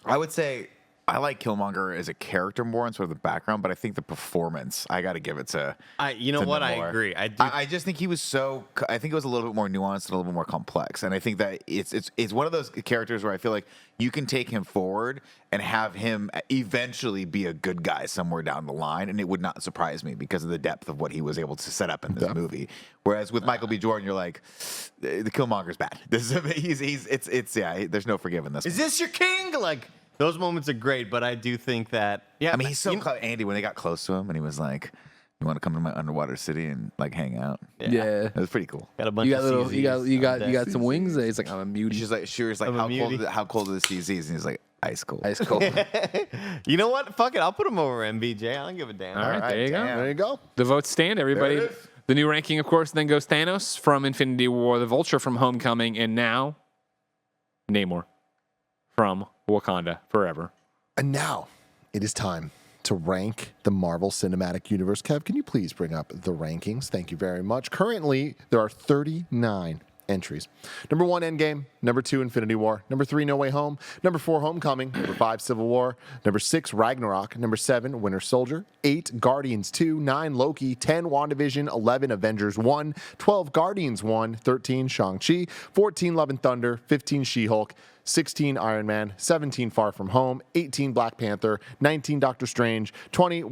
I would say I like Killmonger as a character more in sort of the background, but I think the performance, I got to give it to.
You know what? I
Namor.
agree.
I just think he was I think it was a little bit more nuanced and a little bit more complex. And I think that it's one of those characters where I feel like you can take him forward and have him eventually be a good guy somewhere down the line, and it would not surprise me because of the depth of what he was able to set up in this movie. Whereas with Michael B. Jordan, you're like, the Killmonger's bad. This is there's no forgiving this.
Is this your king? Like. Those moments are great, but I do think that
I mean, he's so Andy, when they got close to him and he was like, "You want to come to my underwater city and like hang out?"
Yeah.
It was pretty cool.
Got a bunch
You
of
got little.
CZs
You got
on deck.
some wings. He's like, I'm a mutie.
She was like,
I'm a mutie.
how cold are the CZs? And he's like, ice cold.
Ice cold.
You know what? Fuck it. I'll put him over MBJ. I don't give a damn.
All right, there you go.
damn.
There you go.
The votes stand. Everybody.
There it is.
The new ranking, of course, then goes Thanos from Infinity War, the Vulture from Homecoming, and now Namor from Wakanda Forever.
And now it is time to rank the Marvel Cinematic Universe. Kev, can you please bring up the rankings? Thank you very much. Currently, there are 39 entries. Number 1, Endgame. Number 2, Infinity War. Number 3, No Way Home. Number 4, Homecoming. Number 5, Civil War. Number 6, Ragnarok. Number 7, Winter Soldier. 8, Guardians 2. 9, Loki. 10, WandaVision. 11, Avengers 1. 12, Guardians 1. 13, Shang-Chi. 14, Love and Thunder. 15, She-Hulk. 16, Iron Man, 17, Far From Home, 18, Black Panther, 19, Doctor Strange, 20,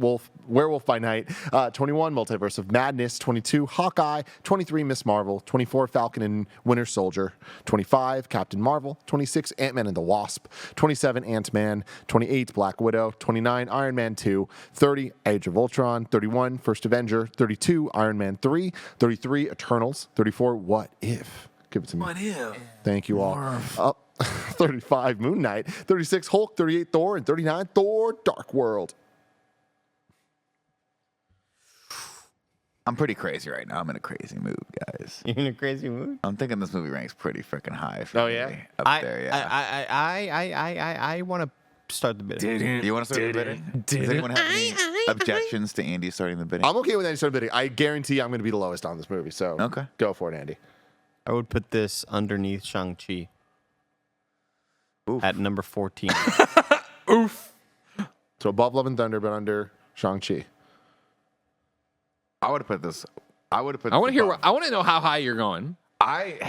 Werewolf by Night, 21, Multiverse of Madness, 22, Hawkeye, 23, Miss Marvel, 24, Falcon and Winter Soldier, 25, Captain Marvel, 26, Ant-Man and the Wasp, 27, Ant-Man, 28, Black Widow, 29, Iron Man 2, 30, Age of Ultron, 31, First Avenger, 32, Iron Man 3, 33, Eternals, 34, What If? Give it to me. What if? Thank you all. 35, Moon Knight. 36, Hulk. 38, Thor. And 39, Thor, Dark World.
I'm pretty crazy right now. I'm in a crazy mood, guys.
You're in a crazy mood?
I'm thinking this movie ranks pretty freaking high. For me. Up there, yeah.
I want to start the bidding.
You want to start the bidding? Does anyone have any objections to Andy starting the bidding?
I'm okay with Andy starting bidding. I guarantee I'm going to be the lowest on this movie. So
Okay.
Go for it, Andy.
I would put this underneath Shang-Chi. At number 14.
Oof.
So above Love and Thunder, but under Shang-Chi.
I would have put this.
I want to hear. I want to know how high you're going.
Let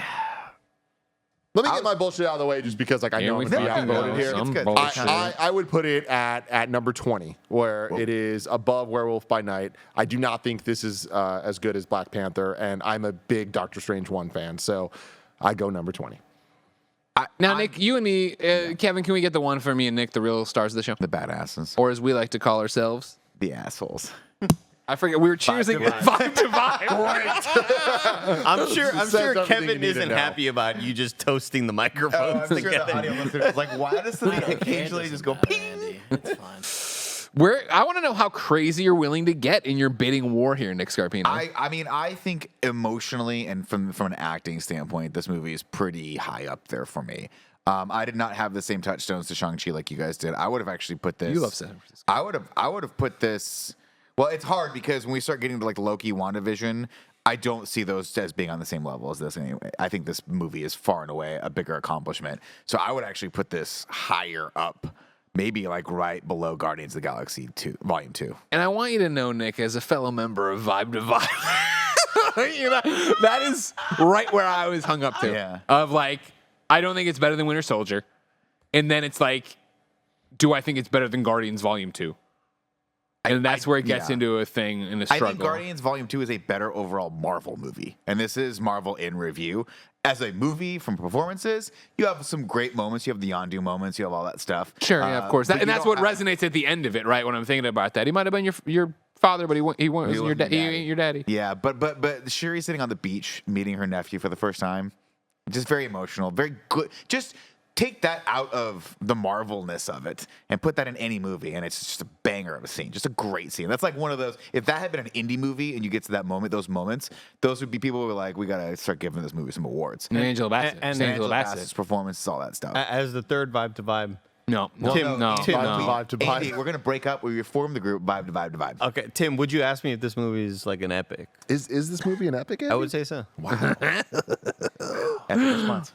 me get my bullshit out of the way just because I know I'm going to be outvoted here.
It's good.
I would put it at number 20, where it is above Werewolf by Night. I do not think this is as good as Black Panther, and I'm a big Doctor Strange 1 fan, so I go number 20.
Nick, you and me, Kevin, can we get the one for me and Nick, the real stars of the show?
The badasses.
Or as we like to call ourselves,
The assholes.
I forget. We were choosing 5 to 5.
I'm sure
everything you
Kevin
need to
isn't
know.
happy about you just toasting the microphones
I'm sure
together.
the audio listeners like, why does something occasionally just go ping?
Andy. It's fine.
I want to know how crazy you're willing to get in your bidding war here, Nick Scarpino.
I mean, I think emotionally and from an acting standpoint, this movie is pretty high up there for me. I did not have the same touchstones to Shang-Chi like you guys did. I would have actually put this.
You love San Francisco.
I would have put this. Well, it's hard because when we start getting to like Loki, WandaVision, I don't see those as being on the same level as this anyway. I think this movie is far and away a bigger accomplishment. So I would actually put this higher up, maybe like right below Guardians of the Galaxy 2, Volume 2.
And I want you to know, Nick, as a fellow member of Vibe to Vibe, that is right where I was hung up to.
Yeah.
Of like, I don't think it's better than Winter Soldier. And then it's like, do I think it's better than Guardians Volume 2? And that's where it gets into a thing in a struggle.
I think Guardians Volume 2 is a better overall Marvel movie. And this is Marvel in review. As a movie from performances, you have some great moments. You have the Yondu moments. You have all that stuff.
Sure, yeah, of course. And that's what resonates at the end of it, right? When I'm thinking about that. He might have been your father, but he wasn't your daddy.
Yeah, but Shuri sitting on the beach meeting her nephew for the first time, just very emotional, very good. Just take that out of the Marvelness of it and put that in any movie, and it's just a banger of a scene, just a great scene. That's like one of those. If that had been an indie movie and you get to that moment, those moments, those would be people who were like, we gotta start giving this movie some awards.
And Angela Bassett.
and
Angela
Bassett's performance, all that stuff.
As the third vibe to vibe.
No.
Tim,
no.
Tim,
no.
Vibe to vibe.
Andy, we're gonna break up. We reform the group. Vibe to vibe to vibe.
Okay, Tim, would you ask me if this movie is like an epic?
Is this movie an epic? Andy?
I would say so.
Epic response.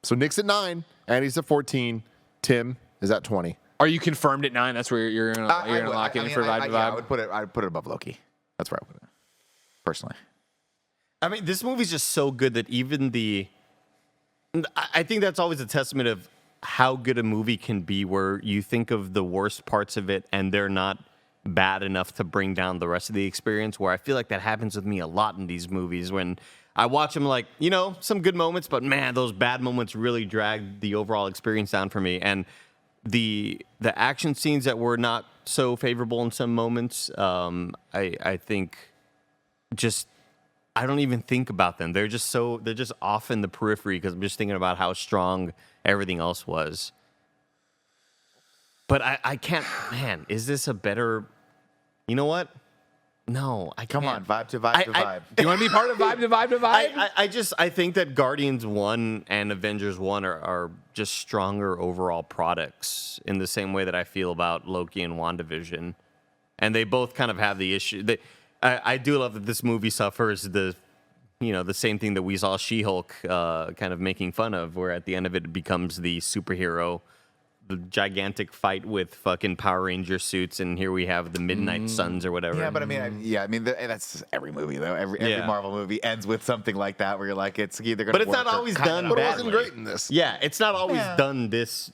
So Nick's at 9, Andy's at 14, Tim is at 20.
Are you confirmed at 9? That's where you're gonna lock in for vibe to
Yeah, I
vibe.
would put it above Loki. That's where I would put it. Personally.
I mean, this movie's just so good that even I think that's always a testament of how good a movie can be, where you think of the worst parts of it and they're not bad enough to bring down the rest of the experience, where I feel like that happens with me a lot in these movies when I watch them, like, some good moments, but man, those bad moments really drag the overall experience down for me. And the action scenes that were not so favorable in some moments, I think just I don't even think about them. They're just off in the periphery because I'm just thinking about how strong everything else was. But I can't, man, is this a better, you know what? No, I can't.
Come on, vibe to vibe to vibe.
Do you want to be part of vibe to vibe to vibe?
I think that Guardians 1 and Avengers 1 are just stronger overall products in the same way that I feel about Loki and WandaVision. And they both kind of have the issue. I do love that this movie suffers the same thing that we saw She-Hulk kind of making fun of, where at the end of it becomes the superhero, the gigantic fight with fucking Power Ranger suits, and here we have the Midnight Suns or whatever.
Yeah, but I mean, that's every movie though. Every Marvel movie ends with something like that, where you're like, it's either going to.
But it's not always done
But it
badly.
wasn't great in this.
Yeah, it's not always done this,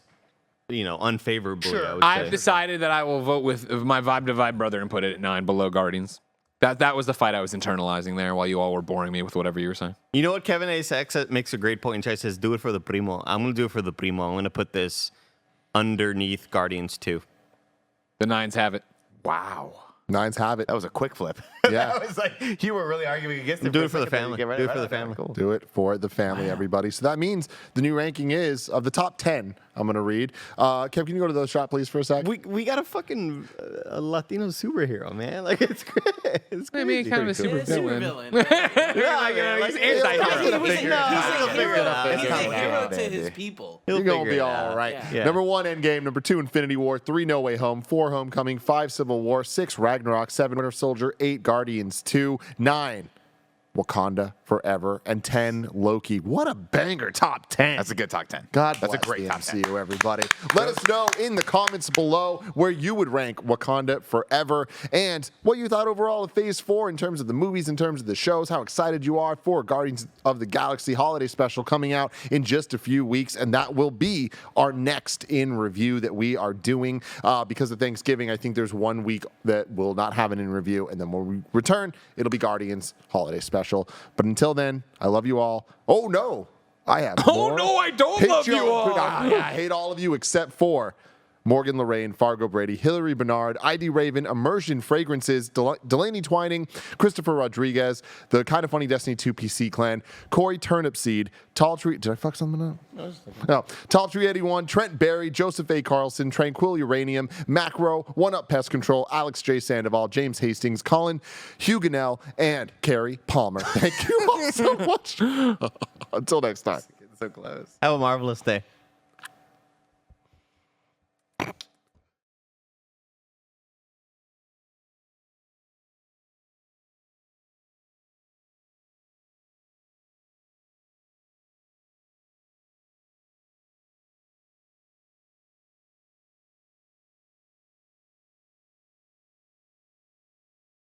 unfavorably.
Sure.
I would
I've
say.
decided that I will vote with my vibe to vibe brother and put it at 9 below Guardians. That was the fight I was internalizing there while you all were boring me with whatever you were saying.
You know what? Kevin A. makes a great point. He says, do it for the primo. I'm going to do it for the primo. I'm going to put this underneath Guardians 2.
The 9s have it.
Wow.
9s have it.
That was a quick flip.
Yeah.
That was like you were really arguing against it.
Do it for
a
the
second,
family.
then you get
Do it
right
for the
about
family.
Cool.
Do it for the family, everybody. So that means the new ranking is of the top 10. I'm going to read. Kev, can you go to the shot, please, for a sec?
We got a fucking Latino superhero, man. Like, it's great. It's
I mean,
crazy.
kind of a
Yeah,
super
super
villain.
villain.
He's anti-hero.
He's a hero. He's a
Figure it
hero
out,
to
baby.
his people.
He'll
You're going to
figure
be
it
all
out.
right.
Yeah.
Number 1, Endgame. Number 2, Infinity War. 3, No Way Home. 4, Homecoming. 5, Civil War. 6, Ragnarok. 7, Winter Soldier. 8, Guardians 2. 9, Wakanda Forever. And 10, Loki. What a banger top 10.
That's a good top 10.
God
That's
bless
a great
the
top 10.
MCU, everybody. Let us know in the comments below where you would rank Wakanda Forever and what you thought overall of Phase 4 in terms of the movies, in terms of the shows, how excited you are for Guardians of the Galaxy Holiday Special coming out in just a few weeks, and that will be our next in review that we are doing because of Thanksgiving. I think there's 1 week that will not have an in review, and then when we return, it'll be Guardians Holiday Special. But until then, I love you all. Oh, no. I have more.
Oh, no, I don't love you all.
I hate all of you except for Morgan Lorraine, Fargo Brady, Hillary Bernard, ID Raven, Immersion Fragrances, Delaney Twining, Christopher Rodriguez, the KindaFunny Destiny 2 PC clan, Corey Turnipseed, Tall Tree. Did I fuck something up? No. Tall Tree 81, Trent Barry, Joseph A. Carlson, Tranquil Uranium, Macro, One Up Pest Control, Alex J. Sandoval, James Hastings, Colin Huguenel, and Carrie Palmer. Thank you all so much. Until next time.
So close.
Have a marvelous day.